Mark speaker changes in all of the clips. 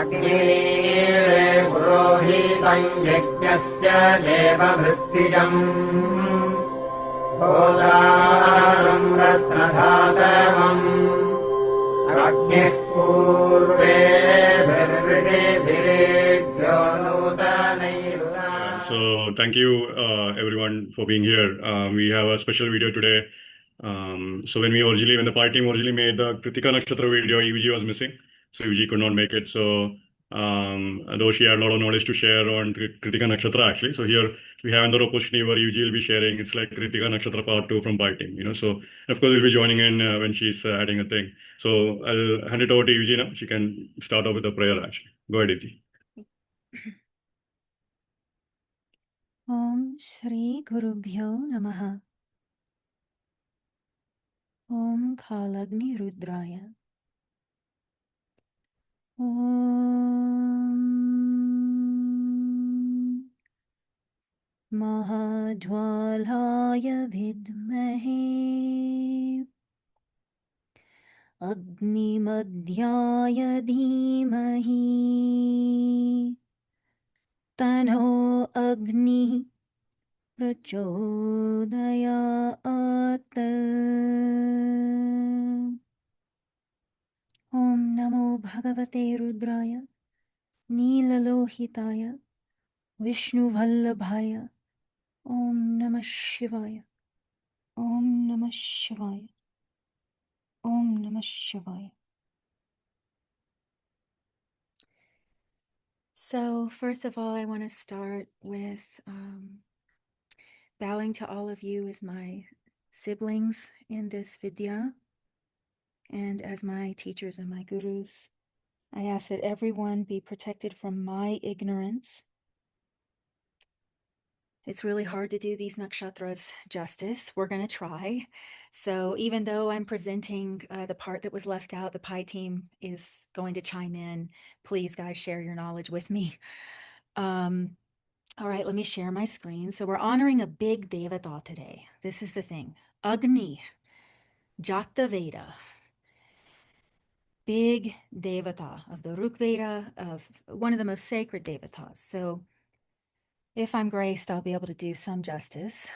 Speaker 1: अग्निरे पुरोहितं यज्ञस्य देवभृत्तिजम् होतारं रत्नधातवम् अग्निः पूर्वेभिर्वृषिभिरेभ्यो नूतनैरुता.
Speaker 2: So thank you everyone for being here. We have a special video today. So when the party team originally made the Kritika Nakshatra video, EVG was missing. So EVG could not make it. So though she had a lot of knowledge to share on Kritika Nakshatra actually. So here we have another opportunity where EVG will be sharing. It's like Kritika Nakshatra part 2 from party team, So of course we'll be joining in when she's adding a thing. So I'll hand it over to EVG now. She can start off with the prayer actually. Go ahead, EVG.
Speaker 3: Om Shri Gurubhyo Namaha. Om Khalagni Rudraya. Om Mahajwalaya Vidmahe Agni Madhyaya Dhimahi Tano Agni Prachodayat. Om Namo Bhagavate Rudraya Neelalohitaya Vishnu Vallabhaya. Om Namah Shivaya. Om Namah Shivaya. Om Namah Shivaya. So first of all, I want to start with bowing to all of you as my siblings in this vidya and as my teachers and my gurus. I ask that everyone be protected from my ignorance. It's really hard to do these nakshatras justice. We're going to try. So even though I'm presenting the part that was left out, the Pi team is going to chime in. Please, guys, share your knowledge with me. All right, let me share my screen. So we're honoring a big Devata today. This is the thing. Agni, Jata Veda. Big Devata of the Ruk Veda, of one of the most sacred Devatas. So if I'm graced, I'll be able to do some justice.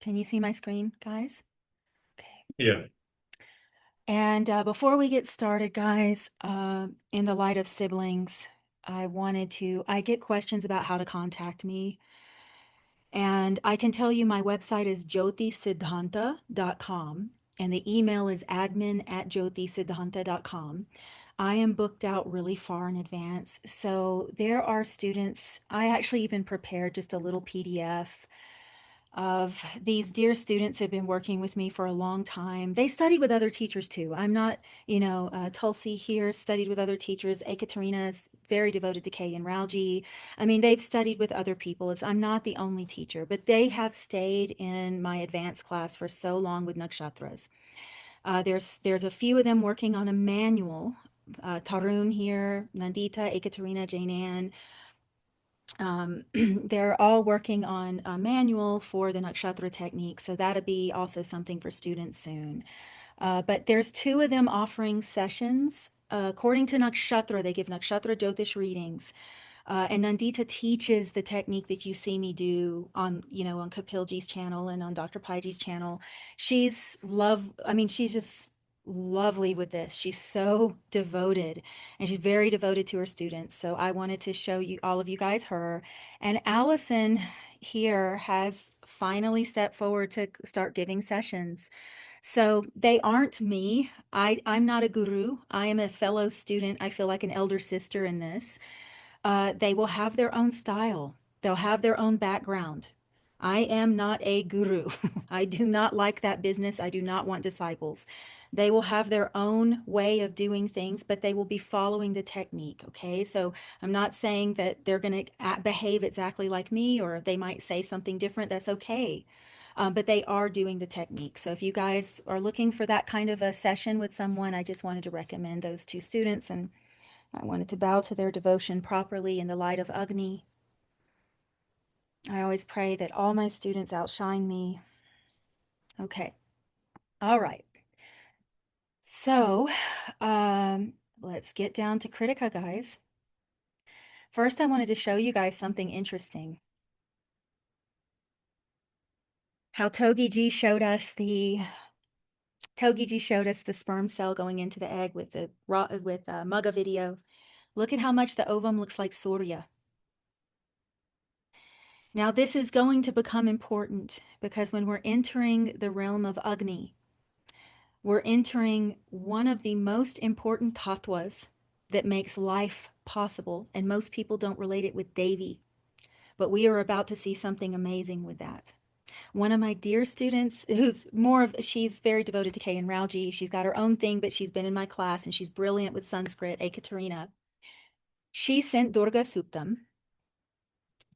Speaker 3: Can you see my screen, guys? Okay.
Speaker 2: Yeah.
Speaker 3: And before we get started, guys, in the light of siblings, I get questions about how to contact me. And I can tell you my website is jyotisiddhanta.com and the email is admin@jyotisiddhanta.com. I am booked out really far in advance. So there are students, I actually even prepared just a little PDF of these dear students have been working with me for a long time. They studied with other teachers too. I'm not, Tulsi here studied with other teachers. Ekaterina is very devoted to K and Rauji. I mean, they've studied with other people. I'm not the only teacher, but they have stayed in my advanced class for so long with nakshatras. There's a few of them working on a manual. Tarun here, Nandita, Ekaterina, Jane Ann. They're all working on a manual for the nakshatra technique, so that'll be also something for students soon. But there's 2 of them offering sessions. According to nakshatra, they give nakshatra jyotish readings. And Nandita teaches the technique that you see me do on Kapilji's channel and on Dr. Paiji's channel. She's just lovely with this. She's so devoted and she's very devoted to her students. So I wanted to show you all of you guys her. And Allison here has finally stepped forward to start giving sessions. So they aren't me. I'm not a guru. I am a fellow student. I feel like an elder sister in this. They will have their own style. They'll have their own background. I am not a guru. I do not like that business. I do not want disciples. They will have their own way of doing things, but they will be following the technique, okay? So I'm not saying that they're going to behave exactly like me, or they might say something different. That's okay. But they are doing the technique. So if you guys are looking for that kind of a session with someone, I just wanted to recommend those 2 students, and I wanted to bow to their devotion properly in the light of Agni. I always pray that all my students outshine me. Okay. All right. So let's get down to Kritika, guys. First, I wanted to show you guys something interesting. How Togiji showed us the sperm cell going into the egg with the Mugga video. Look at how much the ovum looks like Surya. Now, this is going to become important because when we're entering the realm of Agni, we're entering one of the most important tattvas that makes life possible, and most people don't relate it with Devi, but we are about to see something amazing with that. One of my dear students, she's very devoted to K and Raaj. She's got her own thing, but she's been in my class and she's brilliant with Sanskrit, Ekaterina. She sent Durga Suktam,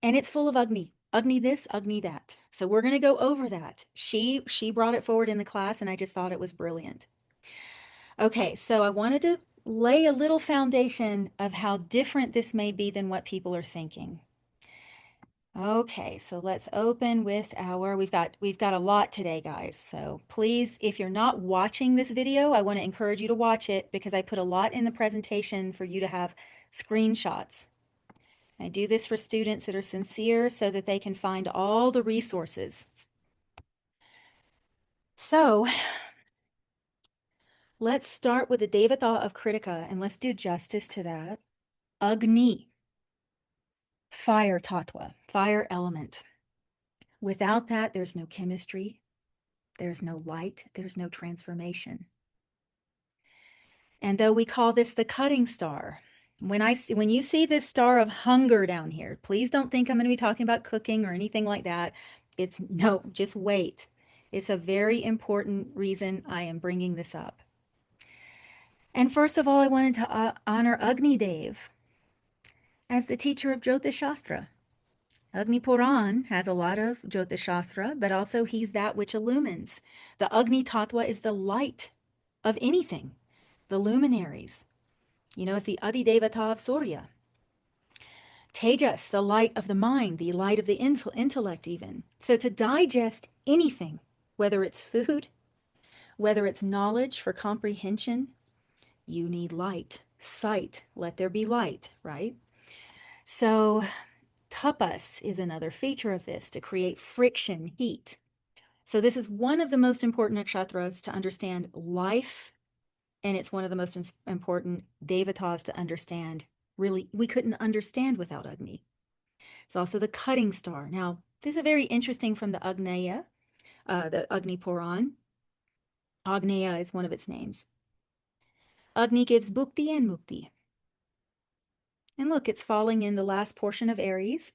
Speaker 3: and it's full of Agni. Agni this, Agni that. So we're going to go over that. She brought it forward in the class, and I just thought it was brilliant. Okay, so I wanted to lay a little foundation of how different this may be than what people are thinking. Okay, so let's open with we've got a lot today, guys. So please, if you're not watching this video, I want to encourage you to watch it because I put a lot in the presentation for you to have screenshots. I do this for students that are sincere so that they can find all the resources. So let's start with the Devata of Kritika, and let's do justice to that. Agni, fire tattva, fire element. Without that, there's no chemistry, there's no light, there's no transformation. And though we call this the cutting star, when you see this star of hunger down here, please don't think I'm going to be talking about cooking or anything like that. No, just wait. It's a very important reason I am bringing this up. And first of all, I wanted to honor Agni Dev as the teacher of Jyotish Shastra. Agni Puran has a lot of Jyotish Shastra, but also he's that which illumines. The Agni Tattva is the light of anything, the luminaries. You know, it's the Adi Devata of Surya. Tejas, the light of the mind, the light of the intellect even. So to digest anything, whether it's food, whether it's knowledge for comprehension, you need light, sight, let there be light, right? So tapas is another feature of this, to create friction, heat. So this is one of the most important nakshatras to understand life, and it's one of the most important devatas to understand. Really, we couldn't understand without Agni. It's also the cutting star. Now, this is very interesting from the Agneya, the Agni Puran. Agneya is one of its names. Agni gives bhukti and mukti. And look, it's falling in the last portion of Aries,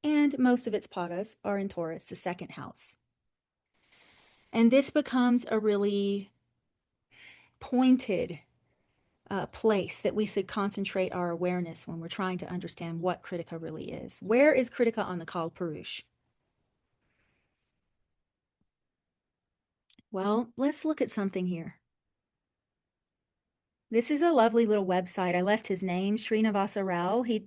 Speaker 3: and most of its padas are in Taurus, the second house. And this becomes a really pointed place that we should concentrate our awareness when we're trying to understand what Kritika really is. Where is Kritika on the Kal Purush? Well, let's look at something here. This is a lovely little website. I left his name, Srinivasa Rao. He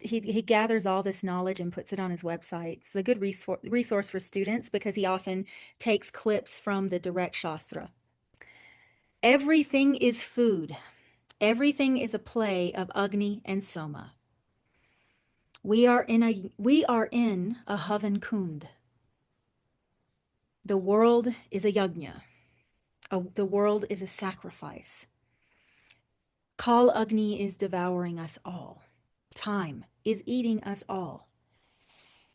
Speaker 3: gathers all this knowledge and puts it on his website. It's a good resource for students because he often takes clips from the direct Shastra. Everything is food. Everything is a play of Agni and Soma. We are in a Havan Kund. The world is a yajna. The world is a sacrifice. Kal Agni is devouring us all. Time is eating us all.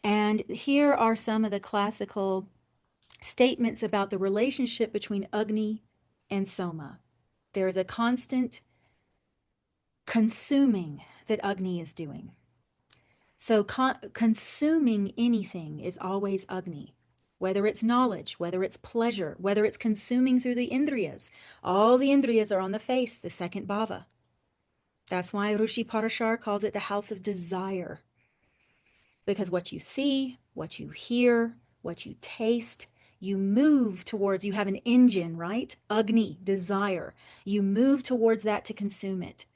Speaker 3: And here are some of the classical statements about the relationship between Agni and Soma. There is a constant consuming that Agni is doing. So consuming anything is always Agni. Whether it's knowledge, whether it's pleasure, whether it's consuming through the Indriyas. All the Indriyas are on the face, the second bhava. That's why Rishi Parashar calls it the house of desire. Because what you see, what you hear, what you taste, you move towards, you have an engine, right? Agni, desire. You move towards that to consume it.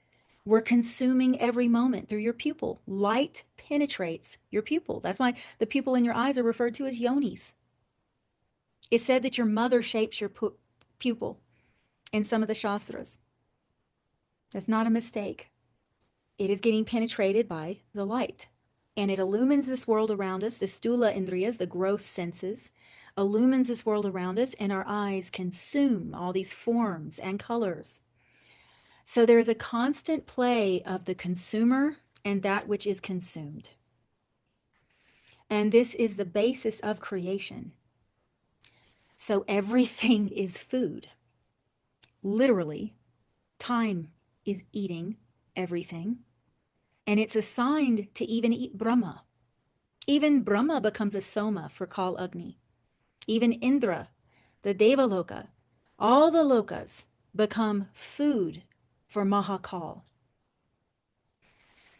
Speaker 3: We're consuming every moment through your pupil. Light penetrates your pupil. That's why the pupil in your eyes are referred to as yonis. It's said that your mother shapes your pupil in some of the Shastras. That's not a mistake. It is getting penetrated by the light. And it illumines this world around us, the stula indriyas, the gross senses, illumines this world around us, and our eyes consume all these forms and colors. So there is a constant play of the consumer and that which is consumed. And this is the basis of creation. So everything is food. Literally, time is eating everything. And it's assigned to even eat Brahma. Even Brahma becomes a soma for Kal Agni. Even Indra, the Devaloka, all the lokas become food for Mahakal.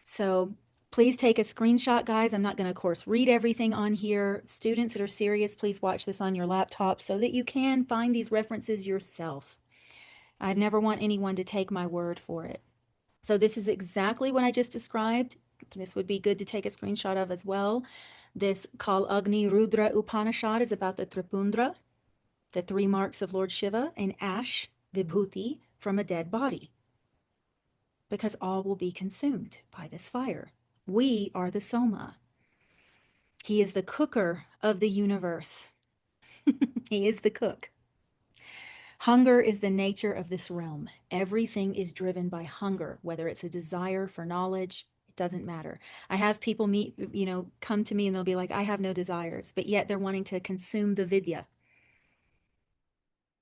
Speaker 3: So please take a screenshot, guys. I'm not going to, of course, read everything on here. Students that are serious, please watch this on your laptop so that you can find these references yourself. I'd never want anyone to take my word for it. So this is exactly what I just described. This would be good to take a screenshot of as well. This Kal Agni Rudra Upanishad is about the Tripundra, the 3 marks of Lord Shiva, and ash, vibhuti, from a dead body. Because all will be consumed by this fire. We are the soma. He is the cooker of the universe. He is the cook. Hunger is the nature of this realm. Everything is driven by hunger, whether it's a desire for knowledge, it doesn't matter. I have people come to me and they'll be like, I have no desires, but yet they're wanting to consume the vidya.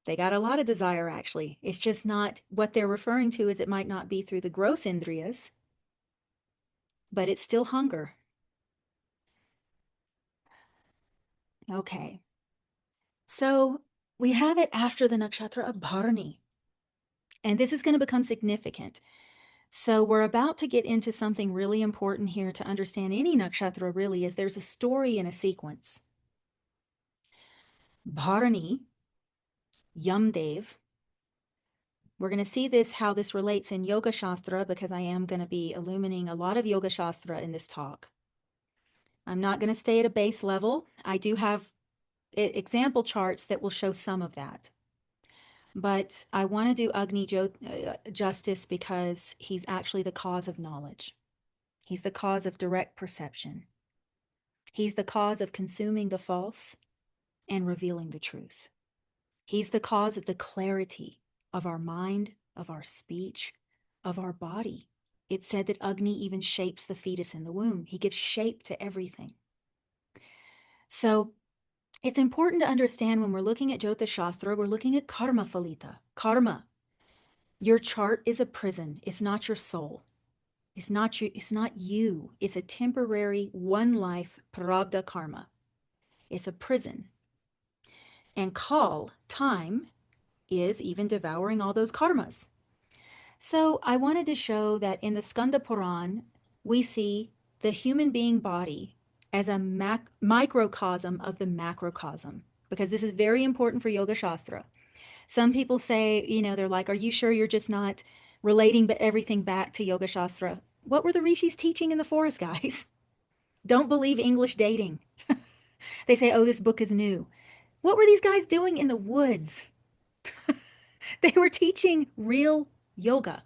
Speaker 3: They got a lot of desire, actually. It's just not what they're referring to, is it might not be through the gross indriyas, but it's still hunger. Okay. So we have it after the nakshatra of Bharani. And this is going to become significant. So we're about to get into something really important here to understand any nakshatra really is there's a story and a sequence. Bharani, Yamdev. We're going to see this, how this relates in Yoga Shastra, because I am going to be illuminating a lot of Yoga Shastra in this talk. I'm not going to stay at a base level. I do have example charts that will show some of that. But I want to do Agni justice because he's actually the cause of knowledge. He's the cause of direct perception. He's the cause of consuming the false and revealing the truth. He's the cause of the clarity of our mind, of our speech, of our body. It's said that Agni even shapes the fetus in the womb. He gives shape to everything. So it's important to understand when we're looking at Jyotish Shastra, we're looking at karma phalita, karma. Your chart is a prison. It's not your soul. It's not you. It's a temporary one life prarabdha karma. It's a prison. And Kal, time, is even devouring all those karmas. So I wanted to show that in the Skanda Puran, we see the human being body as a microcosm of the macrocosm, because this is very important for Yoga Shastra. Some people say, they're like, are you sure you're just not relating everything back to Yoga Shastra? What were the rishis teaching in the forest, guys? Don't believe English dating. They say, oh, this book is new. What were these guys doing in the woods? They were teaching real yoga.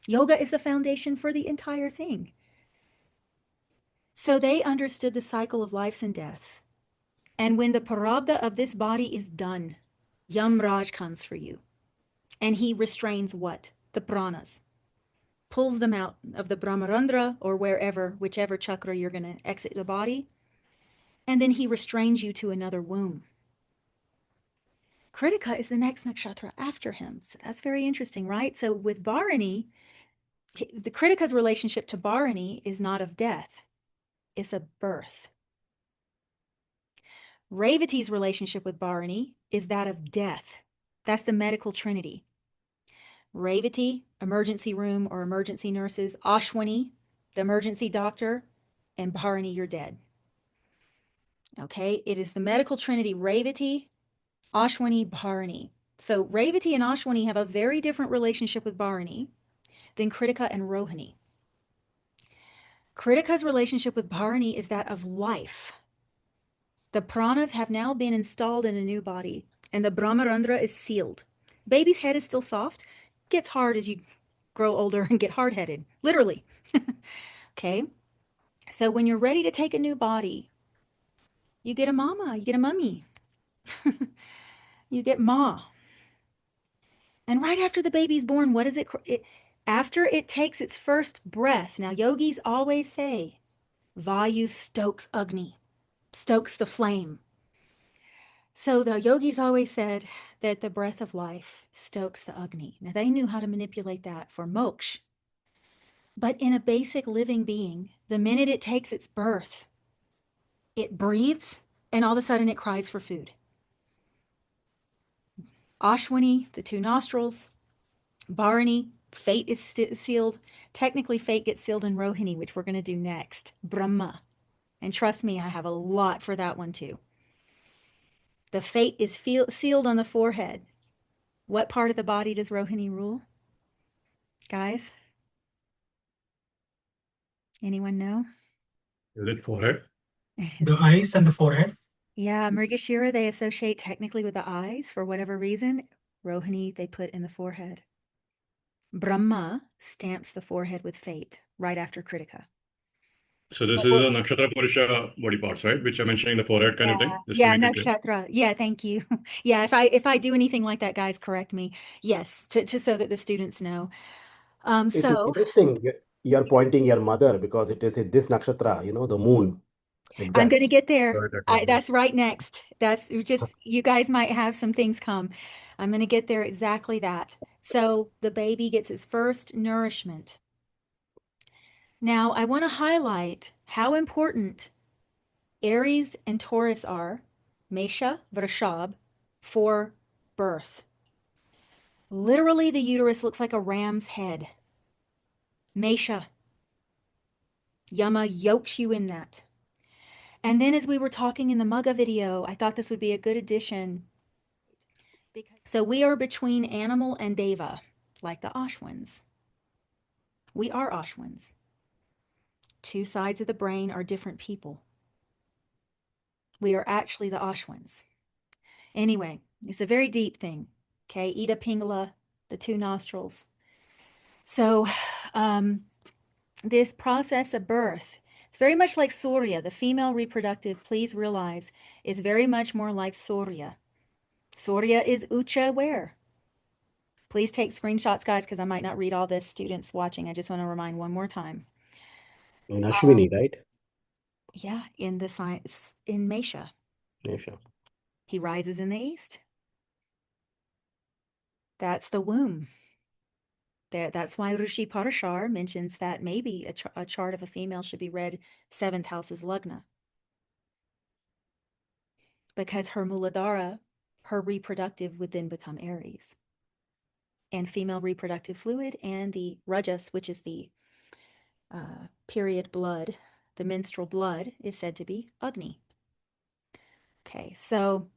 Speaker 3: Yoga is the foundation for the entire thing. So they understood the cycle of lives and deaths. And when the parabdha of this body is done, Yamraj comes for you. And he restrains what? The pranas. Pulls them out of the Brahmarandra or wherever, whichever chakra you're going to exit the body. And then he restrains you to another womb. Kritika is the next nakshatra after him. So that's very interesting, right? So with Bharani, the Kritika's relationship to Bharani is not of death. It's a birth. Revati's relationship with Bharani is that of death. That's the medical trinity. Revati, emergency room or emergency nurses. Ashwini, the emergency doctor. And Bharani, you're dead. Okay, it is the medical trinity, Revati, Ashwini, Bharani. So Revati and Ashwini have a very different relationship with Bharani than Kritika and Rohini. Kritika's relationship with Bharani is that of life. The pranas have now been installed in a new body, and the Brahmarandra is sealed. Baby's head is still soft, gets hard as you grow older and get hard-headed, literally. Okay? So when you're ready to take a new body, you get a mama, you get a mummy, you get ma. And right after the baby's born, what is it? After it takes its first breath, now yogis always say, Vayu stokes Agni, stokes the flame. So the yogis always said that the breath of life stokes the Agni. Now they knew how to manipulate that for moksha. But in a basic living being, the minute it takes its birth, it breathes and all of a sudden it cries for food. Ashwini, the 2 nostrils. Bharani, fate is sealed. Technically, fate gets sealed in Rohini, which we're going to do next. Brahma. And trust me, I have a lot for that one too. The fate is sealed on the forehead. What part of the body does Rohini rule? Guys? Anyone know?
Speaker 2: Is it forehead?
Speaker 4: The eyes and the forehead.
Speaker 3: Yeah, Mrigashira, they associate technically with the eyes for whatever reason. Rohini, they put in the forehead. Brahma stamps the forehead with fate right after Kritika.
Speaker 2: So this is a Nakshatra Purusha body parts, right? Which I'm mentioning the forehead kind of thing. Just to
Speaker 3: Yeah,
Speaker 2: make it clear.
Speaker 3: nakshatra. Yeah, thank you. Yeah, if I do anything like that, guys, correct me. Yes, to so that the students know.
Speaker 5: It's
Speaker 3: So
Speaker 5: interesting. You're pointing your mother because it is this nakshatra, the moon.
Speaker 3: I'm going to
Speaker 5: Exact.
Speaker 3: get there.
Speaker 2: Right, okay.
Speaker 3: That's right next. That's just, you guys might have some things come. I'm going to get there exactly that. So the baby gets its first nourishment. Now, I want to highlight how important Aries and Taurus are, Mesha, Vrishab, for birth. Literally, the uterus looks like a ram's head. Mesha. Yama yokes you in that. And then as we were talking in the Magga video, I thought this would be a good addition. So we are between animal and deva, like the Ashwins. We are Ashwins. 2 sides of the brain are different people. We are actually the Ashwins. Anyway, it's a very deep thing. Okay, Ida Pingala, the 2 nostrils. So this process of birth, it's very much like Surya. The female reproductive, please realize, is very much more like Surya. Surya is Ucha aware. Please take screenshots, guys, because I might not read all this, students watching. I just want to remind one more time.
Speaker 5: In Ashwini, right?
Speaker 3: Yeah, in the science, in Mesha.
Speaker 5: Mesha.
Speaker 3: He rises in the east. That's the womb. That's why Rishi Parashar mentions that maybe a chart of a female should be read 7th house is Lagna. Because her Muladhara, her reproductive, would then become Aries. And female reproductive fluid and the Rajas, which is the period blood, the menstrual blood, is said to be Agni. Okay, so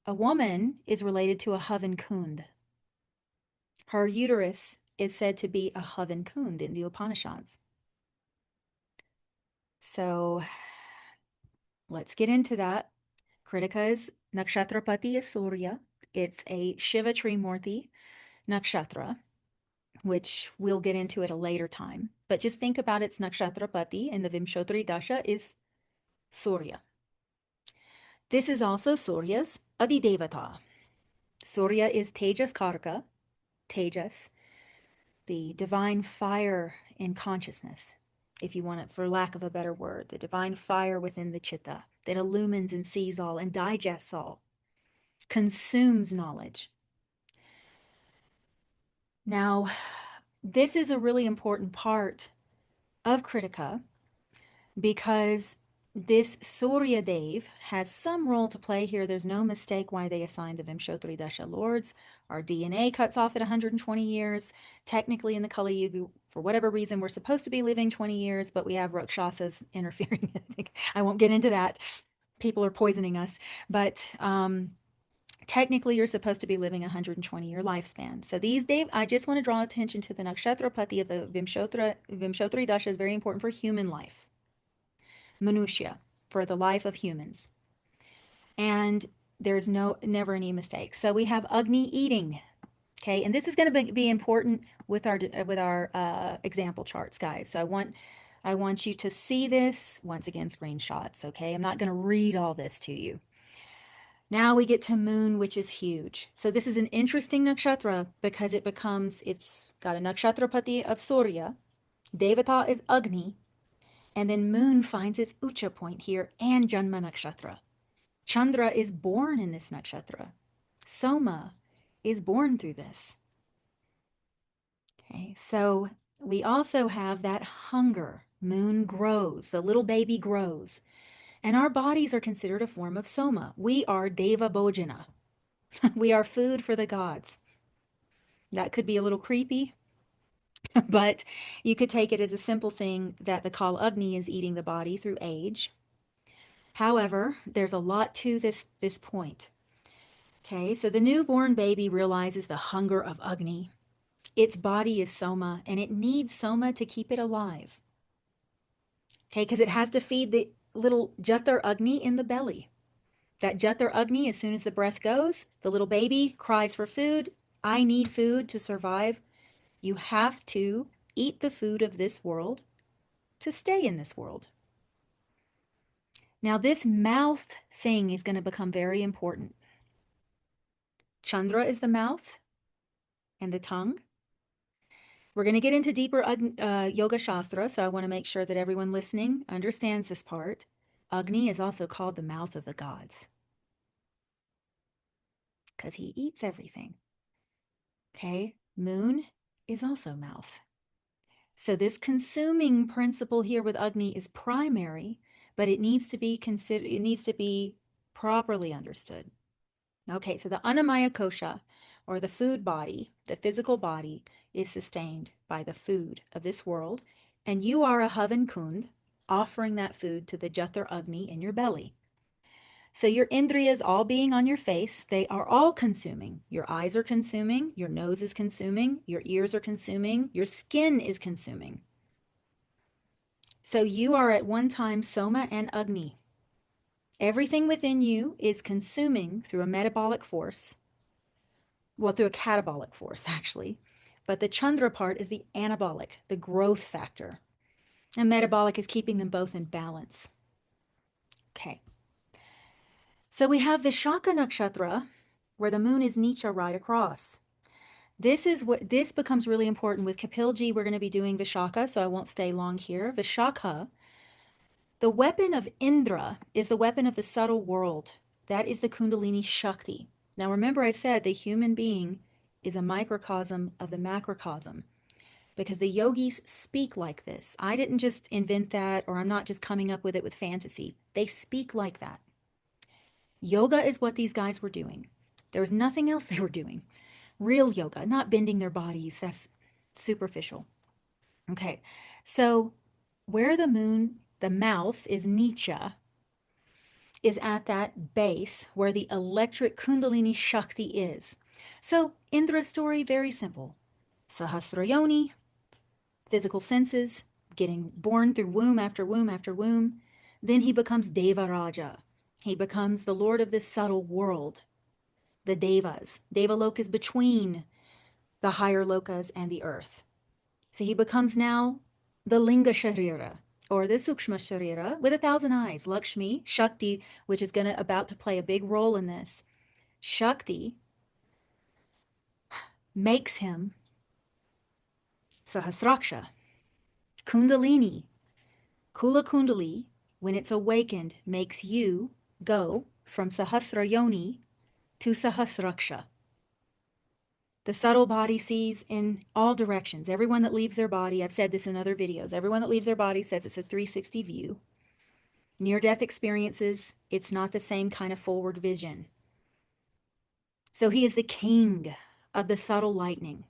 Speaker 3: a woman is related to a Havan Kund. Her uterus is said to be a Havan Kund in the Upanishads. So let's get into that. Kritika's Nakshatrapati is Surya. It's a Shiva Trimurti nakshatra, which we'll get into at a later time. But just think about its Nakshatrapati, and the Vimshotri Dasha is Surya. This is also Surya's Adidevata. Surya is Tejas Karka, Tejas, the divine fire in consciousness, if you want it, for lack of a better word, the divine fire within the chitta that illumines and sees all and digests all, consumes knowledge. Now, this is a really important part of Kritika because this Surya Dev has some role to play here. There's no mistake why they assigned the Vimshotri Dasha Lords. Our DNA cuts off at 120 years. Technically, in the Kali Yuga, for whatever reason, we're supposed to be living 20 years, but we have Rakshasas interfering. I won't get into that. People are poisoning us. But technically, you're supposed to be living a 120-year lifespan. So these days, I just want to draw attention to the Nakshatrapati of the Vimshotri Dasha is very important for human life. Manushya, for the life of humans. And there's never any mistake. So we have Agni eating. Okay, and this is going to be important with our example charts, guys. So I want you to see this once again, screenshots. Okay, I'm not going to read all this to you. Now we get to moon, which is huge. So this is an interesting nakshatra because it's got a nakshatrapati of Surya, Devata is Agni, and then moon finds its ucha point here and Janma nakshatra. Chandra is born in this nakshatra. Soma is born through this. Okay, so we also have that hunger. Moon grows, the little baby grows. And our bodies are considered a form of soma. We are deva bhojana. We are food for the gods. That could be a little creepy, but you could take it as a simple thing that the Kal Agni is eating the body through age. However, there's a lot to this point. Okay, so the newborn baby realizes the hunger of Agni. Its body is soma, and it needs soma to keep it alive. Okay, because it has to feed the little Jatar Agni in the belly. That Jatar Agni, as soon as the breath goes, the little baby cries for food. I need food to survive. You have to eat the food of this world to stay in this world. Now, this mouth thing is going to become very important. Chandra is the mouth and the tongue. We're going to get into deeper Yoga Shastra, so I want to make sure that everyone listening understands this part. Agni is also called the mouth of the gods because he eats everything. Okay, moon is also mouth. So this consuming principle here with Agni is primary, but it needs to be considered, it needs to be properly understood. Okay, so the Annamaya Kosha, or the food body, the physical body, is sustained by the food of this world, and you are a Havan Kund, offering that food to the Jatar Agni in your belly. So your indriyas all being on your face, they are all consuming. Your eyes are consuming, your nose is consuming, your ears are consuming, your skin is consuming. So you are at one time Soma and Agni. Everything within you is consuming through a metabolic force, well, through a catabolic force, actually. But the Chandra part is the anabolic, the growth factor. And metabolic is keeping them both in balance. Okay. So we have Vishaka Nakshatra, where the moon is Nicha right across. This becomes really important with Kapilji. We're going to be doing Vishaka, so I won't stay long here. Vishaka, the weapon of Indra is the weapon of the subtle world. That is the Kundalini Shakti. Now remember I said the human being is a microcosm of the macrocosm because the yogis speak like this. I didn't just invent that, or I'm not just coming up with it with fantasy. They speak like that. Yoga is what these guys were doing. There was nothing else they were doing. Real yoga, not bending their bodies. That's superficial. Okay, so where the moon, the mouth is Nicha, is at that base where the electric Kundalini Shakti is. So Indra's story, very simple. Sahasrayoni, physical senses, getting born through womb after womb after womb. Then he becomes Devaraja. He becomes the lord of this subtle world, the Devas. Devaloka is between the higher lokas and the earth. So he becomes now the Linga Sharira, or the Sukshma Sharira, with 1,000 eyes. Lakshmi, Shakti, which is about to play a big role in this. Shakti makes him Sahasraksha. Kundalini, Kula Kundali, when it's awakened, makes you go from Sahasrayoni to Sahasraksha. The subtle body sees in all directions. Everyone that leaves their body, I've said this in other videos, everyone that leaves their body says it's a 360 view. Near-death experiences, it's not the same kind of forward vision. So he is the king of the subtle lightning.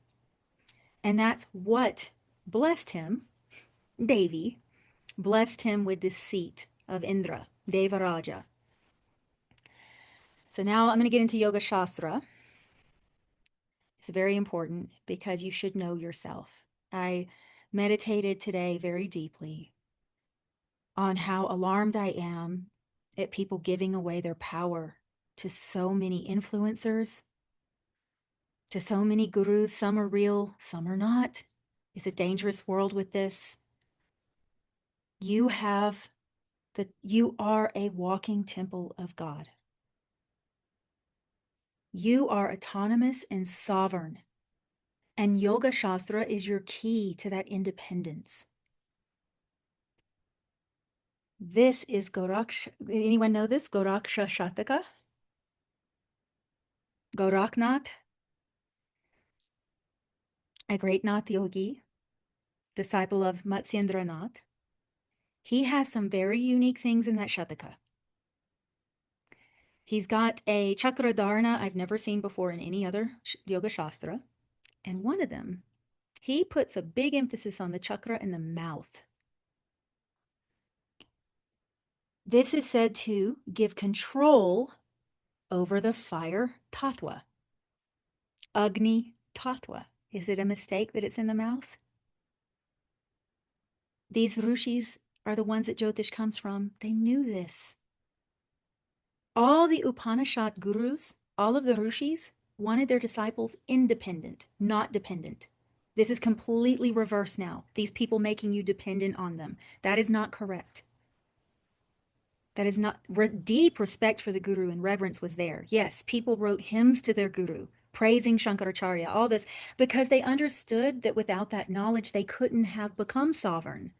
Speaker 3: And that's what blessed him, Devi, blessed him with this seat of Indra, Devaraja. So now I'm going to get into Yoga Shastra. It's very important because you should know yourself. I meditated today very deeply on how alarmed I am at people giving away their power to so many influencers. to so many gurus. Some are real, some are not. It's a dangerous world with this. You are a walking temple of God. You are autonomous and sovereign. And Yoga Shastra is your key to that independence. This is Goraksha. Anyone know this? Goraksha Shataka? Goraknath, a great Nath yogi, disciple of Matsyendranath. He has some very unique things in that Shataka. He's got a chakra dharana I've never seen before in any other Yoga Shastra. And one of them, he puts a big emphasis on the chakra in the mouth. This is said to give control over the fire tattva, Agni tattva. Is it a mistake that it's in the mouth? These rishis are the ones that Jyotish comes from. They knew this. All the Upanishad gurus, all of the rishis, wanted their disciples independent, not dependent. This is completely reverse now. These people making you dependent on them. That is not correct. That is not, deep respect for the guru and reverence was there. Yes, people wrote hymns to their guru, praising Shankaracharya, all this, because they understood that without that knowledge, they couldn't have become sovereign.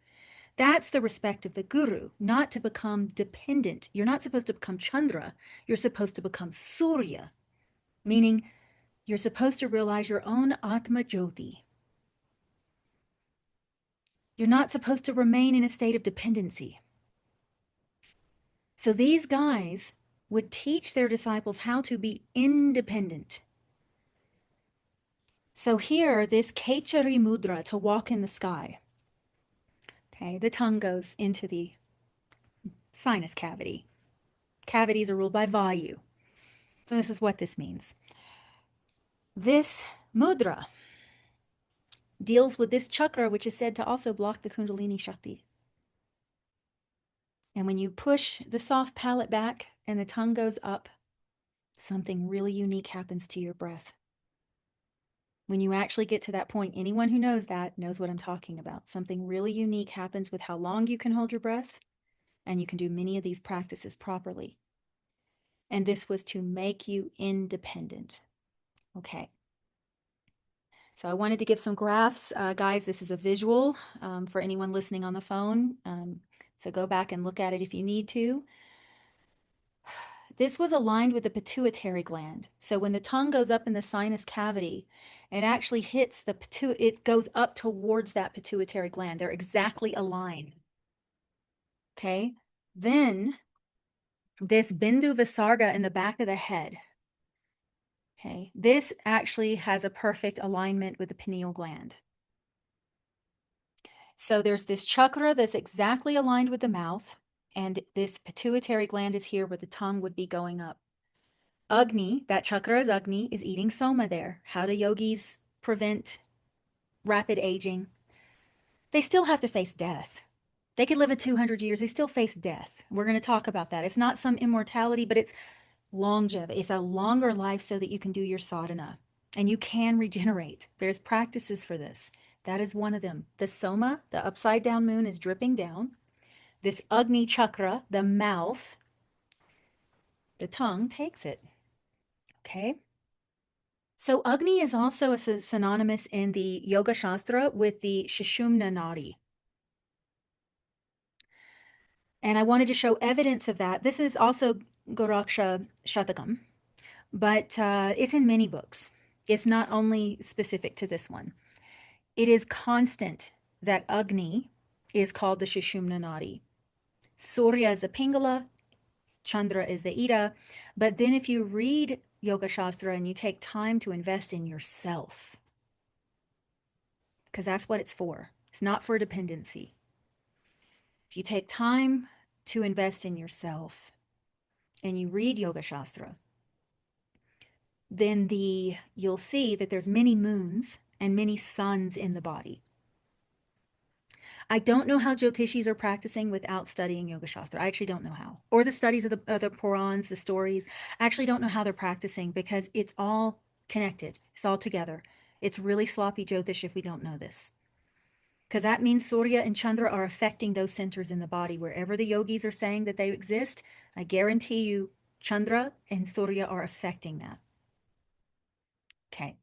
Speaker 3: That's the respect of the guru, not to become dependent. You're not supposed to become Chandra. You're supposed to become Surya, meaning you're supposed to realize your own Atma Jyoti. You're not supposed to remain in a state of dependency. So these guys would teach their disciples how to be independent. So here, this Kechari Mudra, to walk in the sky. Okay, the tongue goes into the sinus cavity. Cavities are ruled by Vayu. So this is what this means. This mudra deals with this chakra, which is said to also block the Kundalini Shakti. And when you push the soft palate back and the tongue goes up, something really unique happens to your breath. When you actually get to that point, anyone who knows that knows what I'm talking about. Something really unique happens with how long you can hold your breath, and you can do many of these practices properly. And this was to make you independent. Okay. So I wanted to give some graphs. Guys, this is a visual for anyone listening on the phone. So go back and look at it if you need to. This was aligned with the pituitary gland. So when the tongue goes up in the sinus cavity, it actually hits the it goes up towards that pituitary gland. They're exactly aligned. Okay. Then this Bindu Visarga in the back of the head. Okay. This actually has a perfect alignment with the pineal gland. So there's this chakra that's exactly aligned with the mouth, and this pituitary gland is here where the tongue would be going up. Agni, that chakra is Agni, is eating soma there. How do yogis prevent rapid aging? They still have to face death. They could live at 200 years. They still face death. We're going to talk about that. It's not some immortality, but it's longevity. It's a longer life so that you can do your sadhana and you can regenerate. There's practices for this. That is one of them. The soma, the upside down moon, is dripping down. This Agni chakra, the mouth, the tongue takes it. Okay. So Agni is also synonymous in the Yoga Shastra with the Sushumna Nadi. And I wanted to show evidence of that. This is also Goraksha Shatakam, but it's in many books. It's not only specific to this one. It is constant that Agni is called the Sushumna Nadi. Surya is the Pingala, Chandra is the Ida. But then if you read Yoga Shastra and you take time to invest in yourself, because that's what it's for. It's not for dependency. If you take time to invest in yourself and you read Yoga Shastra, then you'll see that there's many moons and many suns in the body. I don't know how Jyotishis are practicing without studying Yoga Shastra. I actually don't know how. Or the studies of the Purans, the stories. I actually don't know how they're practicing because it's all connected. It's all together. It's really sloppy Jyotish if we don't know this. Because that means Surya and Chandra are affecting those centers in the body. Wherever the yogis are saying that they exist, I guarantee you Chandra and Surya are affecting that. Okay.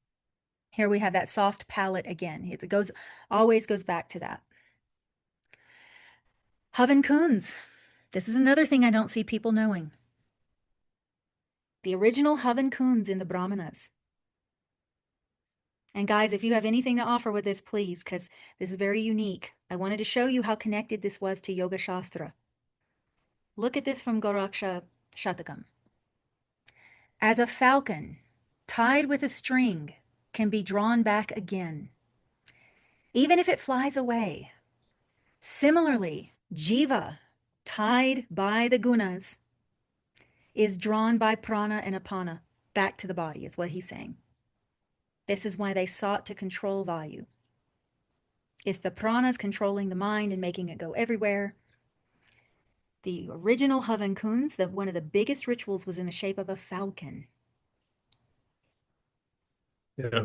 Speaker 3: Here we have that soft palette again. It always goes back to that. Havan Kunds. This is another thing I don't see people knowing. The original Havan Kunds in the Brahmanas. And guys, if you have anything to offer with this, please, because this is very unique. I wanted to show you how connected this was to Yoga Shastra. Look at this from Goraksha Shatakam. As a falcon tied with a string can be drawn back again, even if it flies away. Similarly, Jiva, tied by the gunas, is drawn by prana and apana back to the body, is what he's saying. This is why they sought to control Vayu. It's the pranas controlling the mind and making it go everywhere. The original Havan Kunds, one of the biggest rituals was in the shape of a falcon.
Speaker 2: Yeah,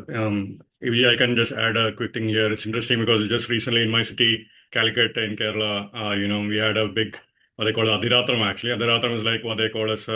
Speaker 2: maybe I can just add a quick thing here. It's interesting because just recently in my city, Calicut in Kerala, we had a big, what they call Adhiratram actually. Adhiratram is like what they call as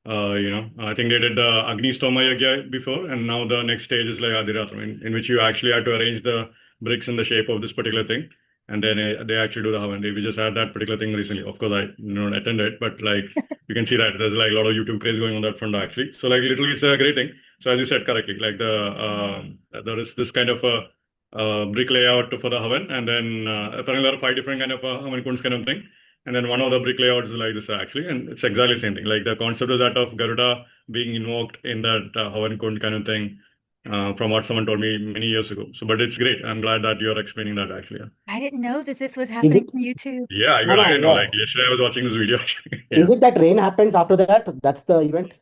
Speaker 2: I think they did the Agni Stoma Yagya before, and now the next stage is like Adhiratram, in which you actually had to arrange the bricks in the shape of this particular thing, and then they actually do the Havan. We just had that particular thing recently. Of course, I did not attend it, but like you can see that there's like a lot of YouTube craze going on that front actually. So like literally, it's a great thing. So as you said correctly, like there is this kind of a brick layout for the Havan, and then apparently there are 5 different kind of Havan Kunds kind of thing. And then one of the brick layouts is like this actually, and it's exactly the same thing. Like the concept is that of Garuda being invoked in that Havan Kund kind of thing, from what someone told me many years ago. So, but it's great. I'm glad that you're explaining that actually. Yeah,
Speaker 3: I didn't know that this was happening for you too.
Speaker 2: yeah, I
Speaker 5: No,
Speaker 2: didn't know.
Speaker 5: yeah.
Speaker 2: Like yesterday, I was watching this video actually.
Speaker 5: Is
Speaker 2: Yeah.
Speaker 5: it that rain happens after that? That's the event?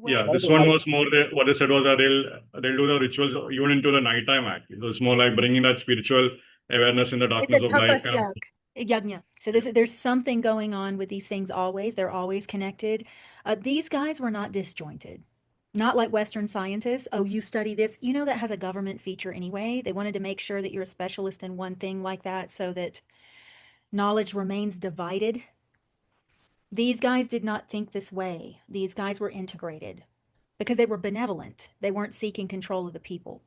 Speaker 2: Yeah,
Speaker 3: Well,
Speaker 2: this one was more what they said was that they'll do the rituals even into the nighttime actually. So it's more like bringing that spiritual awareness in the
Speaker 3: it's
Speaker 2: darkness
Speaker 3: a
Speaker 2: of life.
Speaker 3: tapas yagna. So there's something going on with these things always. They're always connected. These guys were not disjointed. Not like Western scientists. Oh, you study this. You know that has a government feature anyway. They wanted to make sure that you're a specialist in one thing like that so that knowledge remains divided. These guys did not think this way. These guys were integrated because they were benevolent. They weren't seeking control of the people.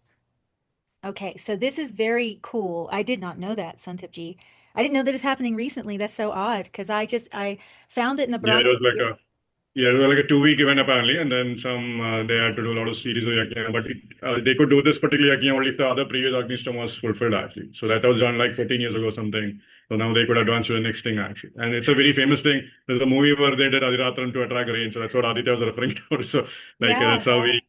Speaker 3: Okay, so this is very cool. I did not know that, Santipji. I didn't know that it's happening recently. That's so odd because I found it in the
Speaker 2: Yeah, it
Speaker 3: Brahma.
Speaker 2: was like it was like a 2-week event apparently, and then some they had to do a lot of series of yajna, but they could do this particular yajna only if the other previous Agnistam was fulfilled actually. So that was done like 14 years ago something. So now they could advance to the next thing actually, and it's a very famous thing. There's a movie where they did Adhiratram to attract rain, so that's what Aditya was referring to. So like
Speaker 3: Yeah.
Speaker 2: that's how we.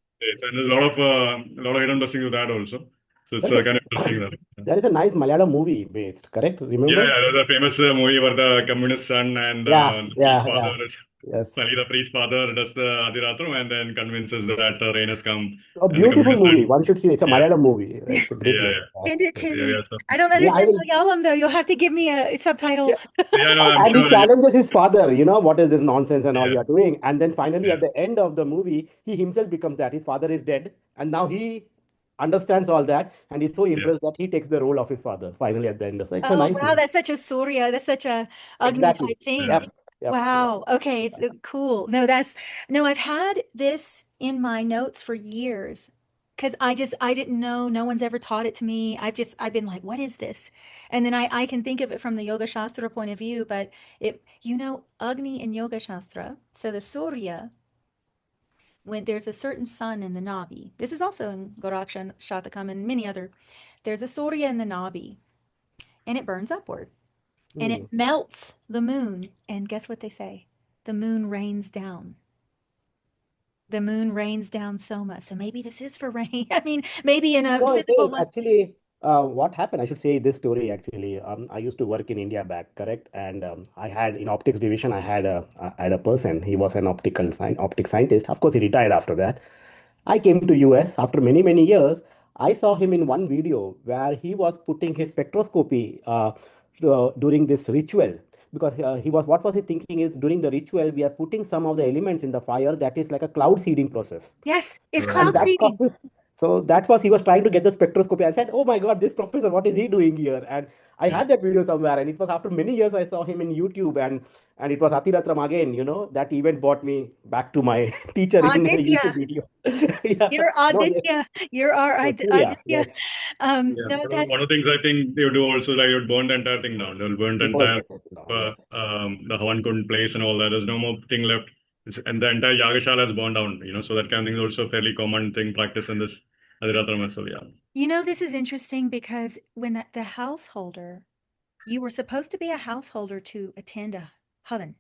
Speaker 2: And there's a lot of hidden blessings with that also. So it's
Speaker 5: There's
Speaker 2: kind of interesting that.
Speaker 5: There is a nice Malayalam movie based, correct? Remember?
Speaker 2: Yeah, there's a famous movie where the communist son and the priest father is.
Speaker 5: Yes.
Speaker 2: Finally, the priest father does the Adhiratram and then convinces that rain has come.
Speaker 5: A
Speaker 2: And the
Speaker 5: beautiful
Speaker 2: communist
Speaker 5: movie.
Speaker 2: son.
Speaker 5: One should see. It's a
Speaker 2: Yeah.
Speaker 5: Malayalam movie. It's a great
Speaker 2: Yeah,
Speaker 5: movie.
Speaker 3: Send it to
Speaker 2: Yeah,
Speaker 3: me.
Speaker 2: yeah, so-
Speaker 3: I don't
Speaker 5: Yeah, I
Speaker 3: understand
Speaker 5: will.
Speaker 3: Malayalam though. You'll have to give me a subtitle.
Speaker 5: Yeah.
Speaker 2: Yeah, no, I'm
Speaker 5: And he
Speaker 2: sure.
Speaker 5: challenges his father, what is this nonsense and all
Speaker 2: Yeah.
Speaker 5: you are doing? And then finally,
Speaker 2: Yeah.
Speaker 5: at the end of the movie, he himself becomes that. His father is dead. And now he understands all that. And he's so impressed that he takes the role of his father finally at the end. So it's a
Speaker 3: Oh,
Speaker 5: nice
Speaker 3: wow,
Speaker 5: movie.
Speaker 3: that's such a Surya. That's such a Agni
Speaker 5: Exactly.
Speaker 3: type thing.
Speaker 5: Yep. Yep.
Speaker 3: Wow. Okay, it's cool. No, I've had this in my notes for years because I didn't know. No one's ever taught it to me. I've been like, what is this? And then I can think of it from the Yoga Shastra point of view, but Agni in Yoga Shastra. So the Surya, when there's a certain sun in the Nabi, this is also in Goraksha Shatakam and many other, there's a Surya in the Nabi and it burns upward. And it melts the moon. And guess what they say? The moon rains down. The moon rains down Soma. So maybe this is for rain. I mean, maybe in a
Speaker 5: No, it
Speaker 3: physical
Speaker 5: is actually what happened. I should say this story actually. I used to work in India back, correct? And I had in optics division, I had a person. He was an optic scientist. Of course, he retired after that. I came to US after many many years. I saw him in one video where he was putting his spectroscopy during this ritual because what was he thinking is during the ritual, we are putting some of the elements in the fire that is like a cloud seeding process.
Speaker 3: Yes, it's
Speaker 2: Right.
Speaker 5: And
Speaker 3: cloud
Speaker 5: that
Speaker 3: seeding.
Speaker 5: process, so that was he was trying to get the spectroscopy. I said, "Oh my God, this professor, what is he doing here?" And I
Speaker 2: Yeah.
Speaker 5: had that video somewhere, and it was after many years I saw him in YouTube, and it was Atiratram again. That event brought me back to my teacher in a
Speaker 3: Aditya,
Speaker 5: YouTube video. Yeah,
Speaker 3: you're
Speaker 5: no, yes,
Speaker 3: Aditya. You're our
Speaker 5: yes, Surya,
Speaker 3: Aditya.
Speaker 5: yes,
Speaker 2: Yeah.
Speaker 3: No,
Speaker 2: But one
Speaker 3: that's
Speaker 2: of the things I think they would do also, like, you'd burn the entire thing down. They'll burn the
Speaker 5: he was
Speaker 2: entire
Speaker 5: no, yes.
Speaker 2: the Havan Kund place and all that. There's no more thing left. And the entire Yagashala is burned down, so that kind of thing is also a fairly common thing practice in this Adirathram as well. Yeah.
Speaker 3: this is interesting because when the householder, you were supposed to be a householder to attend a Havan.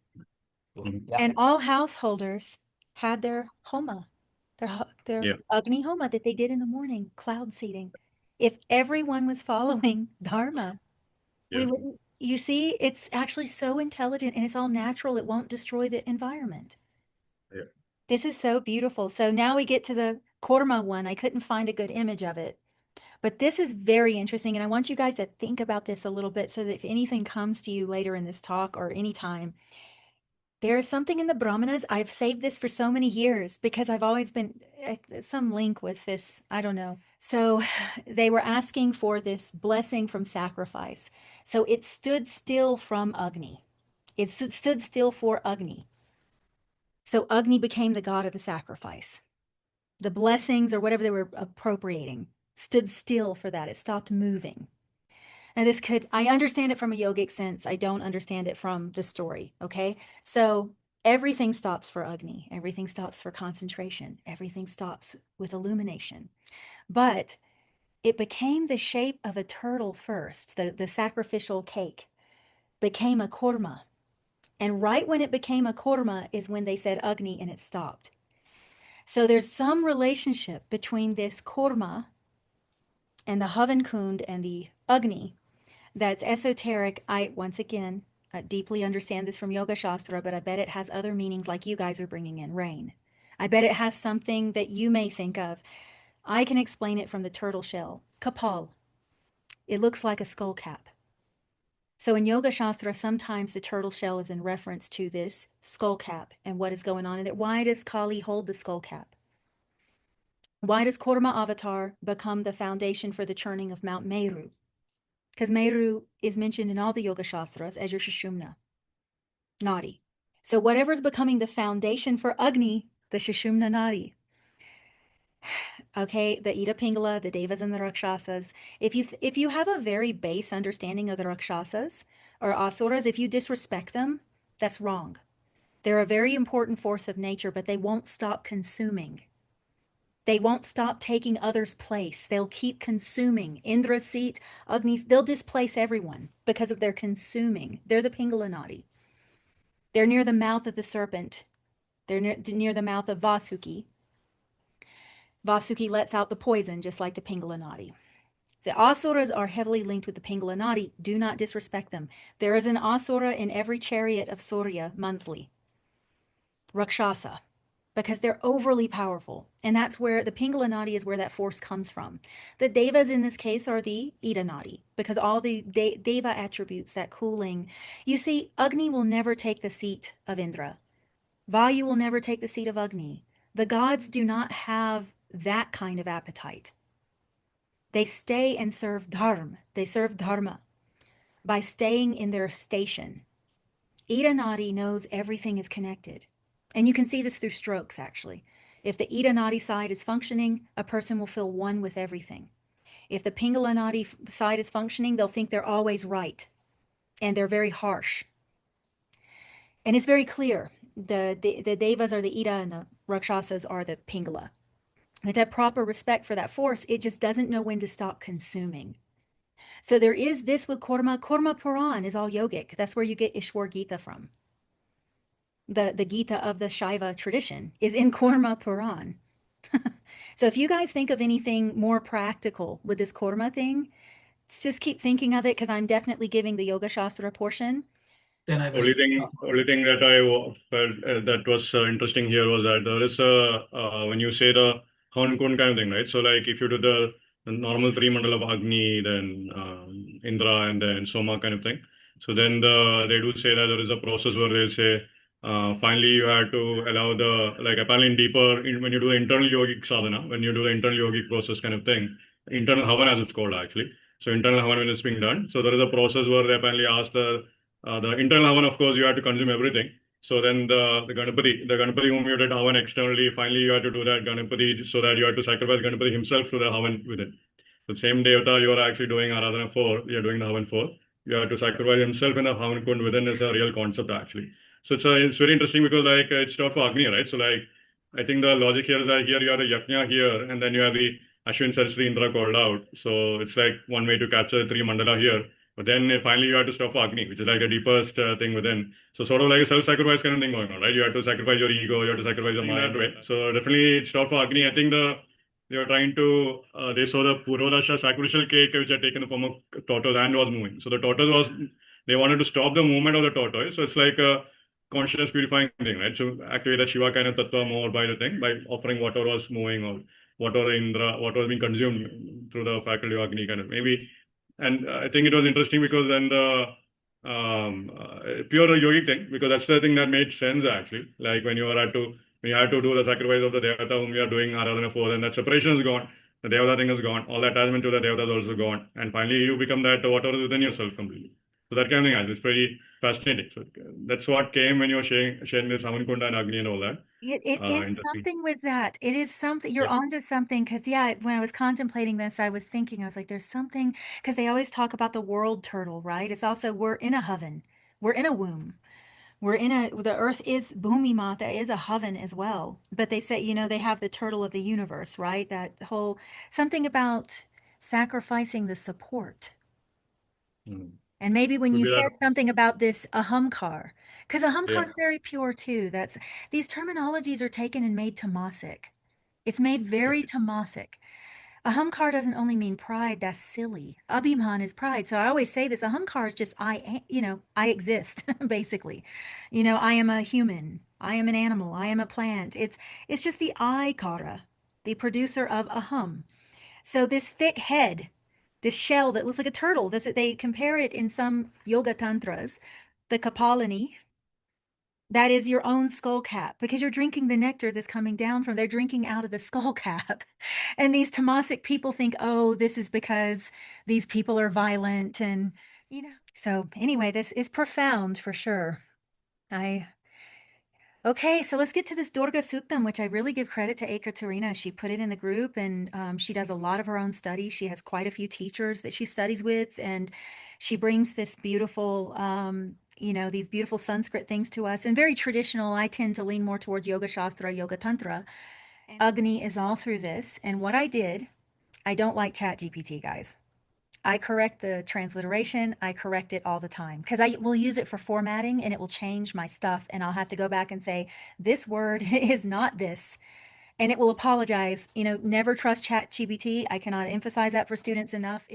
Speaker 2: Mhm.
Speaker 5: Yeah,
Speaker 3: And all householders had their homa, their
Speaker 2: Yeah.
Speaker 3: Agni homa that they did in the morning, cloud seeding. If everyone was following Dharma, we
Speaker 2: Yeah.
Speaker 3: wouldn't. You see, it's actually so intelligent and it's all natural. It won't destroy the environment.
Speaker 2: Yeah.
Speaker 3: This is so beautiful. So now we get to the Korma one. I couldn't find a good image of it. But this is very interesting. And I want you guys to think about this a little bit so that if anything comes to you later in this talk or anytime, there is something in the Brahmanas. I've saved this for so many years because I've always been some link with this. I don't know. So they were asking for this blessing from sacrifice. So it stood still from Agni. It stood still for Agni. So Agni became the god of the sacrifice. The blessings or whatever they were appropriating stood still for that. It stopped moving. And I understand it from a yogic sense. I don't understand it from the story. Okay. So everything stops for Agni. Everything stops for concentration. Everything stops with illumination. But it became the shape of a turtle first. The sacrificial cake became a korma. And right when it became a korma is when they said Agni and it stopped. So there's some relationship between this korma and the Havan Kund and the Agni that's esoteric. I, once again, deeply understand this from Yoga Shastra, but I bet it has other meanings like you guys are bringing in rain. I bet it has something that you may think of. I can explain it from the turtle shell. Kapal. It looks like a skull cap. So in Yoga Shastra, sometimes the turtle shell is in reference to this skull cap and what is going on in it. Why does Kali hold the skull cap? Why does Kurma avatar become the foundation for the churning of Mount Meru? Because Meru is mentioned in all the Yoga Shastras as your Sushumna, Nadi. So whatever's becoming the foundation for Agni, the Sushumna Nadi. Okay, the Ida Pingala, the Devas and the Rakshasas. If you have a very base understanding of the Rakshasas or Asuras, if you disrespect them, that's wrong. They're a very important force of nature, but they won't stop consuming. They won't stop taking others' place. They'll keep consuming. Indra's seat, Agni's, they'll displace everyone because of their consuming. They're the Pingala Nadi. They're near the mouth of the serpent. They're near the mouth of Vasuki. Vasuki lets out the poison, just like the Pingala Nadi. The Asuras are heavily linked with the Pingala Nadi. Do not disrespect them. There is an Asura in every chariot of Surya monthly. Rakshasa. Because they're overly powerful. And that's where the Pingala Nadi is where that force comes from. The Devas in this case are the Ida Nadi, because all the Deva attributes, that cooling. You see, Agni will never take the seat of Indra. Vayu will never take the seat of Agni. The gods do not have that kind of appetite. They stay and serve dharma. They serve dharma by staying in their station. Ida Nadi knows everything is connected. And you can see this through strokes, actually. If the Ida Nadi side is functioning, a person will feel one with everything. If the Pingala Nadi side is functioning, they'll think they're always right. And they're very harsh. And it's very clear. The Devas are the Ida and the Rakshasas are the Pingala. With that proper respect for that force, it just doesn't know when to stop consuming. So there is this with Kurma. Kurma Puran is all yogic. That's where you get Ishwar Gita from. The Gita of the Shaiva tradition is in Kurma Puran. So if you guys think of anything more practical with this Kurma thing, just keep thinking of it, because I'm definitely giving the Yoga Shastra portion.
Speaker 4: Then I will.
Speaker 2: Only thing that I felt that was interesting here was that there is when you say the Havan Kund kind of thing, right? So like if you do the normal three mandal of Agni, then Indra, and then Soma kind of thing. So then they do say that there is a process where they'll say, finally you have to allow like apparently in deeper, when you do the internal yogic sadhana, when you do the internal yogic process kind of thing, internal Havan as it's called actually. So internal Havan when it's being done. So there is a process where they apparently ask the internal Havan, of course, you have to consume everything. So then the Ganapati whom you did Havan externally, finally you have to do that Ganapati so that you have to sacrifice Ganapati himself to the Havan within. The same Devata you are actually doing Aradhana for, you're doing the Havan for. You have to sacrifice himself in the Havan Kund within is a real concept actually. So it's very interesting because like it's not for Agni, right? So like I think the logic here is that here you have the Yajna here and then you have the Ashwin Saraswati Indra called out. So it's like one way to capture the three mandala here. But then finally you have to stop for Agni, which is like the deepest thing within. So sort of like a self-sacrifice kind of thing going on, right? You have to sacrifice your ego, you have to sacrifice your mind. So definitely it's not for Agni. I think they were trying to, they saw the Purvadasha sacrificial cake which had taken the form of tortoise and was moving. So the tortoise was, they wanted to stop the movement of the tortoise. So it's like a consciousness purifying thing, right? So activate that Shiva kind of tattva more by the thing, by offering whatever was moving or whatever Indra, what was being consumed through the faculty of Agni kind of maybe. And I think it was interesting because then the pure yogic thing, because that's the thing that made sense actually. Like when you had to do the sacrifice of the Devata whom you are doing Aradhana for, then that separation is gone. The Devata thing is gone. All that attachment to the Devata is also gone. And finally you become that whatever is within yourself completely. So that kind of thing actually is very fascinating. So that's what came when you were sharing this Havan Kund and Agni and all that.
Speaker 3: It is
Speaker 2: Interesting.
Speaker 3: something with that. It is something, you're
Speaker 2: Yeah.
Speaker 3: onto something. Because, yeah, when I was contemplating this, I was thinking, I was like, there's something, because they always talk about the world turtle, right? It's also, we're in a Havan, we're in a womb. The earth is, Bhumi Mata is a Havan as well. But they say, you know, they have the turtle of the universe, right? That whole, something about sacrificing the support.
Speaker 2: Mm.
Speaker 3: And maybe when
Speaker 2: Could
Speaker 3: you
Speaker 2: be that.
Speaker 3: said something about this ahamkar, because ahamkar
Speaker 2: Yeah.
Speaker 3: is very pure too. These terminologies are taken and made tamasic. It's made very tamasic. Ahamkar doesn't only mean pride, that's silly. Abhiman is pride. So I always say this, ahamkar is just I exist, basically. You know, I am a human, I am an animal, I am a plant. It's just the I kara, the producer of aham. So this thick head, this shell that looks like a turtle, they compare it in some yoga tantras, the Kapalini, that is your own skull cap, because you're drinking the nectar that's coming down they're drinking out of the skull cap. And these tamasic people think, oh, this is because these people are violent and, you know. So anyway, this is profound for sure. Okay, so let's get to this Durga Suktam, which I really give credit to Ekaterina. She put it in the group and she does a lot of her own studies. She has quite a few teachers that she studies with, and she brings this beautiful, these beautiful Sanskrit things to us, and very traditional. I tend to lean more towards Yoga Shastra, Yoga Tantra. Agni is all through this. And what I don't like Chat GPT, guys. I correct the transliteration. I correct it all the time because I will use it for formatting and it will change my stuff. And I'll have to go back and say, this word is not this. And it will apologize. You know, never trust ChatGPT. I cannot emphasize that for students enough.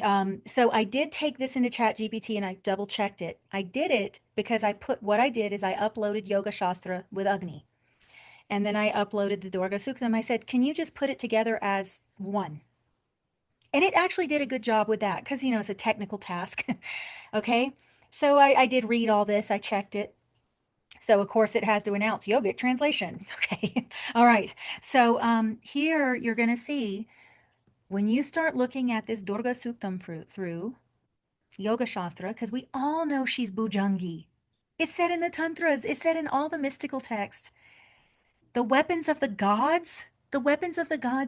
Speaker 3: So I did take this into ChatGPT and I double checked it. I did it because I uploaded Yoga Shastra with Agni. And then I uploaded the Durga Suktam. I said, can you just put it together as one? And it actually did a good job with that because, you know, it's a technical task. Okay. So I did read all this. I checked it. So, of course, it has to announce yogic translation. Okay. All right. So here you're going to see when you start looking at this Durga Suktam through Yoga Shastra, because we all know she's Bhujangi. It's said in the Tantras. It's said in all the mystical texts. The weapons of the gods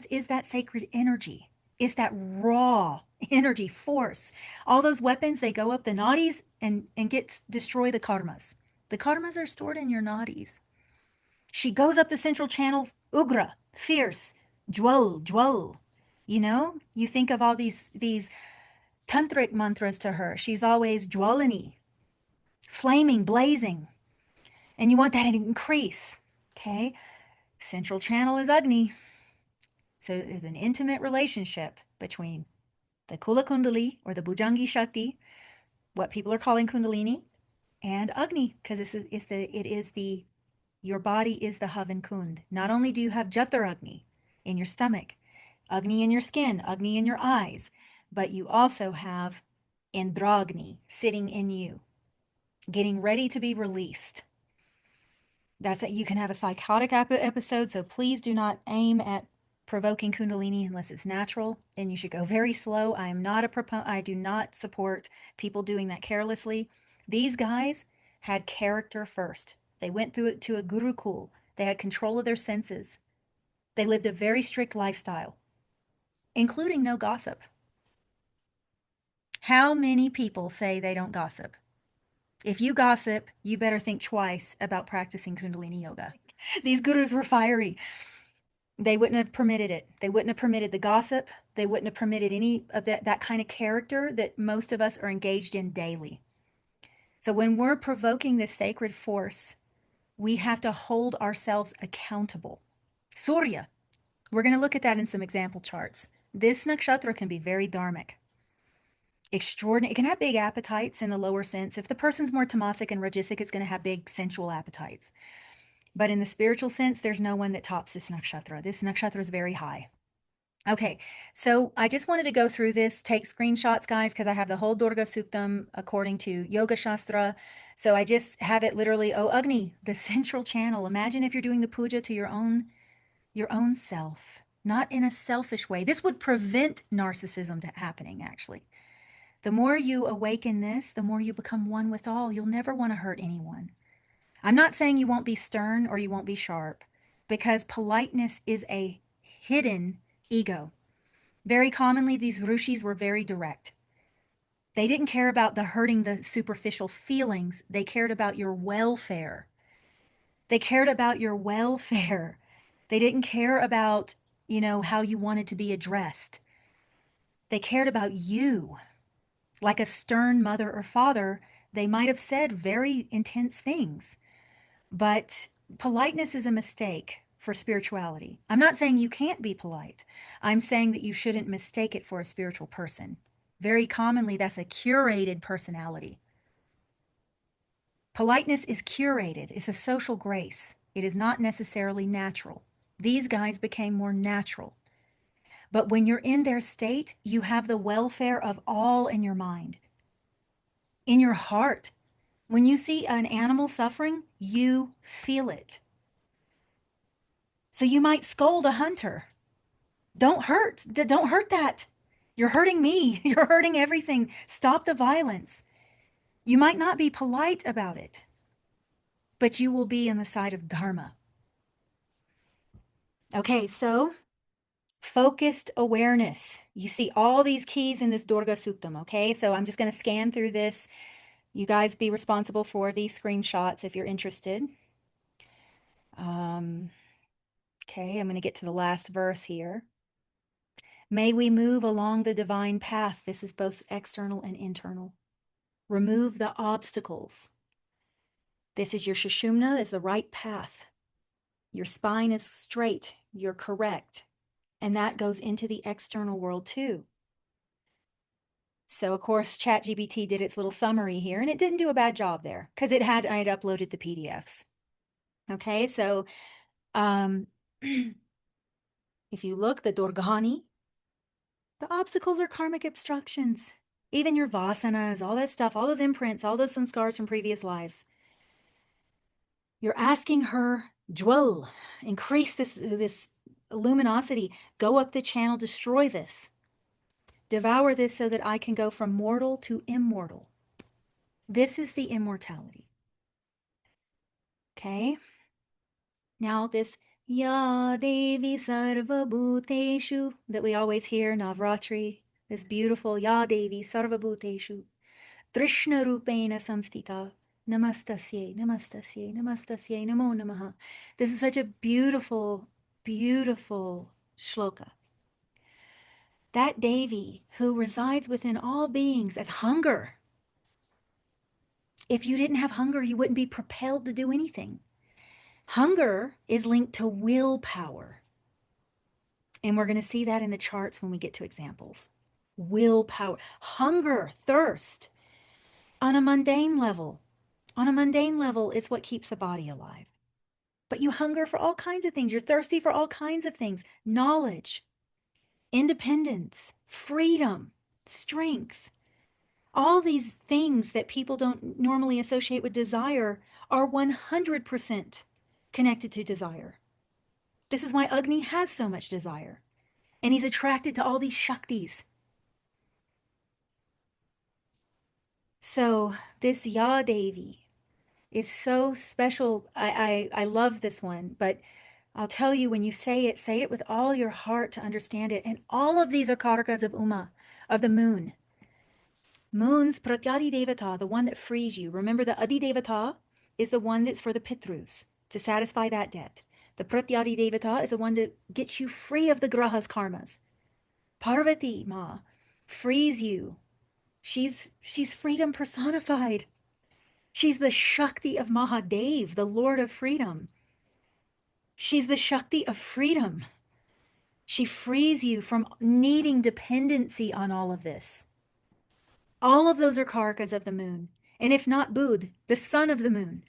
Speaker 3: is that sacred energy. Is that raw energy force. All those weapons, they go up the nadis and destroy the karmas. The karmas are stored in your nadis. She goes up the central channel, ugra, fierce, jwal. You know, you think of all these tantric mantras to her. She's always jwalini, flaming, blazing. And you want that to increase. Okay. Central channel is Agni. So it's an intimate relationship between the Kula Kundali or the Bhujangi Shakti, what people are calling Kundalini, and Agni, because your body is the Havan Kund. Not only do you have Jatar Agni in your stomach, Agni in your skin, Agni in your eyes, but you also have Indragni sitting in you. getting ready to be released. That's that you can have a psychotic episode, so please do not aim at provoking Kundalini unless it's natural, and you should go very slow. I am not a proponent. I do not support people doing that carelessly. These guys had character first. They went through it to a gurukul. They had control of their senses. They lived a very strict lifestyle, including no gossip. How many people say they don't gossip? If you gossip, you better think twice about practicing Kundalini yoga. These gurus were fiery. They wouldn't have permitted it. They wouldn't have permitted the gossip. They wouldn't have permitted any of that kind of character that most of us are engaged in daily. So when we're provoking this sacred force, we have to hold ourselves accountable. Surya, we're going to look at that in some example charts. This nakshatra can be very dharmic. Extraordinary. It can have big appetites in the lower sense. If the person's more tamasic and rajasic, it's going to have big sensual appetites. But in the spiritual sense, there's no one that tops this nakshatra. This nakshatra is very high. Okay, so I just wanted to go through this, take screenshots, guys, because I have the whole Durga Suktam according to Yoga Shastra. So I just have it literally, oh, Agni, the central channel. Imagine if you're doing the puja to your own self, not in a selfish way. This would prevent narcissism happening, actually. The more you awaken this, the more you become one with all. You'll never want to hurt anyone. I'm not saying you won't be stern or you won't be sharp, because politeness is a hidden ego. Very commonly, these rishis were very direct. They didn't care about the hurting the superficial feelings. They cared about your welfare. They cared about your welfare. They didn't care about, how you wanted to be addressed. They cared about you. Like a stern mother or father, they might have said very intense things. But politeness is a mistake for spirituality. I'm not saying you can't be polite. I'm saying that you shouldn't mistake it for a spiritual person. Very commonly, that's a curated personality. Politeness is curated. It's a social grace. It is not necessarily natural. These guys became more natural. But when you're in their state, you have the welfare of all in your mind, in your heart. When you see an animal suffering, you feel it. So you might scold a hunter. Don't hurt that. You're hurting me. You're hurting everything. Stop the violence. You might not be polite about it, but you will be on the side of dharma. Okay, so focused awareness. You see all these keys in this Durga Suktam, okay? So I'm just going to scan through this. You guys be responsible for these screenshots if you're interested. Okay, I'm going to get to the last verse here. May we move along the divine path. This is both external and internal. Remove the obstacles. This is your Sushumna, is the right path. Your spine is straight. You're correct. And that goes into the external world too. So, of course, ChatGPT did its little summary here, and it didn't do a bad job there because I had uploaded the PDFs. Okay, so if you look, the Durgani, the obstacles are karmic obstructions. Even your vasanas, all that stuff, all those imprints, all those sanskars from previous lives. You're asking her, Jwel, increase this luminosity, go up the channel, destroy this. Devour this so that I can go from mortal to immortal. This is the immortality. Okay? Now this Ya Devi Sarva Bhuteshu that we always hear, Navratri, this beautiful Ya Devi Sarva Bhuteshu, Trishna Rupena Samstita, Namastasye, Namastasye, Namastasye, Namo Namaha. This is such a beautiful, beautiful shloka. That Devi who resides within all beings as hunger. If you didn't have hunger, you wouldn't be propelled to do anything. Hunger is linked to willpower. And we're going to see that in the charts when we get to examples. Willpower, hunger, thirst. On a mundane level is what keeps the body alive. But you hunger for all kinds of things. You're thirsty for all kinds of things. Knowledge, independence, freedom, strength. All these things that people don't normally associate with desire are 100% connected to desire. This is why Agni has so much desire. And he's attracted to all these Shaktis. So this Ya Devi is so special. I love this one, but I'll tell you, when you say it with all your heart to understand it. And all of these are karakas of Uma, of the moon. Moon's Pratyadi Devata, the one that frees you. Remember, the Adi Devata is the one that's for the Pitrus, to satisfy that debt. The Pratyadi Devata is the one that gets you free of the Grahas karmas. Parvati Ma frees you. She's freedom personified. She's the Shakti of Mahadev, the Lord of freedom. She's the Shakti of freedom. She frees you from needing dependency on all of this. All of those are karakas of the moon. And if not Bud, the son of the moon.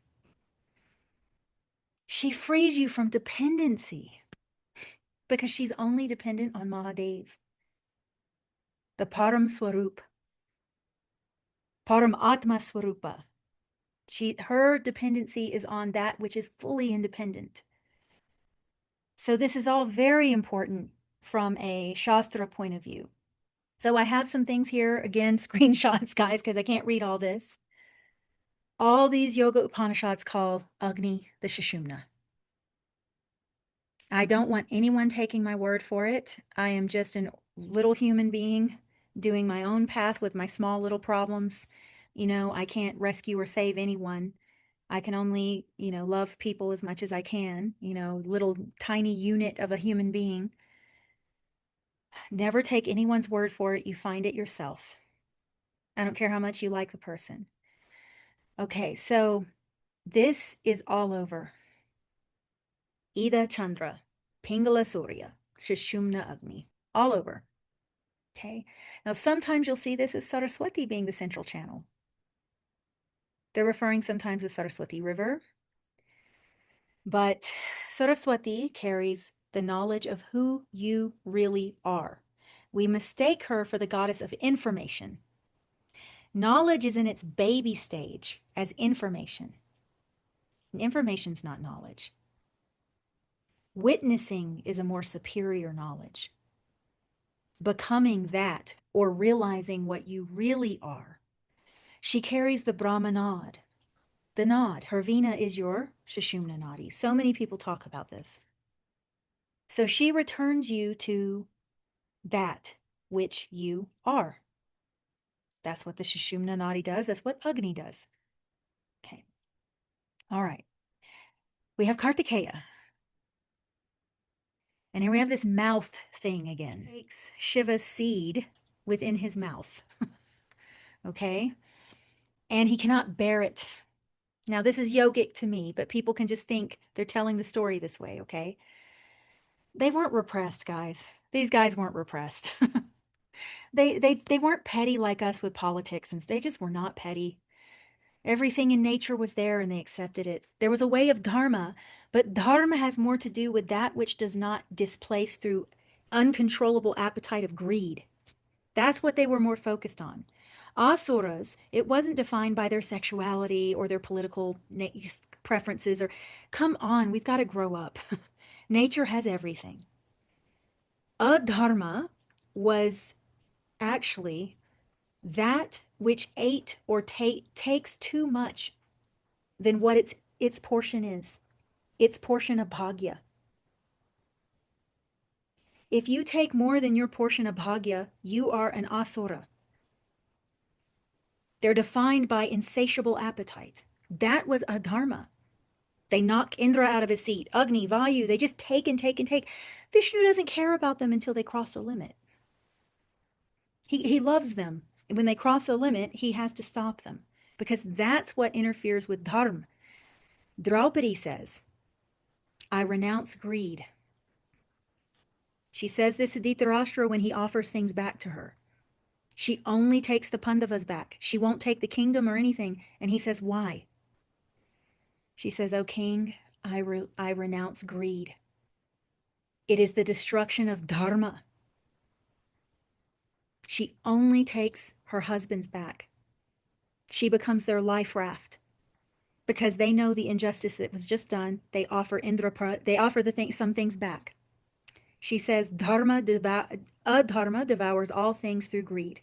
Speaker 3: She frees you from dependency because she's only dependent on Mahadev, the Param Swarup, Param Atma Swarupa. Her dependency is on that which is fully independent. So this is all very important from a Shastra point of view. So I have some things here, again, screenshots, guys, because I can't read all this. All these Yoga Upanishads call Agni the Sushumna. I don't want anyone taking my word for it. I am just a little human being doing my own path with my small little problems. You know, I can't rescue or save anyone. I can only, love people as much as I can, little tiny unit of a human being. Never take anyone's word for it. You find it yourself. I don't care how much you like the person. Okay, so this is all over. Ida Chandra, Pingala Surya, Sushumna Agni, all over. Okay, now sometimes you'll see this as Saraswati being the central channel. They're referring sometimes to Saraswati River, but Saraswati carries the knowledge of who you really are. We mistake her for the goddess of information. Knowledge is in its baby stage as information. And information's not knowledge. Witnessing is a more superior knowledge. Becoming that, or realizing what you really are. She carries the Brahma nod. The nod. Her Veena is your Sushumna Nadi. So many people talk about this. So she returns you to that which you are. That's what the Sushumna Nadi does. That's what Agni does. Okay. All right. We have Kartikeya. And here we have this mouth thing again. He takes Shiva's seed within his mouth. Okay. And he cannot bear it. Now, this is yogic to me, but people can just think they're telling the story this way, okay? They weren't repressed, guys. These guys weren't repressed. They weren't petty like us with politics, and they just were not petty. Everything in nature was there, and they accepted it. There was a way of dharma, but dharma has more to do with that which does not displace through uncontrollable appetite of greed. That's what they were more focused on. Asuras, it wasn't defined by their sexuality or their political preferences, or come on, we've got to grow up. Nature has everything. Adharma was actually that which ate or takes too much than what its portion is, its portion of bhagya. If you take more than your portion of bhagya, you are an asura. They're defined by insatiable appetite. That was adharma. They knock Indra out of his seat. Agni, Vayu, they just take and take and take. Vishnu doesn't care about them until they cross a limit. He loves them. And when they cross a limit, he has to stop them because that's what interferes with dharma. Draupadi says, I renounce greed. She says this to Dhritarashtra when he offers things back to her. She only takes the Pandavas back. She won't take the kingdom or anything. And he says, why? She says, O king, I renounce greed. It is the destruction of dharma. She only takes her husbands back. She becomes their life raft because they know the injustice that was just done. They offer some things back. She says, adharma devours all things through greed.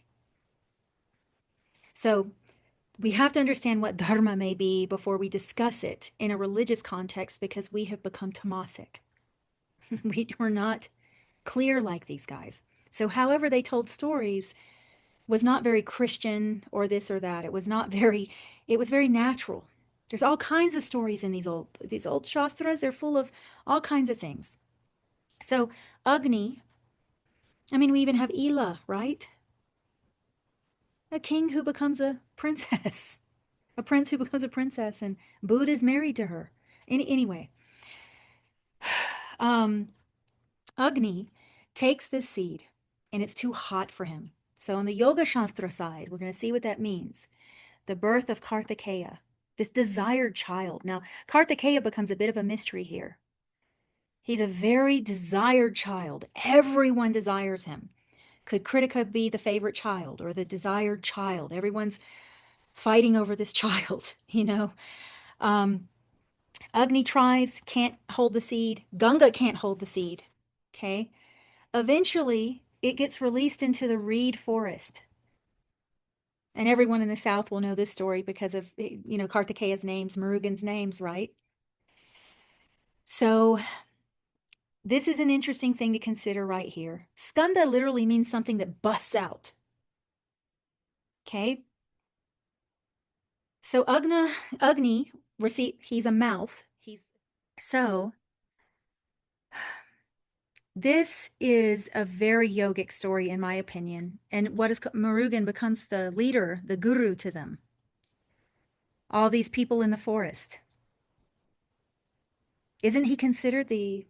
Speaker 3: So we have to understand what dharma may be before we discuss it in a religious context, because we have become tamasic. We're not clear like these guys. So however they told stories was not very Christian or this or that. It was very natural. There's all kinds of stories in these old shastras. They're full of all kinds of things. So Agni, I mean, we even have Ila, right? A king who becomes a princess, a prince who becomes a princess, and Buddha is married to her. Anyway, Agni takes this seed, and it's too hot for him. So on the Yoga Shastra side, we're going to see what that means. The birth of Kartikeya, this desired child. Now, Kartikeya becomes a bit of a mystery here. He's a very desired child. Everyone desires him. Could Kritika be the favorite child or the desired child? Everyone's fighting over this child, you know. Agni tries, can't hold the seed. Ganga can't hold the seed, okay? Eventually, it gets released into the reed forest. And everyone in the South will know this story because of, you know, Kartikeya's names, Murugan's names, right? So this is an interesting thing to consider right here. Skanda literally means something that busts out. Okay? So Agni, he's a mouth. So this is a very yogic story, in my opinion. And Murugan becomes the leader, the guru to them. All these people in the forest. Isn't he considered he's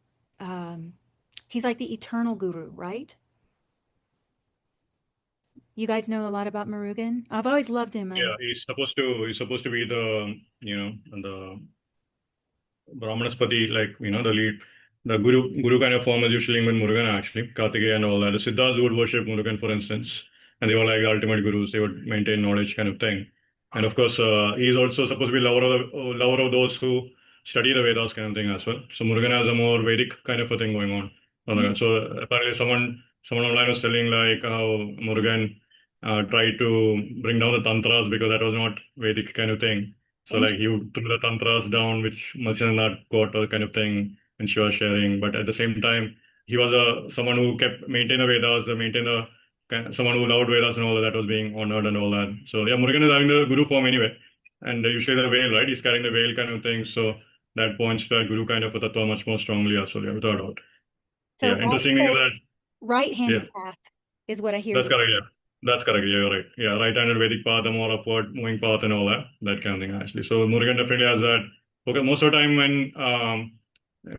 Speaker 3: like the eternal guru, right? You guys know a lot about Murugan. I've always loved him.
Speaker 2: Yeah, he's supposed to be the, the Brahmanaspati, like, the lead, the guru kind of form is usually with Murugan, actually, Kartikeya and all that. The Siddhas would worship Murugan, for instance, and they were like the ultimate gurus. They would maintain knowledge kind of thing. And of course, he's also supposed to be lover of those who study the Vedas kind of thing as well. So Murugan has a more Vedic kind of a thing going on. So apparently someone online was telling like how Murugan tried to bring down the tantras because that was not Vedic kind of thing. So like he threw the tantras down, which Malsinath got or kind of thing, and she was sharing. But at the same time, he was someone who kept maintain the Vedas, someone who loved Vedas and all that was being honored and all that. So yeah, Murugan is having the guru form anyway, and usually the veil, right? He's carrying the veil kind of thing. So that points to that guru kind of a tattva much more strongly as well. Yeah, without doubt.
Speaker 3: So
Speaker 2: Yeah, interesting thing is that
Speaker 3: right-handed path is what I hear.
Speaker 2: that's correct. Yeah. That's correct. Yeah, you're right. Yeah, right-handed Vedic path, the more upward moving path and all that kind of thing actually. So Murugan definitely has that. Okay, most of the time when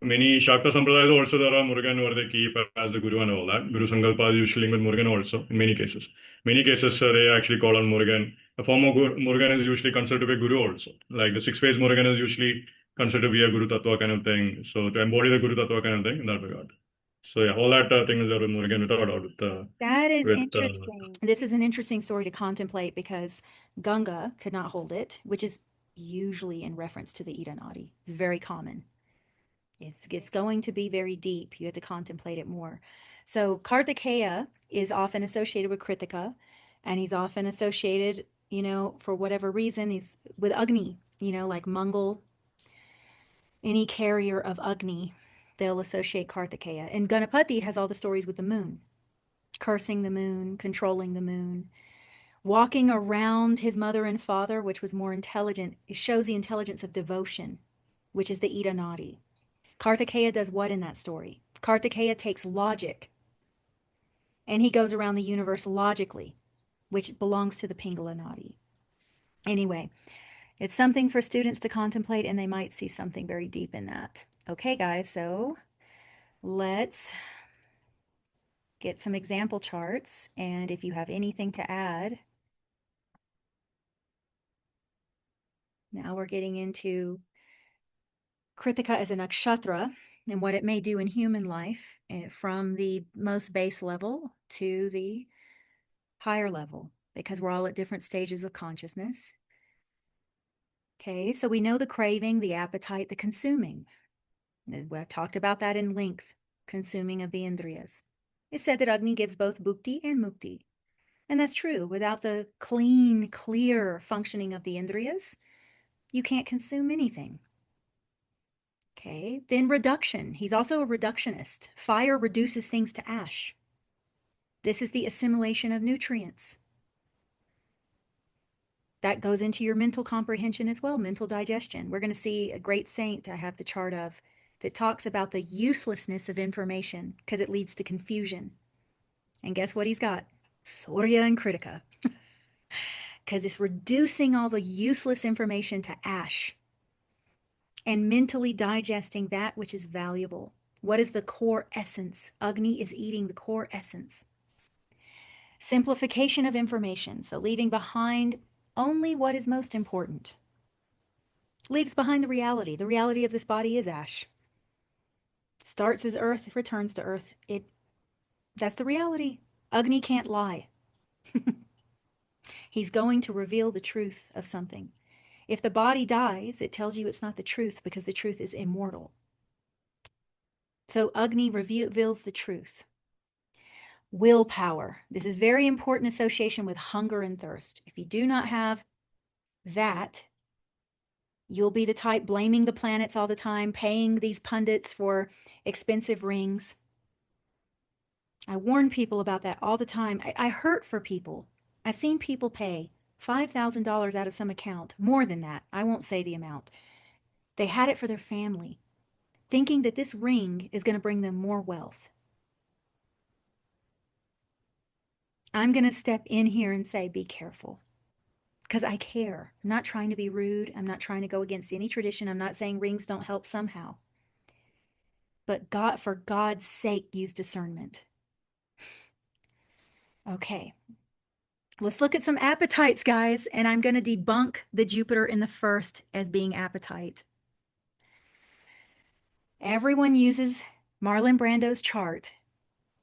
Speaker 2: many Shakta Sampradayas also there are Murugan where they keep as the Guru and all that. Guru Sankalpa is usually with Murugan also in many cases. Many cases they actually call on Murugan. The form of Murugan is usually considered to be a Guru also. Like the six-phase Murugan is usually considered to be a Guru Tattva kind of thing. So to embody the Guru Tattva kind of thing in that regard. So yeah, all that thing is there with Murugan without doubt.
Speaker 3: That is interesting. This is an interesting story to contemplate because Ganga could not hold it, which is usually in reference to the Ida Nadi. It's very common. It's going to be very deep. You have to contemplate it more. So Kartikeya is often associated with Kritika, and he's often associated, for whatever reason, he's with Agni, like Mangal, any carrier of Agni, they'll associate Kartikeya. And Ganapati has all the stories with the moon, cursing the moon, controlling the moon, walking around his mother and father, which was more intelligent. It shows the intelligence of devotion, which is the Ida Nadi. Kartikeya does what in that story? Kartikeya takes logic and he goes around the universe logically, which belongs to the Pingala Nadi. Anyway, it's something for students to contemplate and they might see something very deep in that. Okay, guys, so let's get some example charts. And if you have anything to add, now we're getting into Kritika as a nakshatra and what it may do in human life from the most base level to the higher level, because we're all at different stages of consciousness. Okay, so we know the craving, the appetite, the consuming. We've talked about that in length, consuming of the Indriyas. It's said that Agni gives both bhukti and mukti. And that's true. Without the clean, clear functioning of the Indriyas, you can't consume anything. Okay, then reduction. He's also a reductionist. Fire reduces things to ash. This is the assimilation of nutrients. That goes into your mental comprehension as well, mental digestion. We're going to see a great saint I have the chart of that talks about the uselessness of information because it leads to confusion. And guess what he's got? Surya and Kritika. Because it's reducing all the useless information to ash and mentally digesting that which is valuable. What is the core essence? Agni is eating the core essence. Simplification of information, so leaving behind only what is most important. Leaves behind the reality. The reality of this body is ash. Starts as earth, returns to earth. That's the reality. Agni can't lie. He's going to reveal the truth of something. If the body dies, it tells you it's not the truth because the truth is immortal. So Agni reveals the truth. Willpower. This is very important association with hunger and thirst. If you do not have that, you'll be the type blaming the planets all the time, paying these pundits for expensive rings. I warn people about that all the time. I hurt for people. I've seen people pay $5,000 out of some account, more than that. I won't say the amount. They had it for their family, thinking that this ring is going to bring them more wealth. I'm going to step in here and say, be careful, because I care. I'm not trying to be rude. I'm not trying to go against any tradition. I'm not saying rings don't help somehow. But God, for God's sake, use discernment. Okay. Let's look at some appetites, guys, and I'm going to debunk the Jupiter in the first as being appetite. Everyone uses Marlon Brando's chart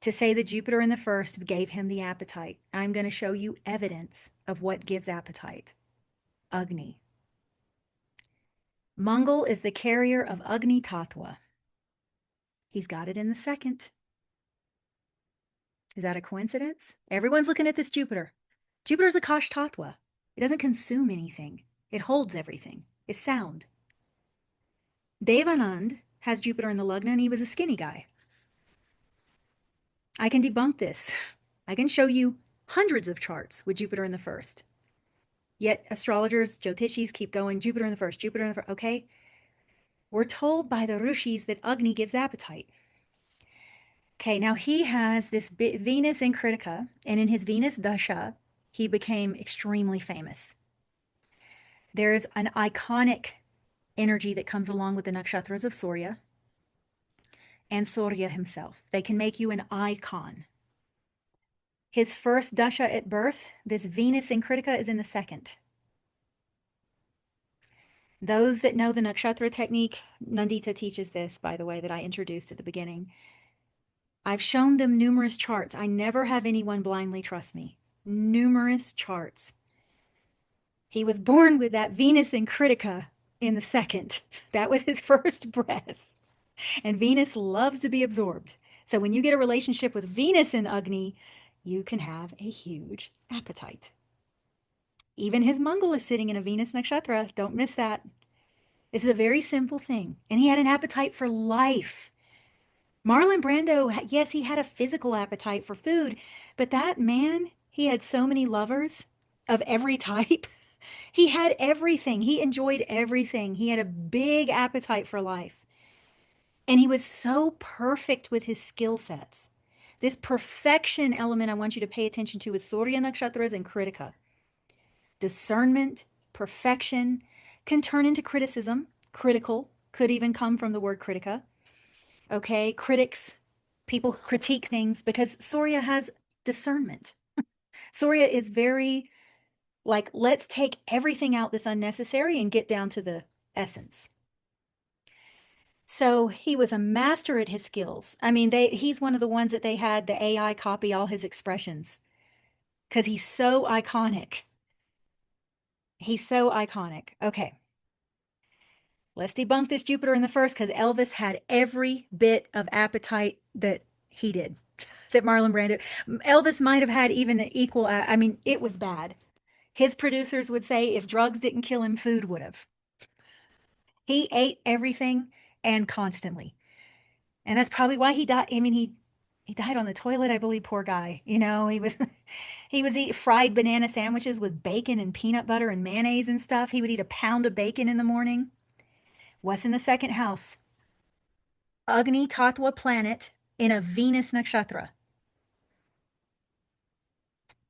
Speaker 3: to say the Jupiter in the first gave him the appetite. I'm going to show you evidence of what gives appetite. Agni. Mangal is the carrier of Agni Tattva. He's got it in the second. Is that a coincidence? Everyone's looking at this Jupiter. Jupiter's Akash Tattva. It doesn't consume anything. It holds everything. It's sound. Devanand has Jupiter in the Lagna and he was a skinny guy. I can debunk this. I can show you hundreds of charts with Jupiter in the first. Yet astrologers, Jyotishis keep going, Jupiter in the first, Jupiter in the first. Okay. We're told by the Rishis that Agni gives appetite. Okay, now he has this Venus in Kritika, and in his Venus Dasha, he became extremely famous. There's an iconic energy that comes along with the nakshatras of Surya and Surya himself. They can make you an icon. His first Dasha at birth, this Venus in Kritika, is in the second. Those that know the nakshatra technique, Nandita teaches this, by the way, that I introduced at the beginning. I've shown them numerous charts. I never have anyone blindly trust me. Numerous charts. He was born with that Venus in Kritika in the second. That was his first breath. And Venus loves to be absorbed. So when you get a relationship with Venus in Agni, you can have a huge appetite. Even his Mangal is sitting in a Venus nakshatra. Don't miss that. This is a very simple thing. And he had an appetite for life. Marlon Brando, yes, he had a physical appetite for food, but that man, he had so many lovers of every type. He had everything. He enjoyed everything. He had a big appetite for life. And he was so perfect with his skill sets. This perfection element I want you to pay attention to is Surya Nakshatras and Kritika. Discernment, perfection, can turn into criticism. Critical could even come from the word Kritika. Okay, critics, people critique things because Surya has discernment. Surya is very like, let's take everything out that's unnecessary and get down to the essence. So he was a master at his skills. I mean, he's one of the ones that they had the AI copy all his expressions because he's so iconic. He's so iconic. Okay. Let's debunk this Jupiter in the first, because Elvis had every bit of appetite that he did, that Marlon Brando. Elvis might have had even an equal, I mean, it was bad. His producers would say if drugs didn't kill him, food would have. He ate everything and constantly. And that's probably why he died. I mean, he died on the toilet, I believe, poor guy. You know, he was eating fried banana sandwiches with bacon and peanut butter and mayonnaise and stuff. He would eat a pound of bacon in the morning. What's in the second house? Agni Tattva planet in a Venus nakshatra.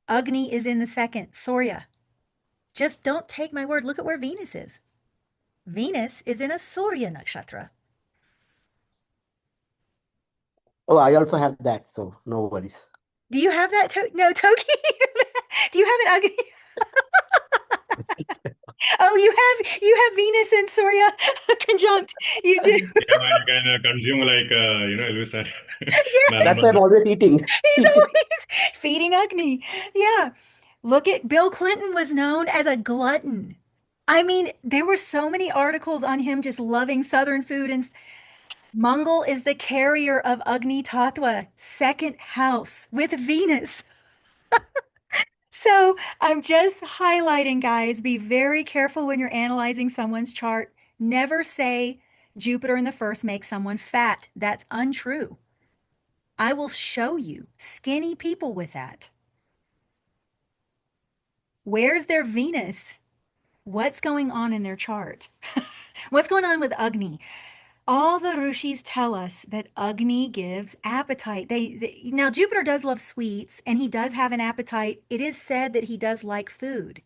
Speaker 3: Agni is in the second, Surya. Just don't take my word. Look at where Venus is. Venus is in a Surya nakshatra.
Speaker 5: Oh, I also have that, so no worries.
Speaker 3: Do you have that? No, Toki? Do you have an Agni? Oh, you have Venus and Surya conjunct. You do.
Speaker 2: Yeah, man, you can consume like Elvis said.
Speaker 3: Yeah.
Speaker 5: That's why I'm always eating.
Speaker 3: He's always feeding Agni. Yeah. Look at Bill Clinton was known as a glutton. I mean, there were so many articles on him just loving Southern food. And Mangal is the carrier of Agni Tattva, second house with Venus. So I'm just highlighting, guys, be very careful when you're analyzing someone's chart. Never say Jupiter in the first makes someone fat. That's untrue. I will show you skinny people with that. Where's their Venus? What's going on in their chart? What's going on with Agni? All the rishis tell us that Agni gives appetite. Now Jupiter does love sweets and he does have an appetite. It is said that he does like food.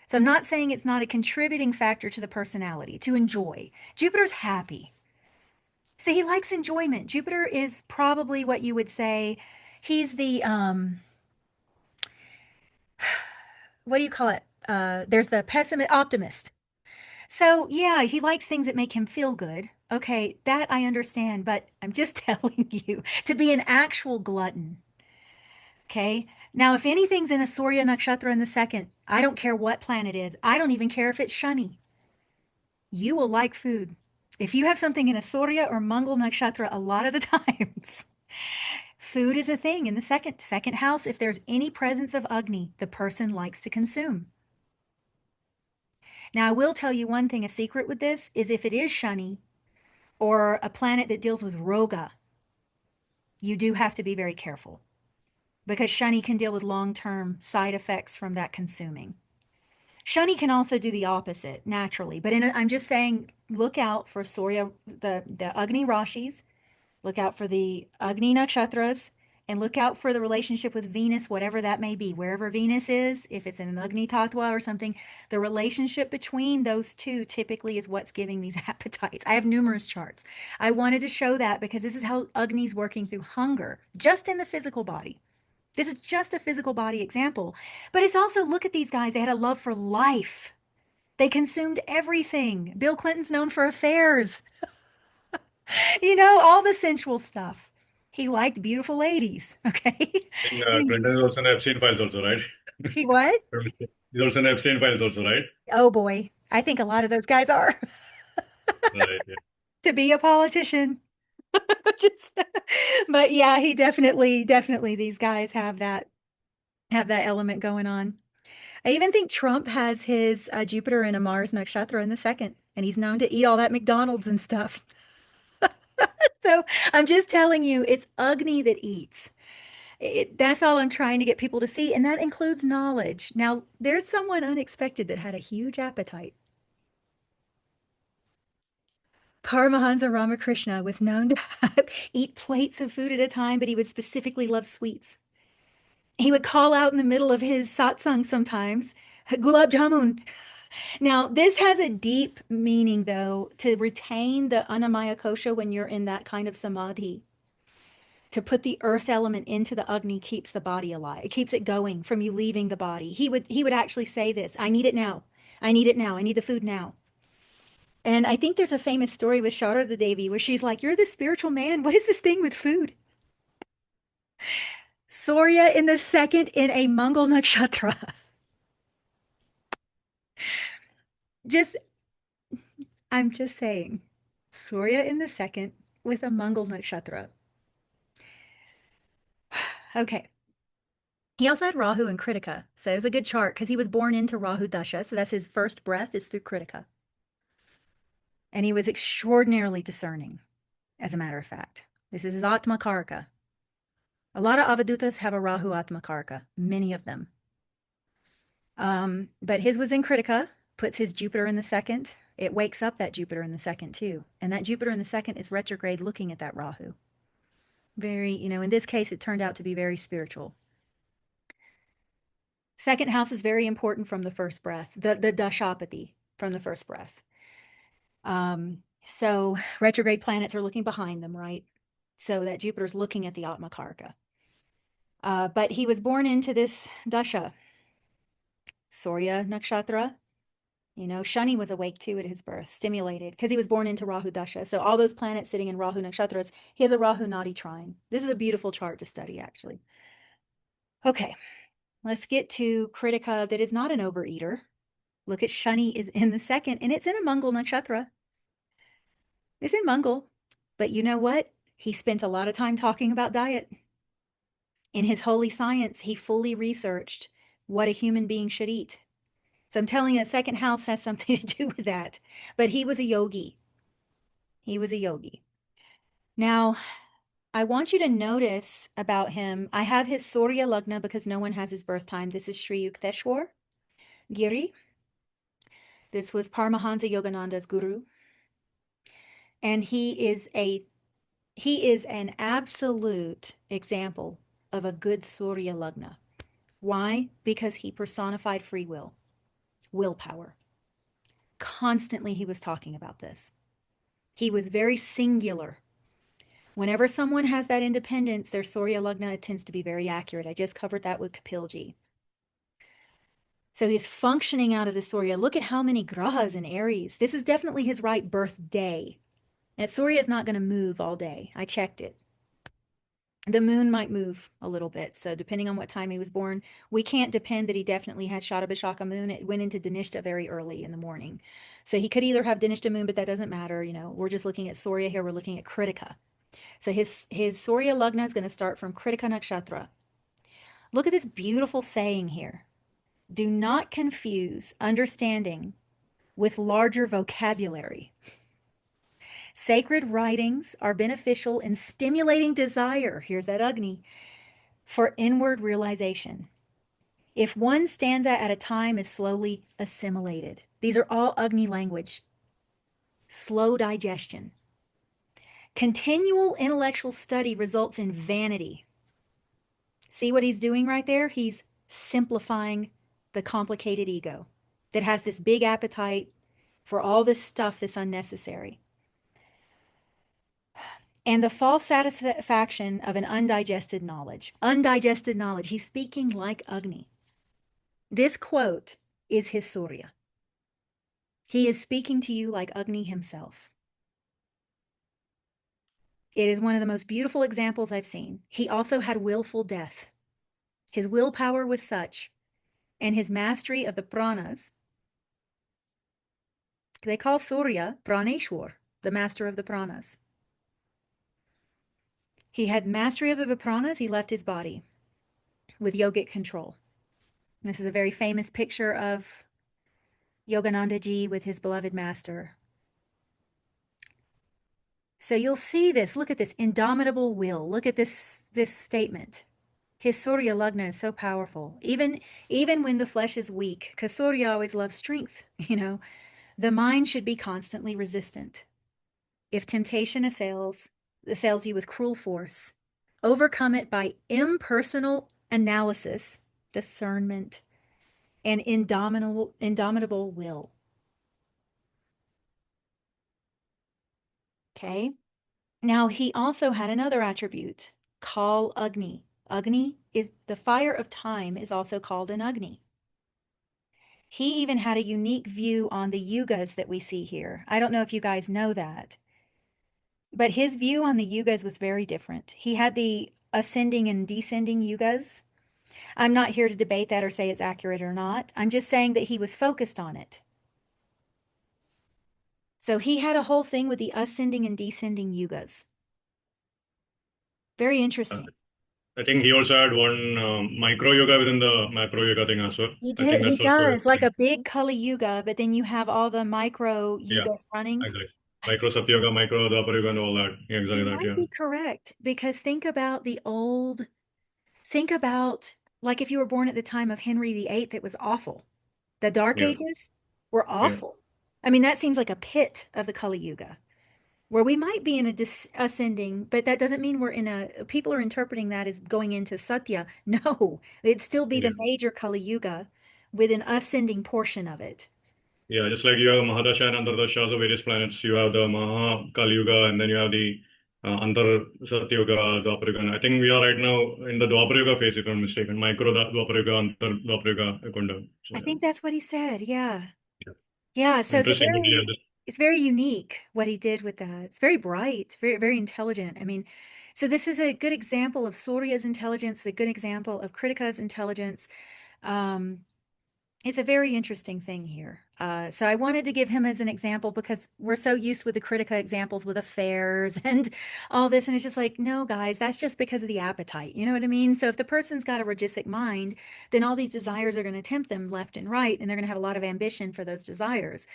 Speaker 3: So I'm not saying it's not a contributing factor to the personality, to enjoy. Jupiter's happy. So he likes enjoyment. Jupiter is probably what you would say, he's the, what do you call it? There's the pessimist, optimist. So yeah, he likes things that make him feel good. Okay, that I understand, but I'm just telling you to be an actual glutton. Okay. Now, if anything's in a Surya nakshatra in the second, I don't care what planet is. I don't even care if it's Shani. You will like food. If you have something in a Surya or Mangal nakshatra, a lot of the times, food is a thing in the second house. If there's any presence of Agni, the person likes to consume. Now, I will tell you one thing, a secret with this is if it is Shani or a planet that deals with Roga, you do have to be very careful because Shani can deal with long-term side effects from that consuming. Shani can also do the opposite naturally, but I'm just saying, look out for Surya, the Agni Rashis, look out for the Agni Nakshatras, and look out for the relationship with Venus, whatever that may be, wherever Venus is, if it's in an Agni Tattva or something, the relationship between those two typically is what's giving these appetites. I have numerous charts. I wanted to show that because this is how Agni's working through hunger, just in the physical body. This is just a physical body example, but it's also, look at these guys. They had a love for life. They consumed everything. Bill Clinton's known for affairs. You know, all the sensual stuff. He liked beautiful ladies, okay?
Speaker 2: I think Clinton is also in Epstein files also, right?
Speaker 3: He what?
Speaker 2: He's also in Epstein files also, right?
Speaker 3: Oh boy, I think a lot of those guys are.
Speaker 2: Right, yeah.
Speaker 3: To be a politician. Just, but yeah, he definitely, these guys have that element going on. I even think Trump has his Jupiter in a Mars nakshatra in the second, and he's known to eat all that McDonald's and stuff. So I'm just telling you, it's Agni that eats. That's all I'm trying to get people to see, and that includes knowledge. Now, there's someone unexpected that had a huge appetite. Paramahansa Ramakrishna was known to eat plates of food at a time, but he would specifically love sweets. He would call out in the middle of his satsang sometimes, gulab jamun. Now, this has a deep meaning, though, to retain the Annamaya Kosha when you're in that kind of samadhi. To put the earth element into the Agni keeps the body alive. It keeps it going from you leaving the body. He would actually say this, I need it now. I need it now. I need the food now. And I think there's a famous story with Sharada Devi where she's like, you're the spiritual man. What is this thing with food? Surya in the second in a Mangal nakshatra. Just I'm just saying. Surya in the second with a Mangal Nakshatra. Okay. He also had Rahu and Kritika. So it was a good chart because he was born into Rahu Dasha. So that's his first breath is through Kritika. And he was extraordinarily discerning, as a matter of fact. This is his Atma Karka. A lot of Avadutas have a Rahu Atma Karka, many of them. But his was in Kritika, puts his Jupiter in the second. It wakes up that Jupiter in the second too. And that Jupiter in the second is retrograde looking at that Rahu. Very, in this case, it turned out to be very spiritual. Second house is very important from the first breath, the Dashapati from the first breath. So retrograde planets are looking behind them, right? So that Jupiter's looking at the Atma Karka. But he was born into this Dasha. Surya Nakshatra. Shani was awake too at his birth, stimulated, because he was born into Rahu Dasha. So all those planets sitting in Rahu Nakshatras, he has a Rahu Nadi trine. This is a beautiful chart to study, actually. Okay, let's get to Kritika that is not an overeater. Look at Shani is in the second, and it's in a Mangal Nakshatra. It's in Mangal. But you know what? He spent a lot of time talking about diet. In his holy science, he fully researched what a human being should eat. So I'm telling you, the second house has something to do with that. But he was a yogi. He was a yogi. Now, I want you to notice about him. I have his Surya Lagna because no one has his birth time. This is Sri Yukteswar Giri. This was Paramahansa Yogananda's guru. And he is an absolute example of a good Surya Lagna. Why? Because he personified free will, willpower. Constantly he was talking about this. He was very singular. Whenever someone has that independence, their Surya Lagna tends to be very accurate. I just covered that with Kapilji. So he's functioning out of the Surya. Look at how many grahas in Aries. This is definitely his right birthday. And Surya is not going to move all day. I checked it. The moon might move a little bit. So depending on what time he was born, we can't depend that he definitely had Shadabhishaka moon. It went into Dhanishta very early in the morning. So he could either have Dhanishta moon, but that doesn't matter. We're just looking at Surya here. We're looking at Kritika. So his Surya Lagna is going to start from Kritika Nakshatra. Look at this beautiful saying here. Do not confuse understanding with larger vocabulary. Sacred writings are beneficial in stimulating desire, here's that Agni, for inward realization. If one stanza at a time is slowly assimilated, these are all Agni language. Slow digestion. Continual intellectual study results in vanity. See what he's doing right there? He's simplifying the complicated ego that has this big appetite for all this stuff that's unnecessary. And the false satisfaction of an undigested knowledge. Undigested knowledge. He's speaking like Agni. This quote is his Surya. He is speaking to you like Agni himself. It is one of the most beautiful examples I've seen. He also had willful death. His willpower was such, and his mastery of the pranas. They call Surya Praneshwar, the master of the pranas. He had mastery over the pranas. He left his body with yogic control. This is a very famous picture of Yogananda Ji with his beloved master. So you'll see this. Look at this indomitable will. Look at this statement. His Surya Lagna is so powerful. Even when the flesh is weak, because Surya always loves strength, the mind should be constantly resistant. If temptation assails you with cruel force, overcome it by impersonal analysis, discernment, and indomitable will. Okay. Now he also had another attribute, Kal Agni. Agni is the fire of time, is also called an Agni. He even had a unique view on the yugas that we see here. I don't know if you guys know that, but his view on the yugas was very different. He had the ascending and descending yugas. I'm not here to debate that or say it's accurate or not. I'm just saying that he was focused on it. So he had a whole thing with the ascending and descending yugas. Very interesting.
Speaker 2: I think he also had one micro yoga within the macro yoga thing as well.
Speaker 3: He
Speaker 2: I think
Speaker 3: did. He
Speaker 2: that's also
Speaker 3: does like a big Kali Yuga, but then you have all the micro
Speaker 2: yeah,
Speaker 3: yugas running.
Speaker 2: exactly. Micro Satya Yoga, micro Dwapara Yoga, and all that. Yeah, exactly
Speaker 3: You
Speaker 2: that.
Speaker 3: might
Speaker 2: Yeah,
Speaker 3: be correct, because think about like if you were born at the time of Henry VIII, it was awful. The Dark
Speaker 2: yeah,
Speaker 3: Ages were
Speaker 2: yeah,
Speaker 3: awful. I mean, that seems like a pit of the Kali Yuga, where we might be in a ascending, but that doesn't mean we're in a, people are interpreting that as going into Satya. No, it'd still be
Speaker 2: yeah.
Speaker 3: the major Kali Yuga with an ascending portion of it.
Speaker 2: Yeah, just like you have Mahadasha and Antardasha of various planets, you have the Maha Kali Yuga, and then you have the Antar Satya Yoga, Dwapara Yoga. And I think we are right now in the Dwapara Yoga phase, if I'm not mistaken. Micro Dwapara Yoga, Antar Dwapara Yoga, Kunda. So,
Speaker 3: I
Speaker 2: yeah.
Speaker 3: think that's what he said. Yeah.
Speaker 2: Yeah.
Speaker 3: Yeah. So
Speaker 2: Interesting. But yeah,
Speaker 3: it's very unique what he did with that. It's very bright, very, very intelligent. I mean, so this is a good example of Surya's intelligence, a good example of Kritika's intelligence. It's a very interesting thing here. So I wanted to give him as an example, because we're so used with the Kritika examples with affairs and all this. And it's just like, no, guys, that's just because of the appetite. You know what I mean? So if the person's got a rajasic mind, then all these desires are going to tempt them left and right, and they're going to have a lot of ambition for those desires.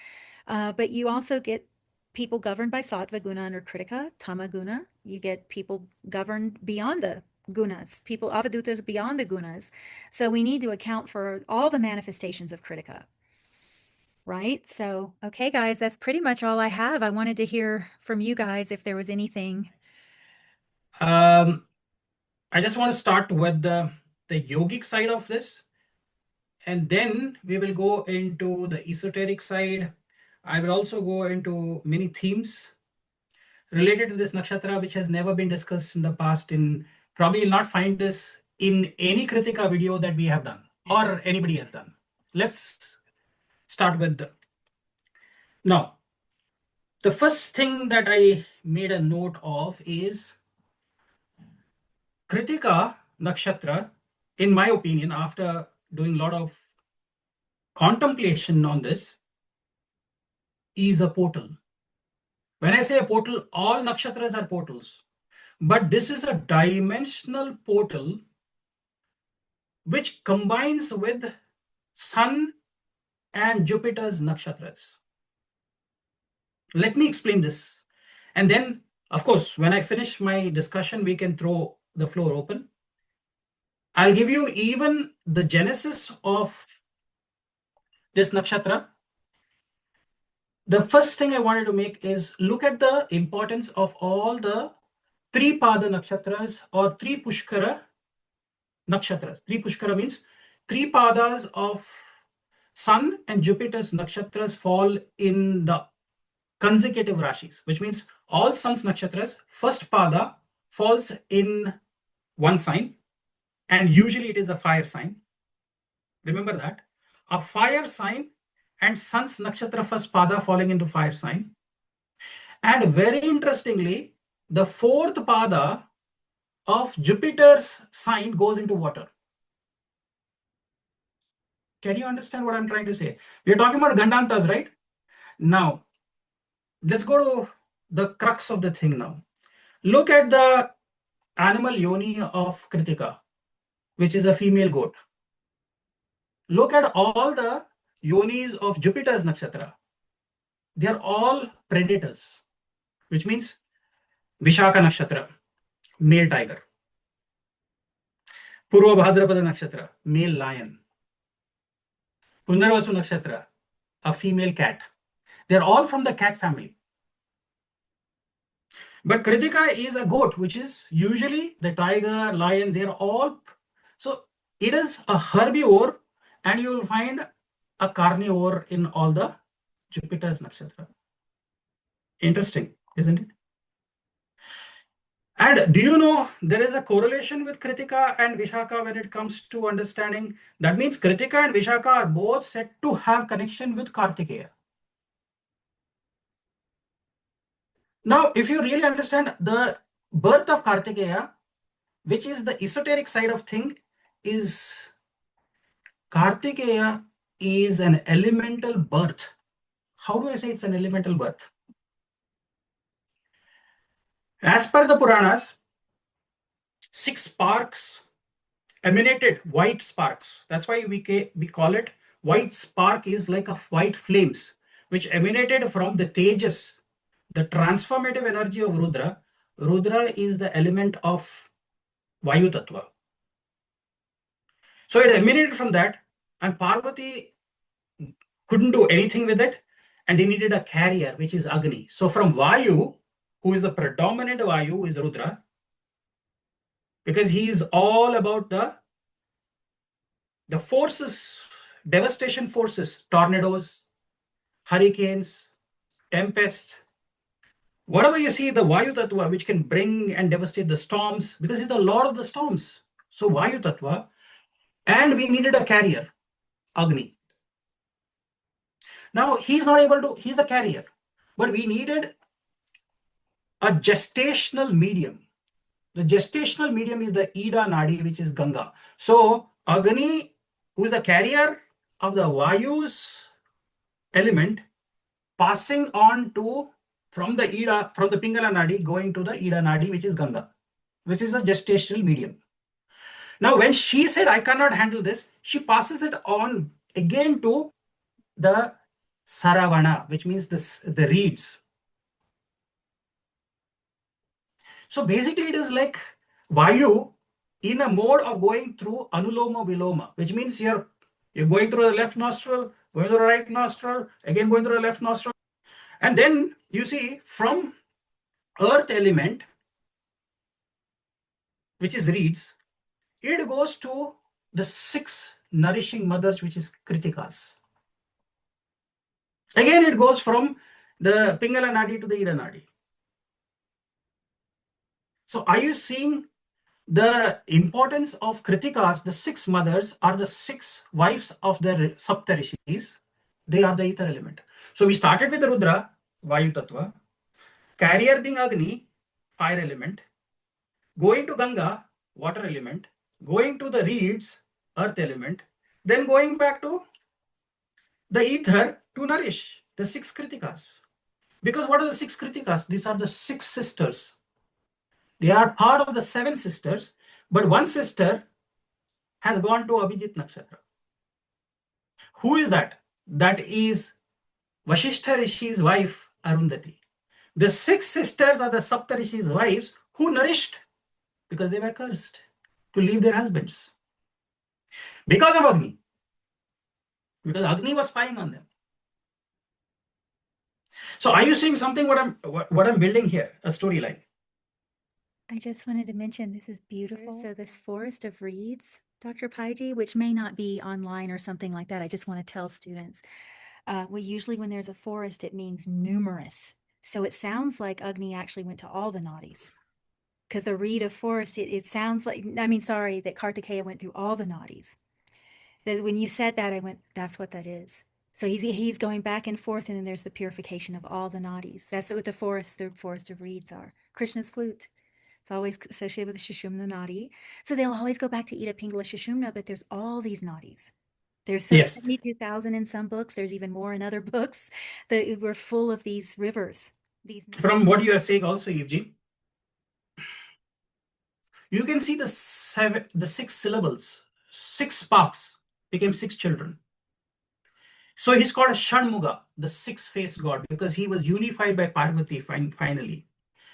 Speaker 3: But you also get people governed by sattva guna under Kritika, tama guna. You get people governed beyond the gunas, people avadutas beyond the gunas. So we need to account for all the manifestations of Kritika. Right? So, okay, guys, that's pretty much all I have. I wanted to hear from you guys if there was anything.
Speaker 4: I just want to start with the yogic side of this, and then we will go into the esoteric side. I will also go into many themes related to this nakshatra, which has never been discussed in the past. Probably you'll not find this in any Kritika video that we have done or anybody has done. Let's start with now. The first thing that I made a note of is Kritika nakshatra, in my opinion, after doing a lot of contemplation on this, is a portal. When I say a portal, all nakshatras are portals, but this is a dimensional portal which combines with Sun and Jupiter's nakshatras. Let me explain this. And then, of course, when I finish my discussion, we can throw the floor open. I'll give you even the genesis of this nakshatra. The first thing I wanted to make is look at the importance of all the Tripada nakshatras or Tripushkara nakshatras. Tripushkara means three padas of Sun and Jupiter's nakshatras fall in the consecutive rashis, which means all Sun's nakshatras, first pada falls in one sign, and usually it is a fire sign. Remember that. A fire sign and Sun's nakshatra first pada falling into fire sign. And very interestingly, the fourth pada of Jupiter's sign goes into water. Can you understand what I'm trying to say? We're talking about Gandantas, right? Now, let's go to the crux of the thing now. Look at the animal yoni of Kritika, which is a female goat. Look at all the yonis of Jupiter's nakshatra. They are all predators, which means Vishaka nakshatra, male tiger. Purva Bhadrapada nakshatra, male lion. Punarvasu nakshatra, a female cat. They're all from the cat family. But Kritika is a goat, which is usually the tiger, lion, they're all. So it is a herbivore, and you will find a carnivore in all the Jupiter's nakshatra. Interesting, isn't it? And do you know there is a correlation with Kritika and Vishaka when it comes to understanding? That means Kritika and Vishaka are both said to have connection with Kartikeya. Now, if you really understand the birth of Kartikeya, which is the esoteric side of thing, is Kartikeya is an elemental birth. How do I say it's an elemental birth? As per the Puranas, 6 sparks emanated, white sparks. That's why we call it white spark, is like a white flames which emanated from the Tejas, the transformative energy of Rudra. Rudra is the element of Vayu Tattva. So it emanated from that, and Parvati couldn't do anything with it, and they needed a carrier, which is Agni. So from Vayu, who is the predominant Vayu, is Rudra, because he is all about the forces, devastation forces, tornadoes, hurricanes, tempest, whatever you see, the Vayu Tattva, which can bring and devastate the storms, because he's the lord of the storms. So Vayu Tattva, and we needed a carrier, Agni. Now he's not able to, he's a carrier, but we needed a gestational medium. The gestational medium is the Ida Nadi, which is Ganga. So Agni, who is the carrier of the Vayu's element, passing on to from the Pingala Nadi going to the Ida Nadi, which is Ganga, which is a gestational medium. Now, when she said, I cannot handle this, she passes it on again to the Saravana, which means the reeds. So basically, it is like Vayu in a mode of going through Anuloma Viloma, which means you're going through the left nostril, going through the right nostril, again going through the left nostril. And then you see from earth element, which is reeds, it goes to the 6 nourishing mothers, which is Krittikas. Again, it goes from the Pingala Nadi to the Ida Nadi. So are you seeing the importance of Krittikas? The 6 mothers are the 6 wives of the Saptarishis. They are the ether element. So we started with the Rudra, Vayu Tattva, carrier being Agni, fire element, going to Ganga, water element, going to the reeds, earth element, then going back to the ether to nourish the 6 Krittikas. Because what are the 6 Krittikas? These are the 6 sisters. They are part of the 7 sisters, but one sister has gone to Abhijit Nakshatra. Who is that? That is Vasishtha Rishi's wife, Arundhati. The 6 sisters are the Sapta Rishi's wives who nourished because they were cursed to leave their husbands. Because of Agni. Because Agni was spying on them. So are you seeing something what I'm building here? A storyline.
Speaker 3: I just wanted to mention this is beautiful. So this forest of reeds, Dr. Paiji, which may not be online or something like that. I just want to tell students. Well, usually when there's a forest, it means numerous. So it sounds like Agni actually went to all the nadis. Because the reed of forest, it sounds like, that Kartikeya went through all the nadis. When you said that, I went, that's what that is. So he's going back and forth, and then there's the purification of all the nadis. That's what the forest of reeds are. Krishna's flute. It's always associated with the Sushumna nadi. So they'll always go back to Ida Pingala Sushumna, but there's all these nadis. There's 72,000 in some books. There's even more in other books. We're full of these rivers.
Speaker 4: From what you are saying also, Evji, you can see the 6 syllables, 6 sparks became 6 children. So he's called a Shanmuga, the 6-faced god, because he was unified by Parvati finally.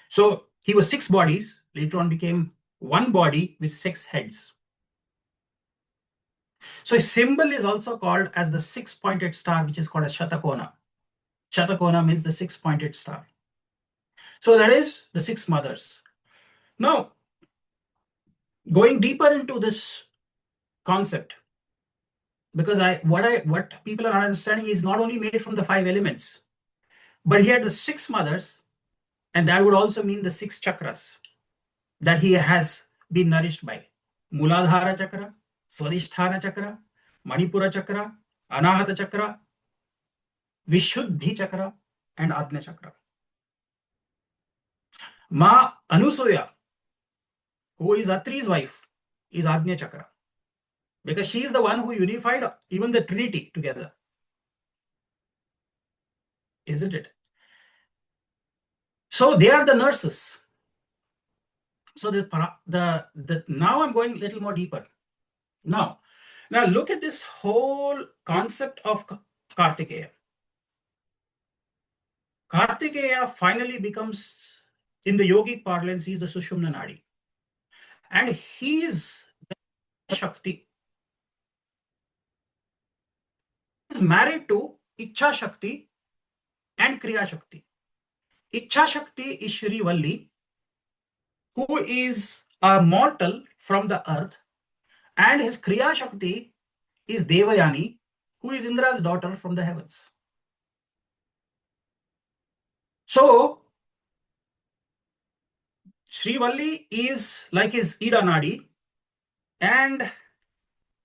Speaker 4: So he was 6 bodies, later on became 1 body with 6 heads. So his symbol is also called as the 6-pointed star, which is called a Shatakona. Shatakona means the 6-pointed star. So that is the 6 mothers. Now, going deeper into this concept, because what people are not understanding is not only made from the 5 elements, but he had the 6 mothers, and that would also mean the 6 chakras that he has been nourished by. Muladhara chakra, Swadhisthana chakra, Manipura chakra, Anahata chakra, Vishuddhi chakra, and Ajna chakra. Ma Anusuya, who is Atri's wife, is Ajna chakra, because she is the one who unified even the Trinity together. isn't it? So they are the nurses. So now I'm going a little more deeper. Now look at this whole concept of Kartikeya. Kartikeya finally becomes, in the yogic parlance, he is the Sushumna Nadi. And he is the Shakti. He is married to Ichha Shakti and Kriya Shakti. Ichha Shakti is Shri Valli, who is a mortal from the earth, and his Kriya Shakti is Devayani, who is Indra's daughter from the heavens. So Shri Valli is like his Ida Nadi, and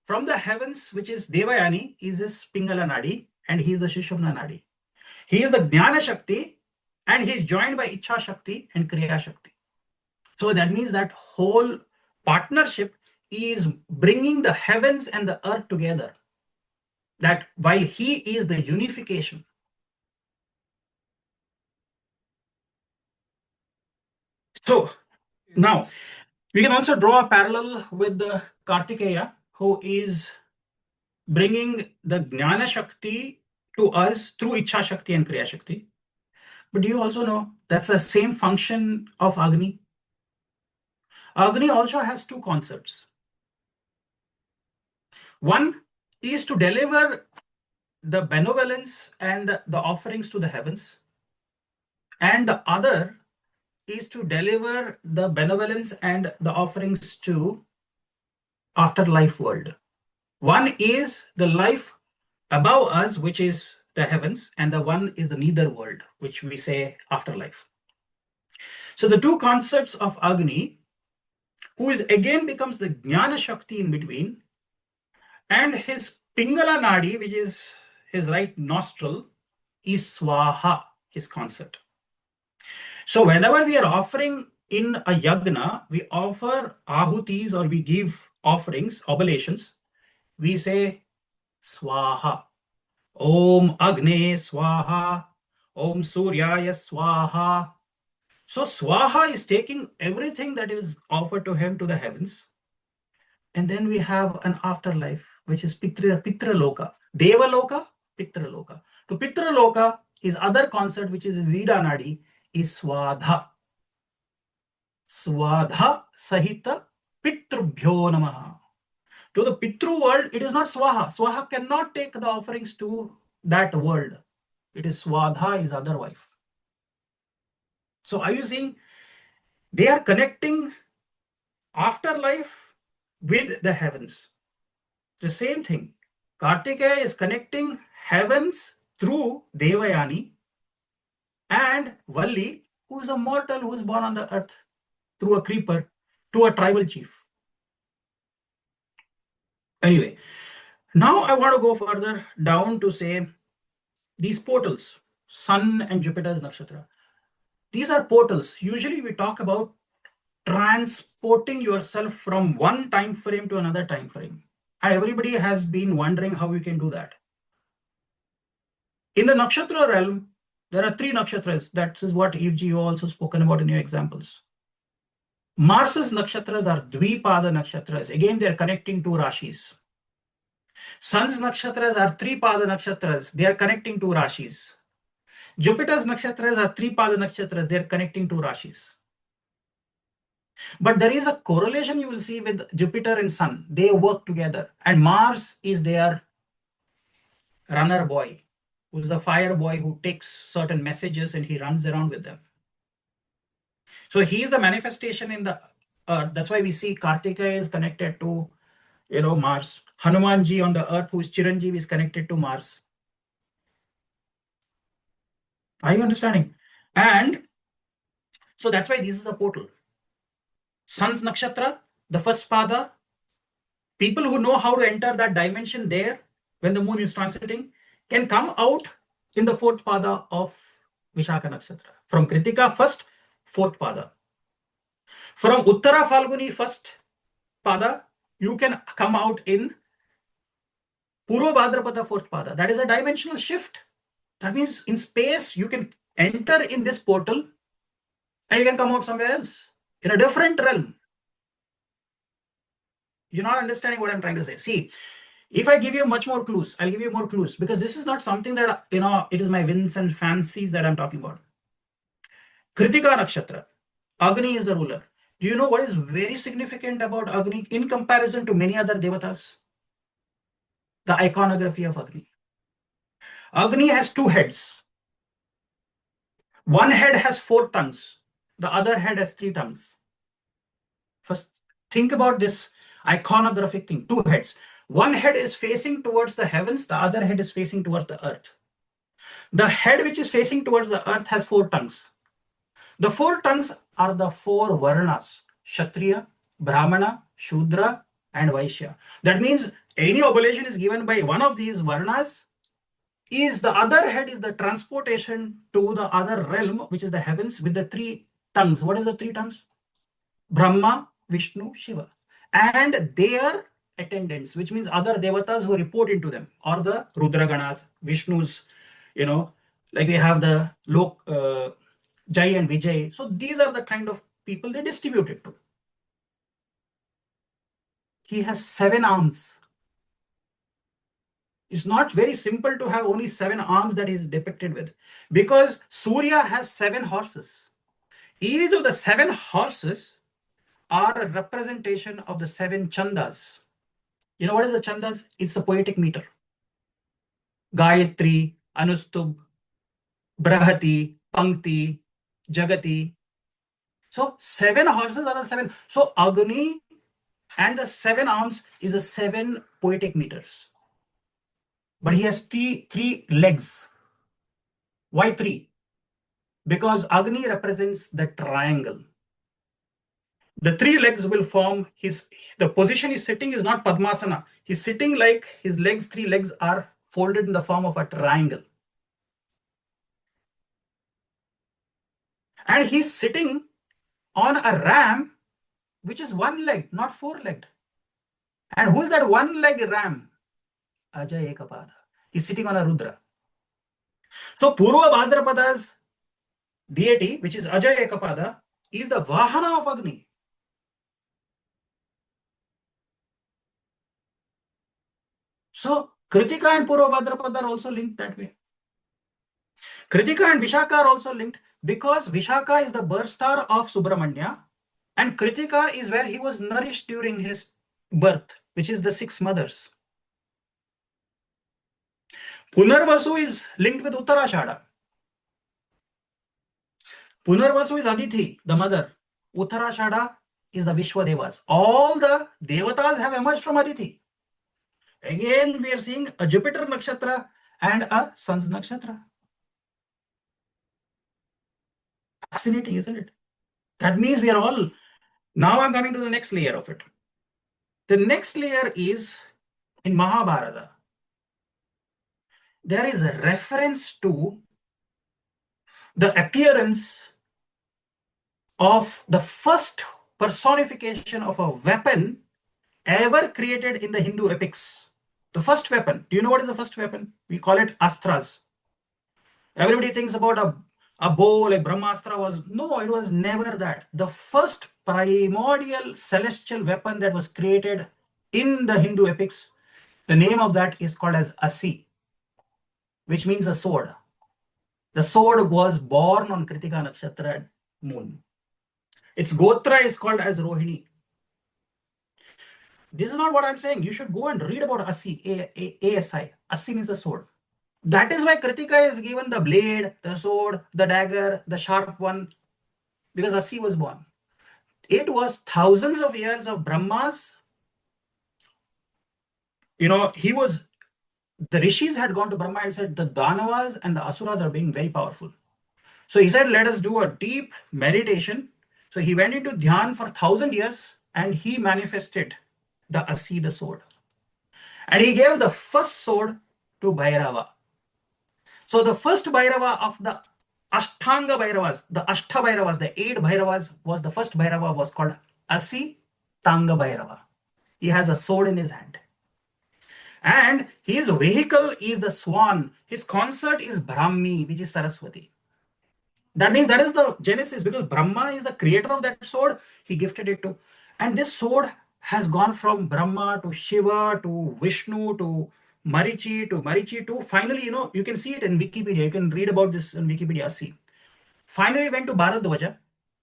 Speaker 4: from the heavens, which is Devayani, is his Pingala Nadi, and he is the Sushumna Nadi. He is the Jnana Shakti, and he is joined by Ichha Shakti and Kriya Shakti. So that means that whole partnership is bringing the heavens and the earth together. That while he is the unification. So now we can also draw a parallel with the Kartikeya, who is bringing the Jnana Shakti to us through Ichha Shakti and Kriya Shakti. But do you also know that's the same function of Agni? Agni also has two concepts. One is to deliver the benevolence and the offerings to the heavens, and the other is to deliver the benevolence and the offerings to afterlife world. One is the life above us, which is the heavens, and the one is the nether world, which we say afterlife. So the two concepts of Agni, who is again becomes the Jnana Shakti in between, and his Pingala Nadi, which is his right nostril, is Swaha, his concept. So whenever we are offering in a yagna, we offer ahutis or we give offerings, oblations, we say Swaha. Om Agne Swaha. Om Suryaya Swaha. So Swaha is taking everything that is offered to him to the heavens. And then we have an afterlife, which is Pitra Loka. Deva Loka, Pitra Loka. To Pitra Loka, his other concept, which is Zida Nadi, is Swadha. Swadha Sahita Pitrubhyo Namaha. To the Pitru world, it is not Swaha. Swaha cannot take the offerings to that world. It is Swadha, his other wife. So are you seeing? They are connecting afterlife with the heavens. The same thing. Kartikeya is connecting heavens through Devayani, and Valli, who is a mortal who is born on the earth through a creeper, to a tribal chief. Anyway, now I want to go further down to say these portals, Sun and Jupiter's nakshatra. These are portals. Usually we talk about transporting yourself from one time frame to another time frame. And everybody has been wondering how we can do that. In the nakshatra realm, there are three nakshatras. That is what you also spoken about in your examples. Mars's nakshatras are Dvipada nakshatras. Again, they are connecting two rashis. Sun's nakshatras are Tripada nakshatras. They are connecting two rashis. Jupiter's nakshatras are Tripada nakshatras. They are connecting two rashis. But there is a correlation you will see with Jupiter and Sun. They work together. And Mars is their runner boy, who's the fire boy who takes certain messages and he runs around with them. So he is the manifestation in the earth. That's why we see Kartikeya is connected to, Mars. Hanumanji on the earth, who is Chiranjeevi, is connected to Mars. Are you understanding? And so that's why this is a portal. Sun's nakshatra, the first pada, people who know how to enter that dimension there when the moon is transiting can come out in the fourth pada of Vishaka nakshatra. From Kritika, first, fourth pada. From Uttara Falguni, first pada, you can come out in Purva Bhadrapada, fourth pada. That is a dimensional shift. That means in space, you can enter in this portal and you can come out somewhere else in a different realm. You're not understanding what I'm trying to say. See, if I give you much more clues, I'll give you more clues, because this is not something that, it is my whims and fancies that I'm talking about. Kritika Nakshatra. Agni is the ruler. Do you know what is very significant about Agni in comparison to many other devatas? The iconography of Agni. Agni has two heads. One head has 4 tongues. The other head has 3 tongues. First, think about this iconographic thing. 2 heads. One head is facing towards the heavens. The other head is facing towards the earth. The head which is facing towards the earth has 4 tongues. The 4 tongues are the 4 varnas: Kshatriya, Brahmana, Shudra, and Vaishya. That means any oblation is given by one of these varnas, is the other head is the transportation to the other realm, which is the heavens, with the 3 tongues. What is the 3 tongues? Brahma, Vishnu, Shiva. And their attendants, which means other devatas who report into them, or the Rudraganas, Vishnu's, like we have the Jai and Vijay. So these are the kind of people they distribute it to. He has 7 arms. It's not very simple to have only 7 arms that is depicted with, because Surya has 7 horses. Each of the 7 horses are a representation of the 7 chandas. You know what is the chandas? It's the poetic meter. Gayatri, Anustubh, Brahati, Pankti, Jagati. So 7 horses are the 7. So Agni and the 7 arms is the 7 poetic meters. But he has three legs. Why 3? Because Agni represents the triangle. The 3 legs will form the position he's sitting is not Padmasana. He's sitting like his 3 legs are folded in the form of a triangle. And he's sitting on a ram, which is 1 leg, not 4-legged. And who is that 1-legged ram? Ajay Ekapada. He's sitting on a Rudra. So Purva Bhadrapada's deity, which is Ajay Ekapada, is the Vahana of Agni. So Kritika and Purva Bhadrapada are also linked that way. Kritika and Vishaka are also linked because Vishaka is the birth star of Subramanya and Kritika is where he was nourished during his birth, which is the 6 mothers. Punarvasu is linked with Uttarashada. Punarvasu is Aditi, the mother. Uttarashada is the Vishwadevas. All the devatas have emerged from Aditi. Again, we are seeing a Jupiter nakshatra and a Sun's nakshatra. Fascinating, isn't it? That means we are all... Now I'm coming to the next layer of it. The next layer is in Mahabharata. There is a reference to the appearance of the first personification of a weapon ever created in the Hindu epics. The first weapon. Do you know what is the first weapon? We call it Astras. Everybody thinks about a bow like Brahmastra was. No, it was never that. The first primordial celestial weapon that was created in the Hindu epics, the name of that is called as Asi, which means a sword. The sword was born on Kritika Nakshatra moon. Its Gotra is called as Rohini. This is not what I'm saying. You should go and read about Asi, ASI. Asi means a sword. That is why Kritika is given the blade, the sword, the dagger, the sharp one, because Asi was born. It was thousands of years of Brahmas. The rishis had gone to Brahma and said, the Danavas and the Asuras are being very powerful. So he said, let us do a deep meditation. So he went into Dhyan for 1,000 years and he manifested the Asi, the sword. And he gave the first sword to Bhairava. So the first Bhairava of the Ashtanga Bhairavas, the Ashta Bhairavas, the 8 Bhairavas, was the first Bhairava was called Asi Tanga Bhairava. He has a sword in his hand. And his vehicle is the swan. His consort is Brahmi, which is Saraswati. That means that is the genesis, because Brahma is the creator of that sword. He gifted it to. And this sword has gone from Brahma to Shiva to Vishnu to Marichi to finally, you can see it in Wikipedia. You can read about this in Wikipedia. See. Finally went to Bharadwaja,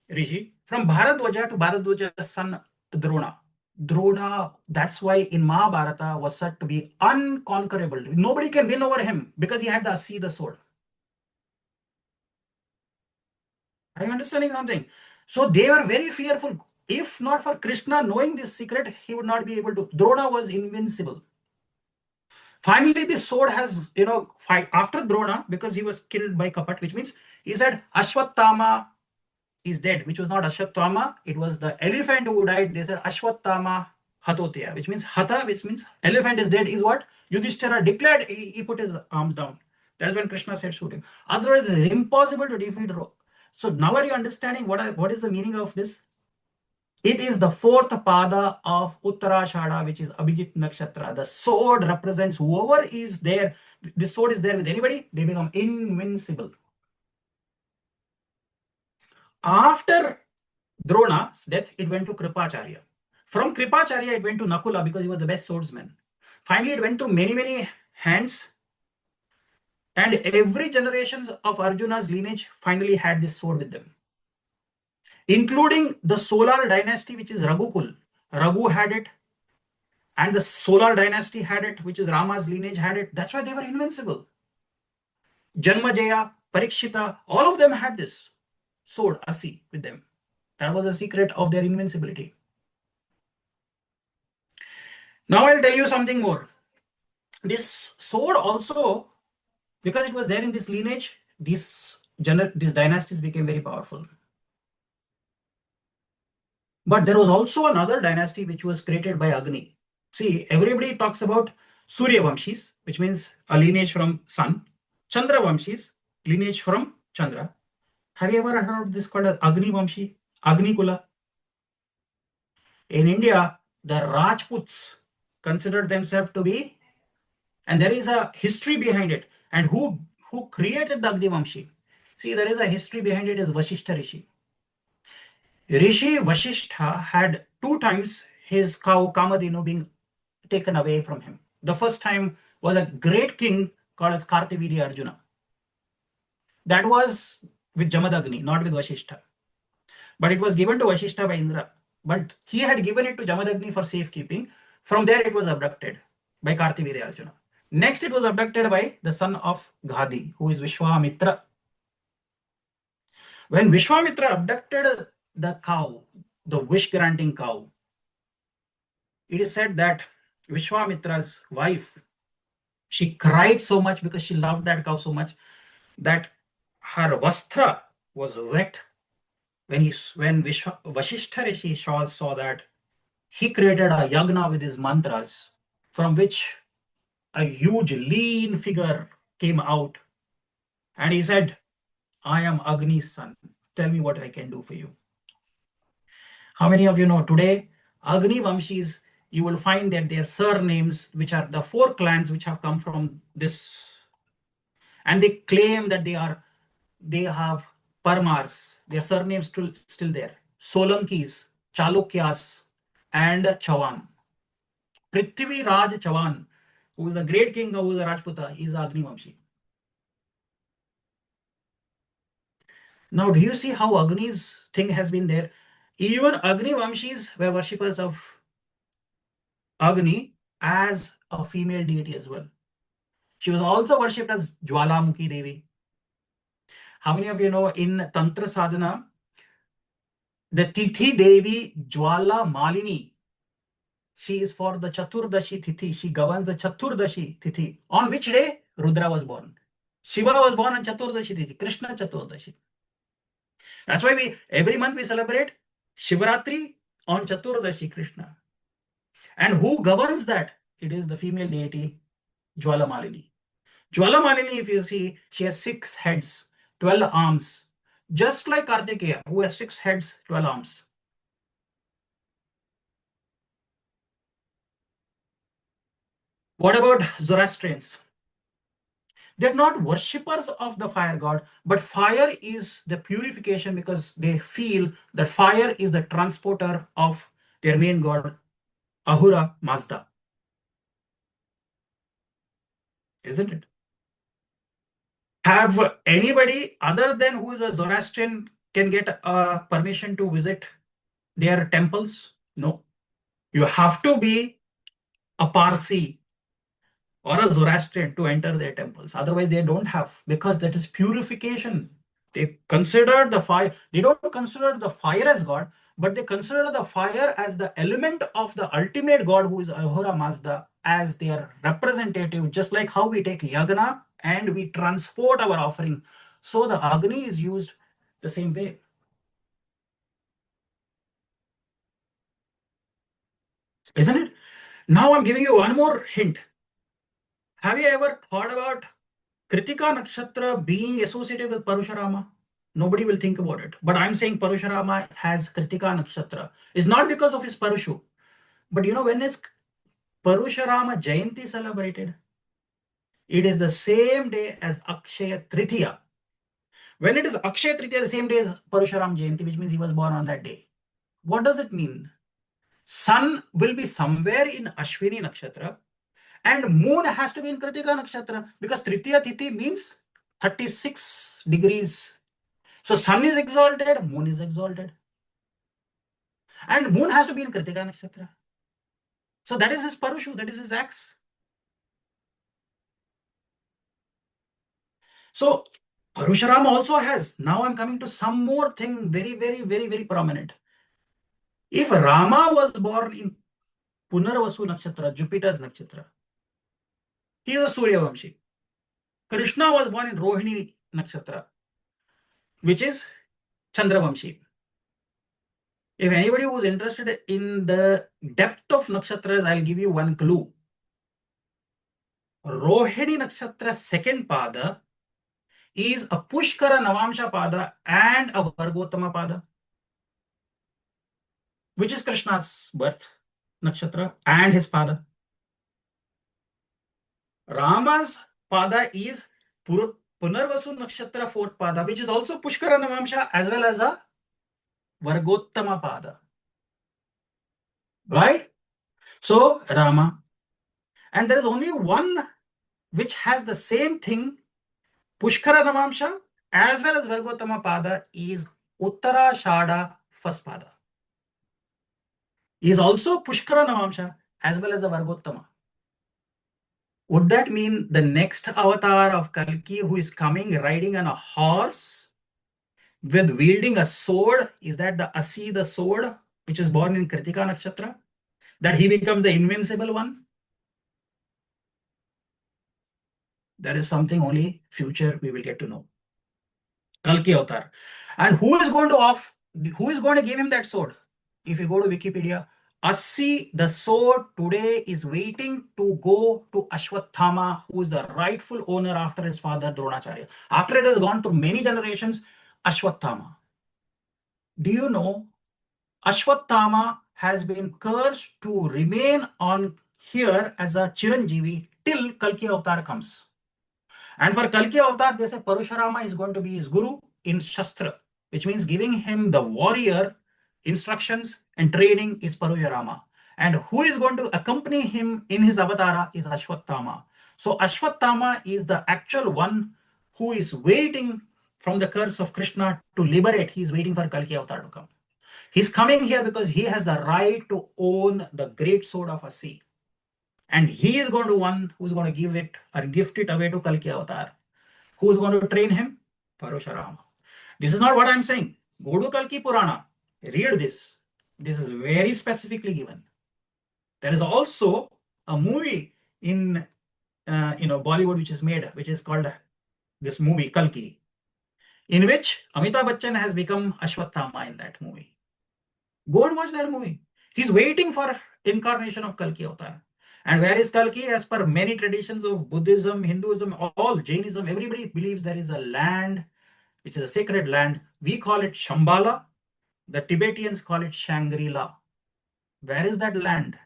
Speaker 4: Rishi. From Bharadwaja to Bharadwaja's son Drona. Drona, that's why in Mahabharata was said to be unconquerable. Nobody can win over him because he had the sword. Are you understanding something? So they were very fearful. If not for Krishna knowing this secret, he would not be able to. Drona was invincible. Finally, this sword has, fight after Drona, because he was killed by Kapat, which means he said Ashwatthama is dead, which was not Ashwatthama. It was the elephant who died. They said Ashwatthama Hatoteya, which means Hatha, which means elephant is dead, is what Yudhishthira declared. He put his arms down. That's when Krishna said shoot him. Otherwise, it's impossible to defeat. So now are you understanding what is the meaning of this? It is the fourth pada of Uttarashada, which is Abhijit Nakshatra. The sword represents whoever is there. This sword is there with anybody, they become invincible. After Drona's death, it went to Kripacharya. From Kripacharya, it went to Nakula because he was the best swordsman. Finally, it went to many, many hands. And every generation of Arjuna's lineage finally had this sword with them, including the Solar dynasty, which is Raghukul. Raghu had it, and the Solar dynasty had it, which is Rama's lineage had it. That's why they were invincible. Janmajaya, Parikshita, all of them had this sword, Asi, with them. That was the secret of their invincibility. Now I'll tell you something more. This sword also, because it was there in this lineage, these dynasties became very powerful. But there was also another dynasty which was created by Agni. See, everybody talks about Surya Vamshis, which means a lineage from sun. Chandra Vamshis, lineage from Chandra. Have you ever heard of this called as Agni Vamshi? Agni Kula? In India, the Rajputs considered themselves to be, and there is a history behind it. And who created the Agni Vamshi? See, there is a history behind it, is Vasishtha Rishi. Rishi Vasishtha had 2 times his cow Kamadhenu being taken away from him. The first time was a great king called as Kartavirya Arjuna. That was with Jamadagni, not with Vasishtha. But it was given to Vasishtha by Indra. But he had given it to Jamadagni for safekeeping. From there it was abducted by Kartavirya Arjuna. Next it was abducted by the son of Ghadi, who is Vishwamitra. When Vishwamitra abducted the cow, the wish-granting cow, it is said that Vishwamitra's wife, she cried so much because she loved that cow so much that her vastra was wet. When Vasishtha Rishi saw that, he created a yagna with his mantras, from which a huge lean figure came out, and he said, I am Agni's son. Tell me what I can do for you. How many of you know today, Agni Vamshis, you will find that their surnames, which are the 4 clans which have come from this, and they claim that they have Parmars, their surnames still there. Solankis, Chalukyas, and Chavan. Prithvi Raj Chavan, who is the great king of the Rajputa, is Agni Vamshi. Now, do you see how Agni's thing has been there? Even Agni Vamshis were worshippers of Agni as a female deity as well. She was also worshipped as Jwalamukhi Devi. How many of you know in Tantra Sadhana, the Tithi Devi Jwala Malini, she is for the Chaturdashi Tithi. She governs the Chaturdashi Tithi. On which day Rudra was born? Shiva was born on Chaturdashi Tithi, Krishna Chaturdashi. That's why every month we celebrate Shivaratri on Chaturdashi Krishna. And who governs that? It is the female deity Jwala Malini. Jwala Malini, if you see, she has 6 heads, 12 arms, just like Kartikeya, who has 6 heads, 12 arms. What about Zoroastrians? They're not worshippers of the fire god, but fire is the purification because they feel that fire is the transporter of their main god, Ahura Mazda. Isn't it? Have anybody other than who is a Zoroastrian can get permission to visit their temples? No. You have to be a Parsi or a Zoroastrian to enter their temples. Otherwise, they don't have, because that is purification. They consider the fire, they don't consider the fire as God, but they consider the fire as the element of the ultimate God, who is Ahura Mazda, as their representative, just like how we take yagna and we transport our offering. So the Agni is used the same way. Isn't it? Now I'm giving you one more hint. Have you ever thought about Kritika Nakshatra being associated with Parashurama? Nobody will think about it. But I'm saying Parashurama has Kritika Nakshatra. It's not because of his Parashu. But you know, when is Parashurama Jayanti celebrated? It is the same day as Akshaya Tritiya. When it is Akshaya Tritiya, the same day as Parashuram Jayanti, which means he was born on that day. What does it mean? Sun will be somewhere in Ashwini Nakshatra, and moon has to be in Kritika Nakshatra, because Tritiya Tithi means 36 degrees. So sun is exalted, moon is exalted. And moon has to be in Kritika Nakshatra. So that is his Parushu, that is his axe. So Parashuram also has, now I'm coming to some more thing very prominent. If Rama was born in Punarvasu Nakshatra, Jupiter's Nakshatra, he is a Suryavamshi. Krishna was born in Rohini Nakshatra, which is Chandravamshi. If anybody who is interested in the depth of nakshatras, I'll give you one clue. Rohini Nakshatra second pada is a Pushkara Navamsha pada and a Vargottama pada, which is Krishna's birth nakshatra and his pada. Rama's pada is Punarvasu Nakshatra fourth pada, which is also Pushkara Navamsha as well as a Vargottama pada. Right? So Rama. And there is only one which has the same thing, Pushkara Navamsha as well as Vargottama pada, is Uttarashada first pada. He is also Pushkara Navamsha as well as the Vargottama. Would that mean the next avatar of Kalki, who is coming riding on a horse with wielding a sword, is that the Asi, the sword, which is born in Kritika Nakshatra, that he becomes the invincible one? That is something only future we will get to know. Kalki avatar. And who is going to give him that sword? If you go to Wikipedia, Asi, the sword, today is waiting to go to Ashwathama, who is the rightful owner after his father Dronacharya. After it has gone through many generations, Ashwathama. Do you know Ashwathama has been cursed to remain on here as a Chiranjeevi till Kalki avatar comes. And for Kalki avatar, they say Parashurama is going to be his guru in Shastra, which means giving him the warrior instructions and training is Parashurama. And who is going to accompany him in his avatara is Ashwathama. So Ashwathama is the actual one who is waiting from the curse of Krishna to liberate. He is waiting for Kalki avatar to come. He's coming here because he has the right to own the great sword of Asi. And he is going to one who's going to give it or gift it away to Kalki avatar. Who is going to train him? Parashurama. This is not what I'm saying. Go to Kalki Purana. Read this. This is very specifically given. There is also a movie in Bollywood which is made, which is called this movie Kalki, in which Amitabh Bachchan has become Ashwathama in that movie. Go and watch that movie. He's waiting for incarnation of Kalki avatar. And where is Kalki? As per many traditions of Buddhism, Hinduism, all Jainism, everybody believes there is a land which is a sacred land. We call it Shambhala. The Tibetans call it Shangri-La. Where is that land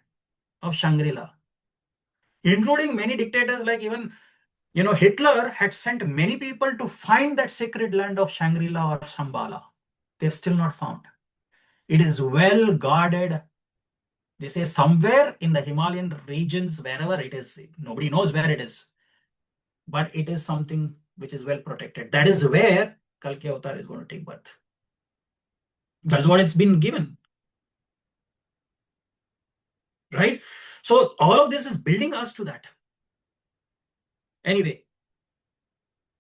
Speaker 4: of Shangri-La? including many dictators, like even, Hitler had sent many people to find that sacred land of Shangri-La or Shambhala. They've still not found. It is well guarded. They say somewhere in the Himalayan regions, wherever it is, nobody knows where it is, but it is something which is well protected. That is where Kalki Avatar is going to take birth. That's what it's been given. Right? So all of this is building us to that. Anyway,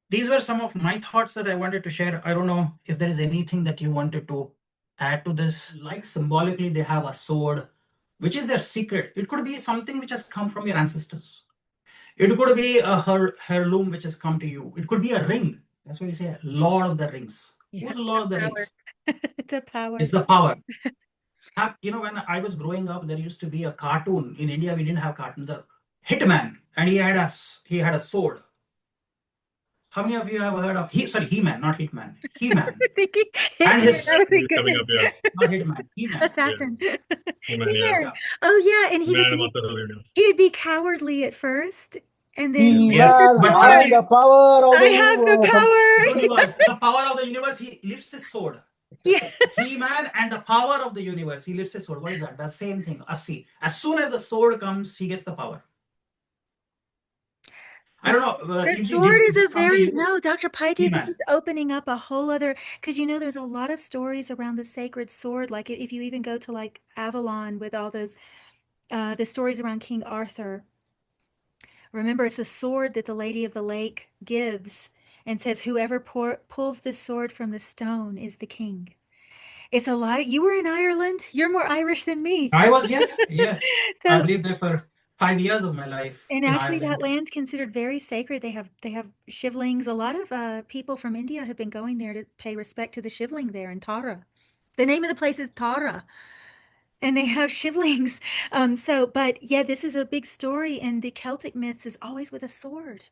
Speaker 4: these were some of my thoughts that I wanted to share. I don't know if there is anything that you wanted to add to this. Like symbolically, they have a sword, which is their secret. It could be something which has come from your ancestors. It could be a heirloom which has come to you. It could be a ring. That's why we say Lord of the Rings.
Speaker 3: Yeah,
Speaker 4: Who's the Lord of the
Speaker 3: power.
Speaker 4: Rings?
Speaker 3: The power.
Speaker 4: It's the power. When I was growing up, there used to be a cartoon. In India, we didn't have cartoon. The Hitman, and he had a sword. How many of you have heard of He-Man, not Hitman. He-Man.
Speaker 3: Thinking
Speaker 4: And his
Speaker 3: Hitman, oh my
Speaker 2: He's coming up,
Speaker 3: goodness.
Speaker 2: yeah.
Speaker 4: not Hitman, He-Man.
Speaker 3: Assassin.
Speaker 2: He-Man,
Speaker 3: He-Man.
Speaker 2: yeah.
Speaker 3: Oh yeah, and
Speaker 2: Man and Master of the Universe.
Speaker 3: he'd be cowardly at first, and then
Speaker 4: Yes,
Speaker 5: He-Man,
Speaker 4: but
Speaker 5: I
Speaker 4: suddenly-
Speaker 5: have the power of
Speaker 3: I
Speaker 5: the
Speaker 3: have the
Speaker 5: universe.
Speaker 3: power.
Speaker 4: universe, the power of the universe, he lifts his sword.
Speaker 3: Yeah.
Speaker 4: He-Man and the power of the universe, he lifts his sword. What is that? The same thing. Asi. As soon as the sword comes, he gets the power. I don't know.
Speaker 3: The
Speaker 4: Yuji,
Speaker 3: sword
Speaker 4: did
Speaker 3: is
Speaker 4: this
Speaker 3: a
Speaker 4: come to
Speaker 3: very
Speaker 4: you?
Speaker 3: no, Dr. Paitu, this
Speaker 4: He-Man.
Speaker 3: is opening up a whole other because there's a lot of stories around the sacred sword. Like if you even go to like Avalon with all those the stories around King Arthur. Remember, it's a sword that the Lady of the Lake gives and says, whoever pulls this sword from the stone is the king. It's a lot. You were in Ireland. You're more Irish than me.
Speaker 4: I was, yes.
Speaker 3: So-
Speaker 4: I lived there for 5 years of my life.
Speaker 3: And
Speaker 4: in
Speaker 3: actually, that
Speaker 4: Ireland.
Speaker 3: land's considered very sacred. They have shivlings. A lot of people from India have been going there to pay respect to the shivling there in Tara. The name of the place is Tara, and they have shivlings. But yeah, this is a big story, and the Celtic myths is always with a sword.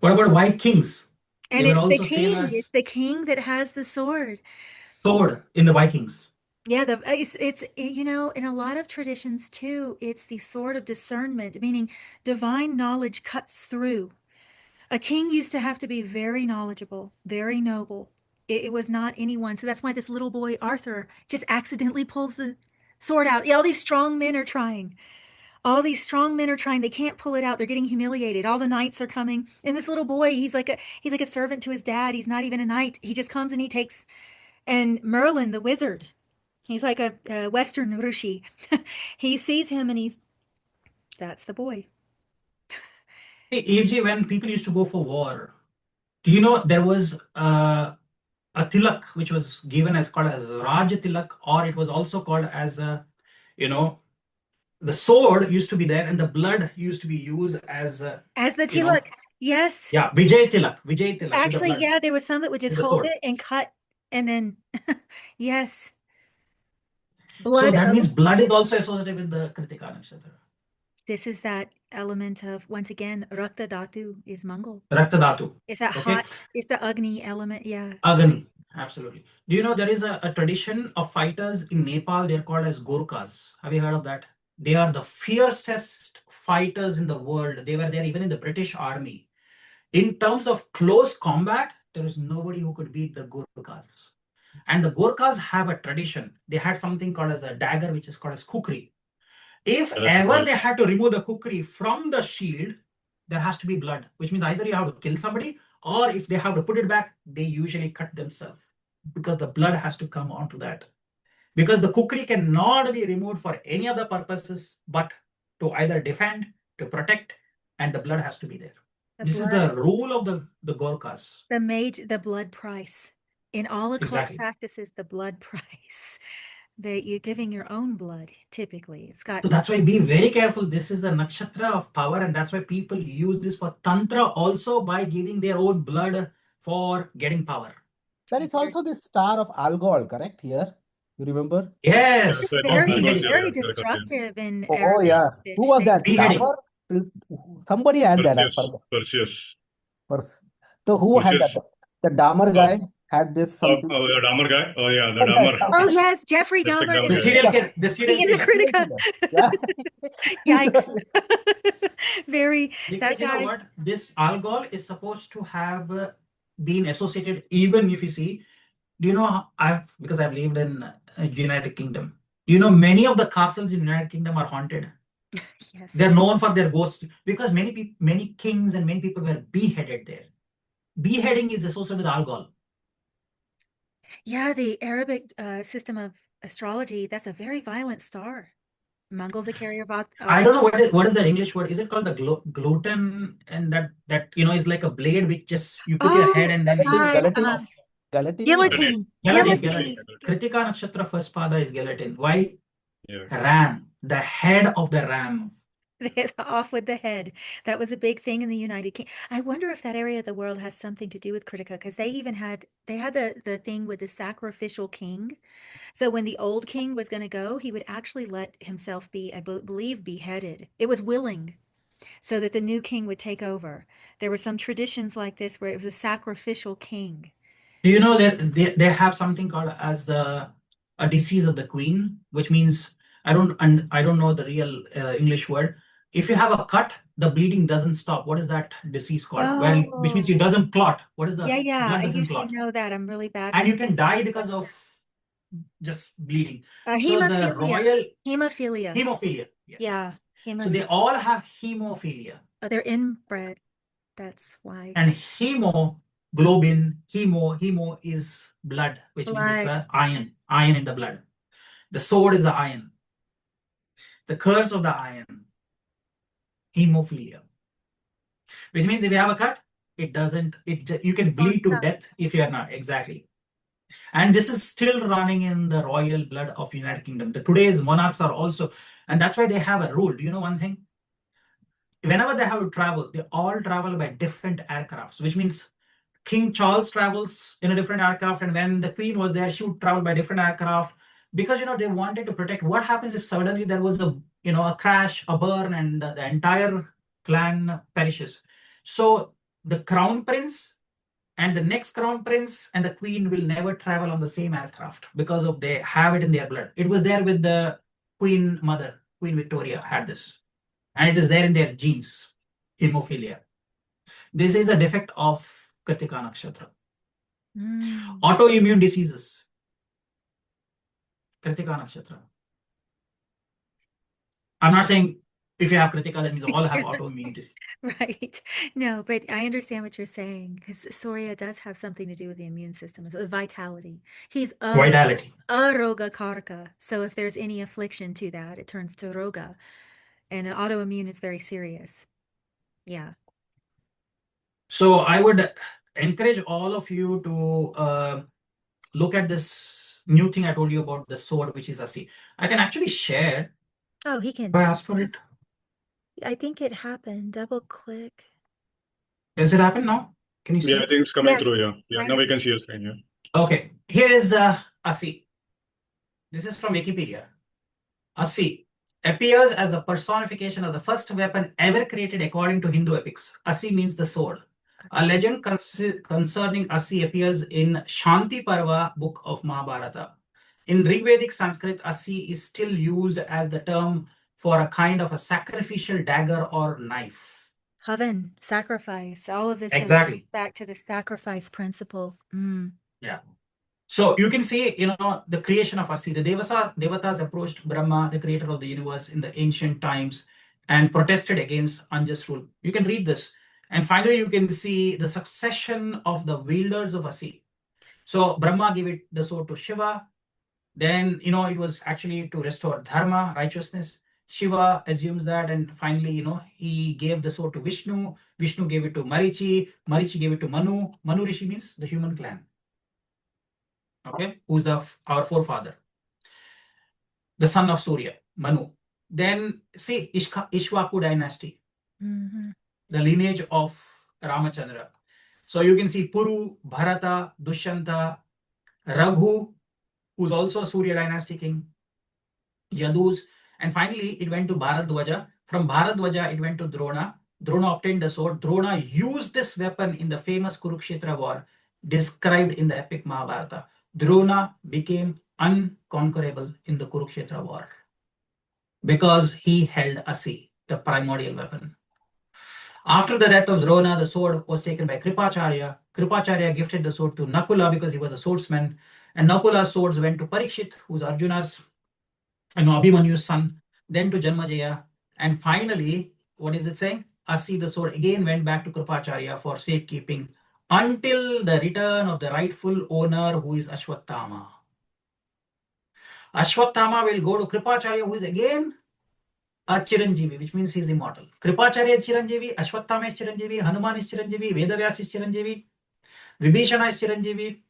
Speaker 4: What about white kings?
Speaker 3: And
Speaker 4: They were
Speaker 3: it's the
Speaker 4: also seen
Speaker 3: king.
Speaker 4: as
Speaker 3: It's the king that has the sword.
Speaker 4: sword in the Vikings.
Speaker 3: Yeah, it's in a lot of traditions too, it's the sword of discernment, meaning divine knowledge cuts through. A king used to have to be very knowledgeable, very noble. It was not anyone. So that's why this little boy Arthur just accidentally pulls the sword out. Yeah, all these strong men are trying. All these strong men are trying. They can't pull it out. They're getting humiliated. All the knights are coming. And this little boy, he's like a servant to his dad. He's not even a knight. He just comes and he takes. And Merlin, the wizard, he's like a Western Rishi. He sees him and that's the boy.
Speaker 4: Hey, AFJ, when people used to go for war, do you know there was a tilak which was given as called as Raj tilak, or it was also called as the sword used to be there and the blood used to be used as
Speaker 3: the tilak. Yes.
Speaker 4: Yeah, Vijay tilak.
Speaker 3: Actually, yeah, there was some that would just hold
Speaker 4: sword.
Speaker 3: it and cut, and then yes,
Speaker 4: blood. So that means blood is also associated with the Kritika Nakshatra.
Speaker 3: This is that element of, once again, Rakta Dhatu is Mangal.
Speaker 4: Rakta Dhatu.
Speaker 3: It's that hot, it's the Agni element, yeah.
Speaker 4: Agni, absolutely. Do you know there is a tradition of fighters in Nepal, they're called as Gorkhas. Have you heard of that? They are the fiercest fighters in the world. They were there even in the British Army. In terms of close combat, there is nobody who could beat the Gorkhas. And the Gorkhas have a tradition. They had something called as a dagger, which is called as kukri. If ever they had to remove the kukri from the shield, there has to be blood, which means either you have to kill somebody, or if they have to put it back, they usually cut themselves because the blood has to come onto that. Because the kukri cannot be removed for any other purposes but to either defend, to protect, and the blood has to be there. This is the rule of the Gorkhas.
Speaker 3: The blood price. In all occult practices, the blood price. That you're giving your own blood, typically. It's got.
Speaker 4: So that's why be very careful. This is the nakshatra of power, and that's why people use this for tantra also, by giving their own blood for getting power.
Speaker 5: There is also this star of Algol, correct? Here, you remember?
Speaker 4: Yes.
Speaker 3: It's very destructive in.
Speaker 5: Oh yeah. Who was that? Damar? Somebody had that.
Speaker 2: Perseus.
Speaker 5: So who had that? The Damar guy had this something.
Speaker 2: Oh, the Damar guy? Oh yeah, the Damar.
Speaker 3: Oh yes, Jeffrey Dahmer.
Speaker 4: The serial killer.
Speaker 3: The KRITTIKA. Yikes. Very,
Speaker 4: Because
Speaker 3: that
Speaker 4: you know
Speaker 3: guy.
Speaker 4: what? This alcohol is supposed to have been associated, even if you see, do you know because I've lived in United Kingdom. Do you know many of the castles in United Kingdom are haunted?
Speaker 3: Yes.
Speaker 4: They're known for their ghosts because many kings and many people were beheaded there. Beheading is associated with alcohol.
Speaker 3: Yeah, the Arabic system of astrology, that's a very violent star. Mangal's a carrier of
Speaker 4: I don't know what is that English word. Is it called the gluten? And that is like a blade which just you put your head and then
Speaker 3: right. Guillotine.
Speaker 4: Guillotine. Kritika Nakshatra first pada is guillotine. Why?
Speaker 2: Yeah.
Speaker 4: Ram, the head of the ram.
Speaker 3: Off with the head. That was a big thing in the United Kingdom. I wonder if that area of the world has something to do with Kritika, because they had the thing with the sacrificial king. So when the old king was going to go, he would actually let himself be, I believe, beheaded. It was willing, so that the new king would take over. There were some traditions like this where it was a sacrificial king.
Speaker 4: Do you know that they have something called as a disease of the queen, which means I don't know the real English word. If you have a cut, the bleeding doesn't stop. What is that disease called? Which means it doesn't clot. What is the
Speaker 3: Yeah.
Speaker 4: blood
Speaker 3: I
Speaker 4: doesn't
Speaker 3: usually
Speaker 4: clot?
Speaker 3: know that. I'm really bad.
Speaker 4: And you can die because of just bleeding. So
Speaker 3: Hemophilia.
Speaker 4: the royal
Speaker 3: Hemophilia. Yeah.
Speaker 4: So they all have hemophilia.
Speaker 3: Oh, they're inbred. That's why.
Speaker 4: And hemoglobin, hemo is blood, which means it's an iron in the blood. The sword is the iron. The curse of the iron, hemophilia, which means if you have a cut, you can bleed to death if you are not. Exactly. And this is still running in the royal blood of United Kingdom. Today's monarchs are also, and that's why they have a rule. Do you know one thing? Whenever they have to travel, they all travel by different aircrafts, which means King Charles travels in a different aircraft, and when the Queen was there, she would travel by different aircraft because they wanted to protect. What happens if suddenly there was a crash, a burn, and the entire clan perishes? So the crown prince and the next crown prince and the queen will never travel on the same aircraft because of they have it in their blood. It was there with the Queen Mother, Queen Victoria had this, and it is there in their genes, hemophilia. This is a defect of Kritika Nakshatra. Autoimmune diseases. Kritika Nakshatra. I'm not saying if you have Kritika, that means all have autoimmune disease.
Speaker 3: Right. No, but I understand what you're saying, because Surya does have something to do with the immune system, with vitality. He's
Speaker 4: Vitality.
Speaker 3: Roga Karaka. So if there's any affliction to that, it turns to Roga. And an autoimmune is very serious. Yeah.
Speaker 4: So I would encourage all of you to look at this new thing I told you about the sword, which is Asi. I can actually share.
Speaker 3: Oh, he can.
Speaker 4: I asked for it.
Speaker 3: I think it happened. Double click.
Speaker 4: Does it happen now? Can you see?
Speaker 2: Yeah, I think it's coming through. Yeah. Now we can see your screen. Yeah.
Speaker 4: Okay. Here is Asi. This is from Wikipedia. Asi appears as a personification of the first weapon ever created according to Hindu epics. Asi means the sword. A legend concerning Asi appears in Shanti Parva book of Mahabharata. In Rigvedic Sanskrit, Asi is still used as the term for a kind of a sacrificial dagger or knife.
Speaker 3: Havan, sacrifice. All of this
Speaker 4: Exactly.
Speaker 3: goes back to the sacrifice principle.
Speaker 4: Yeah. So you can see, the creation of Asi. The Devatas approached Brahma, the creator of the universe, in the ancient times and protested against unjust rule. You can read this. And finally, you can see the succession of the wielders of Asi. So Brahma gave the sword to Shiva. Then, it was actually to restore dharma, righteousness. Shiva assumes that, and finally, he gave the sword to Vishnu. Vishnu gave it to Marichi. Marichi gave it to Manu. Manu Rishi means the human clan. Okay, who's our forefather, the son of Surya, Manu. Then see Ishwaku dynasty, the lineage of Ramachandra. So you can see Puru, Bharata, Dushyanta, Raghu, who's also a Surya dynasty king, Yadus, and finally it went to Bharadwaja. From Bharadwaja it went to Drona. Drona obtained the sword. Drona used this weapon in the famous Kurukshetra war described in the epic Mahabharata. Drona became unconquerable in the Kurukshetra war because he held Asi, the primordial weapon. After the death of Drona, the sword was taken by Kripacharya. Kripacharya gifted the sword to Nakula because he was a swordsman. And Nakula's swords went to Parikshit, who's Arjuna's, Abhimanyu's son, then to Janmajaya. And finally, what is it saying? Asi, the sword, again went back to Kripacharya for safekeeping until the return of the rightful owner, who is Ashwatthama. Ashwatthama will go to Kripacharya, who is again a Chiranjeevi, which means he's immortal. Kripacharya is Chiranjeevi, Ashwatthama is Chiranjeevi, Hanuman is Chiranjeevi, Vedavyas is Chiranjeevi, Vibhishana is Chiranjeevi.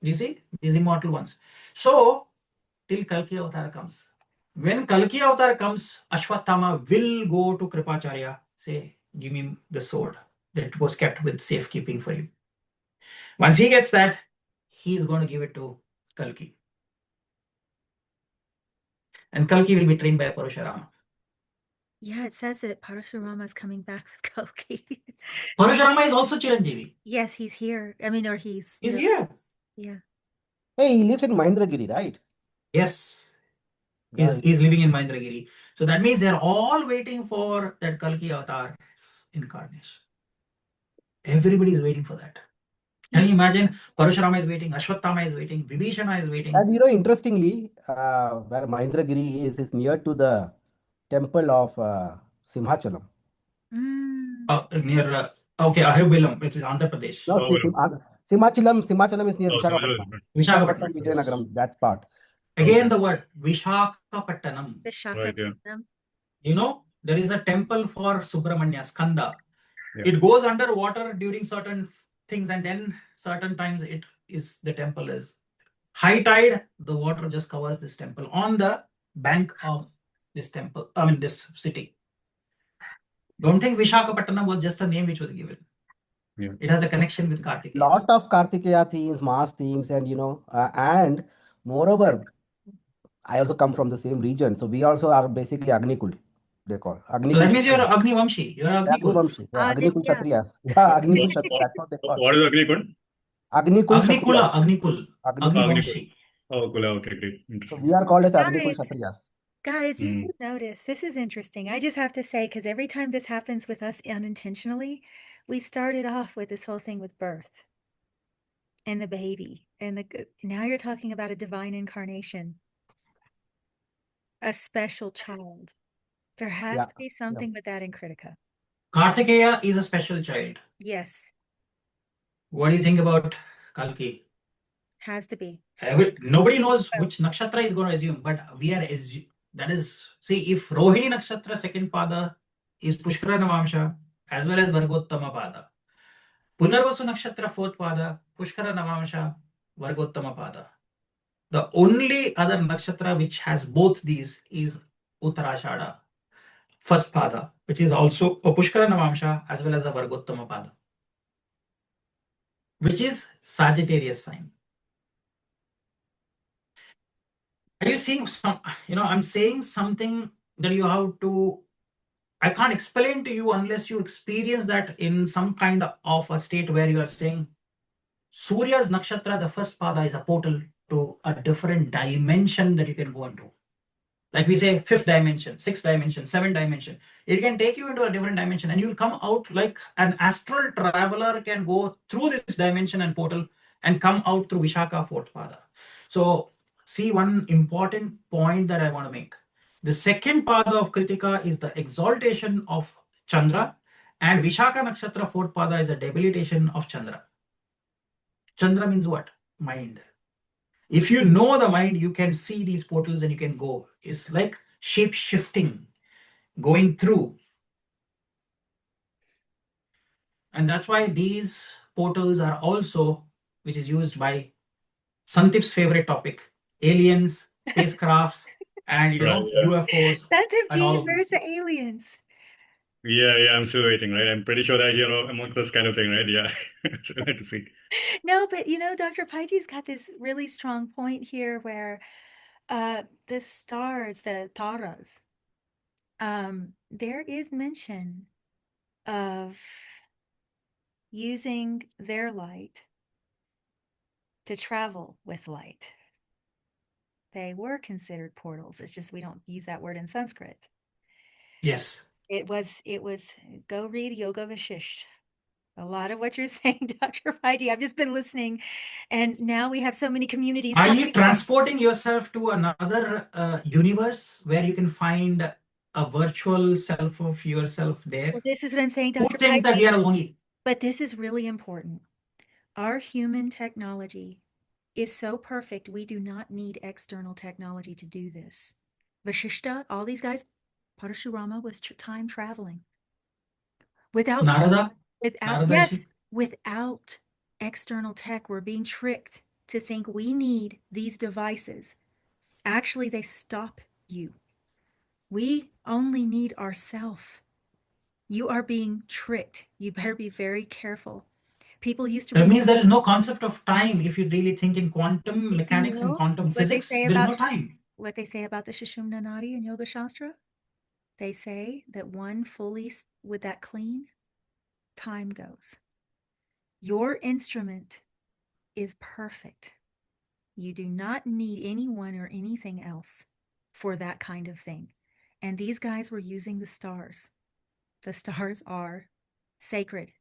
Speaker 4: You see, these immortal ones. So, till Kalki Avatar comes. When Kalki Avatar comes, Ashwatthama will go to Kripacharya, say, give me the sword that was kept with safekeeping for you. Once he gets that, he is going to give it to Kalki. And Kalki will be trained by Parashurama.
Speaker 3: Yeah, it says that Parashurama is coming back with Kalki.
Speaker 4: Parashurama is also Chiranjeevi.
Speaker 3: Yes, he's here. I mean, or he's
Speaker 4: He's here.
Speaker 3: Yeah.
Speaker 5: Hey, he lives in Mahendragiri, right?
Speaker 4: Yes.
Speaker 5: Yeah,
Speaker 4: He's living in Mahendragiri. So that means they're all waiting for that Kalki Avatar incarnation. Everybody is waiting for that. Can you imagine? Parashurama is waiting, Ashwatthama is waiting, Vibhishana is waiting.
Speaker 5: And interestingly, where Mahendragiri is near to the temple of Simhachalam.
Speaker 4: Near, okay, Ahobbilam, which is Andhra Pradesh.
Speaker 5: No, Simhachalam is near Visakhapatnam.
Speaker 4: Visakhapatnam.
Speaker 5: Vijayanagaram, that part.
Speaker 4: Again, the word Visakhapatnam.
Speaker 3: Visakhapatnam.
Speaker 4: There is a temple for Subramanya, Skanda.
Speaker 2: Yeah.
Speaker 4: It goes under water during certain things, and then certain times the temple is high tide, the water just covers this temple on the bank of this temple, this city. Don't think Visakhapatnam was just a name which was given.
Speaker 2: Yeah.
Speaker 4: It has a connection with Kartikeya.
Speaker 5: Lot of Kartikeya themes, mass themes, and and moreover, I also come from the same region, so we also are basically Agnikul. They call Agnikul.
Speaker 4: So that means you're Agni Vamshi. You're Agnikul.
Speaker 5: Vamshi. Yeah, Agnikul Kshatriyas. Yeah, Agnikul Kshatriya. That's what they call.
Speaker 2: What is Agni Kund?
Speaker 5: Agnikul
Speaker 4: Agnikula,
Speaker 5: Kshatriyas.
Speaker 4: Agni Vamshi.
Speaker 2: Oh, cool. Okay, great.
Speaker 5: So
Speaker 2: Interesting.
Speaker 5: we are called as Agnikul
Speaker 3: Guys.
Speaker 5: Kshatriyas.
Speaker 3: Guys, you do notice, this is interesting. I just have to say, because every time this happens with us unintentionally, we started off with this whole thing with birth and the baby. And now you're talking about a divine incarnation, a special child. There has to be something with that in Kritika.
Speaker 4: Kartikeya is a special child.
Speaker 3: Yes.
Speaker 4: What do you think about Kalki?
Speaker 3: Has to be.
Speaker 4: Nobody knows which nakshatra is going to assume, but we are that is, see, if Rohini nakshatra second pada is Pushkara Navamsha as well as Vargottama pada. Punarvasu nakshatra fourth pada, Pushkara Navamsha, Vargottama pada. The only other nakshatra which has both these is Uttarashada, first pada, which is also a Pushkara Navamsha as well as a Vargottama pada, which is Sagittarius sign. Are you seeing some, I'm saying something that you have to, I can't explain to you unless you experience that in some kind of a state where you are saying Surya's nakshatra, the first pada, is a portal to a different dimension that you can go into. Like we say, 5th dimension, 6th dimension, 7th dimension. It can take you into a different dimension and you'll come out like an astral traveler can go through this dimension and portal and come out through Vishaka 4th pada. So, see one important point that I want to make. The second pada of Kritika is the exaltation of Chandra, and Vishaka Nakshatra 4th pada is a debilitation of Chandra. Chandra means what? Mind. If you know the mind, you can see these portals and you can go. It's like shape shifting, going through. And that's why these portals are also, which is used by Santip's favorite topic, aliens, spacecrafts, and UFOs.
Speaker 3: Santip, where's the aliens?
Speaker 2: Yeah, I'm still waiting, right? I'm pretty sure that amongst this kind of thing, right? Yeah, still have to see.
Speaker 3: No, but Dr. Paiji's got this really strong point here where the stars, the taras, there is mention of using their light to travel with light. They were considered portals. It's just we don't use that word in Sanskrit.
Speaker 4: Yes.
Speaker 3: It was go read Yoga Vashisht. A lot of what you're saying, Dr. Vaidya, I've just been listening, and now we have so many communities.
Speaker 4: Are you transporting yourself to another universe where you can find a virtual self of yourself there?
Speaker 3: Well, this is what I'm saying,
Speaker 4: Who
Speaker 3: Dr.
Speaker 4: thinks that we are only?
Speaker 3: But this is really important. Our human technology is so perfect, we do not need external technology to do this. Vashishta, all these guys, Parashurama was time traveling.
Speaker 4: Narada?
Speaker 3: Without external tech, we're being tricked to think we need these devices. Actually, they stop you. We only need ourself. You are being tricked. You better be very careful. People used to.
Speaker 4: That means there is no concept of time if you really think in quantum mechanics and quantum physics. There is no time.
Speaker 3: What they say about the Sushumna Nadi in Yoga Shastra? They say that one fully with that clean, time goes. Your instrument is perfect. You do not need anyone or anything else for that kind of thing. And these guys were using the stars. The stars are sacred.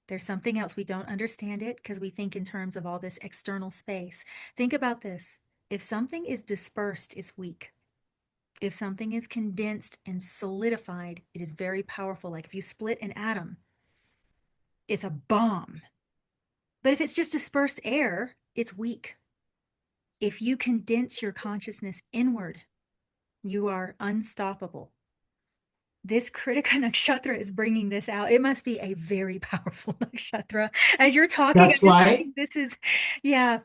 Speaker 3: There's something else. We don't understand it because we think in terms of all this external space. Think about this. If something is dispersed, it's weak. If something is condensed and solidified, it is very powerful. Like if you split an atom, it's a bomb. But if it's just dispersed air, it's weak. If you condense your consciousness inward, you are unstoppable. This Kritika Nakshatra is bringing this out. It must be a very powerful nakshatra. As you're talking,
Speaker 4: that's why
Speaker 3: this is, yeah,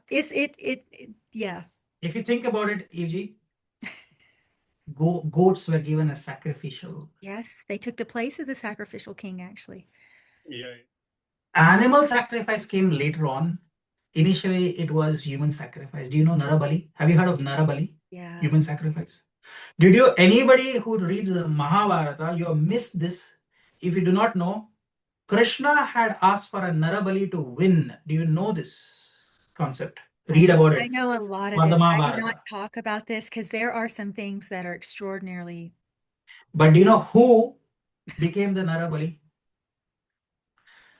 Speaker 3: yeah.
Speaker 4: If you think about it, Evji, goats were given a sacrificial.
Speaker 3: Yes, they took the place of the sacrificial king, actually.
Speaker 2: Yeah.
Speaker 4: Animal sacrifice came later on. Initially, it was human sacrifice. Do you know Narabali? Have you heard of Narabali?
Speaker 3: Yeah.
Speaker 4: Human sacrifice. Did you, anybody who reads the Mahabharata, you have missed this. If you do not know, Krishna had asked for a Narabali to win. Do you know this concept? Read about it.
Speaker 3: I know a lot of it. I do not talk about this because there are some things that are extraordinarily.
Speaker 4: But do you know who became the Narabali?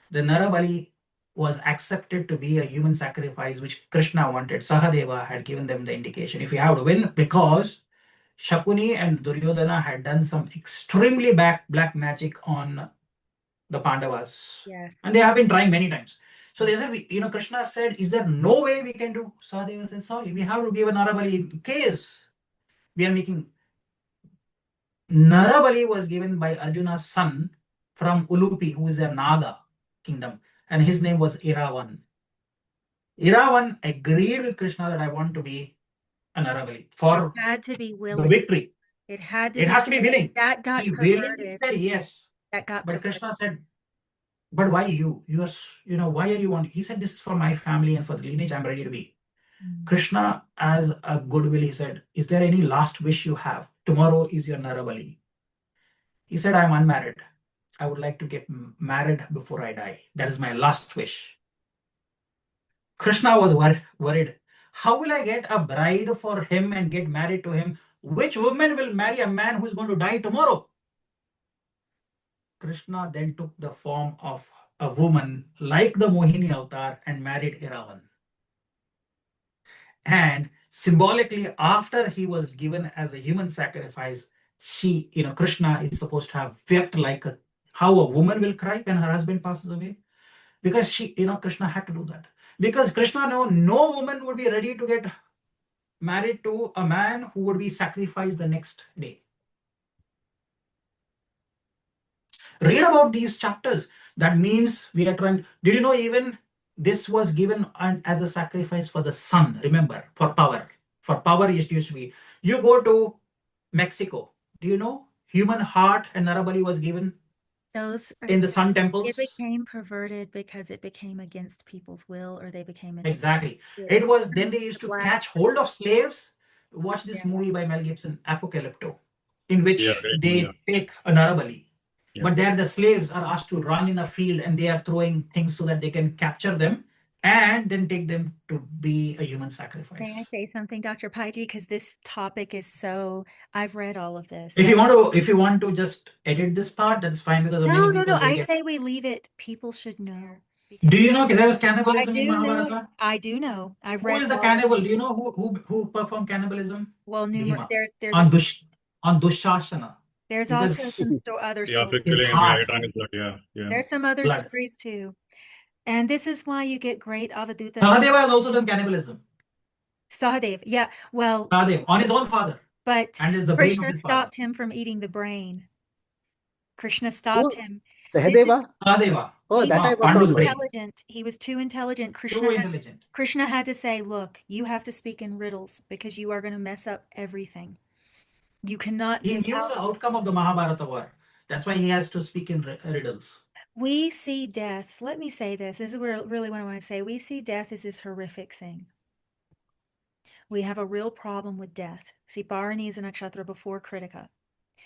Speaker 4: The Narabali was accepted to be a human sacrifice, which Krishna wanted. Sahadeva had given them the indication. If you have to win, because Shakuni and Duryodhana had done some extremely black magic on the Pandavas.
Speaker 3: Yes.
Speaker 4: And they have been trying many times. So they said, Krishna said, is there no way we can do? Sahadeva said, sorry, we have to give a Narabali in case we are making. Narabali was given by Arjuna's son from Ulupi, who is a Naga kingdom, and his name was Iravan. Iravan agreed with Krishna that I want to be an Narabali for the victory.
Speaker 3: It has
Speaker 4: to be willing.
Speaker 3: That got
Speaker 4: he willingly said yes. But Krishna said, but why you? You are, why are you wanting? He said, this is for my family and for the lineage. I'm ready to be. Krishna, as a goodwill, he said, is there any last wish you have? Tomorrow is your Narabali. He said, I'm unmarried. I would like to get married before I die. That is my last wish. Krishna was worried. How will I get a bride for him and get married to him? Which woman will marry a man who's going to die tomorrow? Krishna then took the form of a woman like the Mohini avatar and married Iravan. And symbolically, after he was given as a human sacrifice, Krishna is supposed to have wept like how a woman will cry when her husband passes away. Because Krishna had to do that. Because Krishna knew no woman would be ready to get married to a man who would be sacrificed the next day. Read about these chapters. That means we are trying. Did you know even this was given as a sacrifice for the sun? Remember, for power. For power, it used to be. You go to Mexico. Do you know human heart and Narabali was given in the sun temples?
Speaker 3: It became perverted because it became against people's will, or they became
Speaker 4: exactly. It was then they used to catch hold of slaves. Watch this movie by Mel Gibson, Apocalypto, in which they take a Narabali. But there the slaves are asked to run in a field and they are throwing things so that they can capture them and then take them to be a human
Speaker 3: May I
Speaker 4: sacrifice.
Speaker 3: say something, Dr. Paiji? Because this topic is so, I've read all of this.
Speaker 4: If
Speaker 3: So
Speaker 4: you want to just edit this part, that's fine, because many
Speaker 3: no,
Speaker 4: people will
Speaker 3: I
Speaker 4: get.
Speaker 3: say we leave it. People should know.
Speaker 4: Do you know there was
Speaker 3: I
Speaker 4: cannibalism in
Speaker 3: do know.
Speaker 4: Mahabharata?
Speaker 3: I do know. I've
Speaker 4: Who
Speaker 3: read
Speaker 4: is the
Speaker 3: all of
Speaker 4: cannibal?
Speaker 3: it.
Speaker 4: Do you know who performed cannibalism?
Speaker 3: Well,
Speaker 4: Bhima.
Speaker 3: there's
Speaker 4: On Dushashana.
Speaker 3: there's
Speaker 4: Because
Speaker 3: also some other
Speaker 2: Yeah,
Speaker 3: stories.
Speaker 4: his
Speaker 2: physically, yeah,
Speaker 4: heart,
Speaker 2: he drank his blood. Yeah, yeah.
Speaker 3: There's some other
Speaker 4: blood.
Speaker 3: stories too. And this is why you get great avadutas.
Speaker 4: Sahadeva has also done cannibalism.
Speaker 3: Sahadev, yeah. Well,
Speaker 4: Sahadev, on his own father.
Speaker 3: but
Speaker 4: And is the brain of
Speaker 3: Krishna
Speaker 4: his father.
Speaker 3: stopped him from eating the brain. Krishna stopped
Speaker 5: Oh,
Speaker 3: him.
Speaker 5: Sahadeva?
Speaker 4: Sahadeva.
Speaker 5: Oh,
Speaker 3: He
Speaker 5: that I
Speaker 3: was
Speaker 5: was
Speaker 4: Pandu's
Speaker 5: not
Speaker 3: too
Speaker 5: knowing.
Speaker 4: brain.
Speaker 3: intelligent. He was too intelligent.
Speaker 4: Too intelligent.
Speaker 3: Krishna had to say, look, you have to speak in riddles because you are going to mess up everything. You cannot
Speaker 4: He
Speaker 3: give
Speaker 4: knew
Speaker 3: out.
Speaker 4: the outcome of the Mahabharata war. That's why he has to speak in riddles.
Speaker 3: We see death. Let me say this. This is really what I want to say. We see death as this horrific thing. We have a real problem with death. See, Bharani is a nakshatra before Kritika.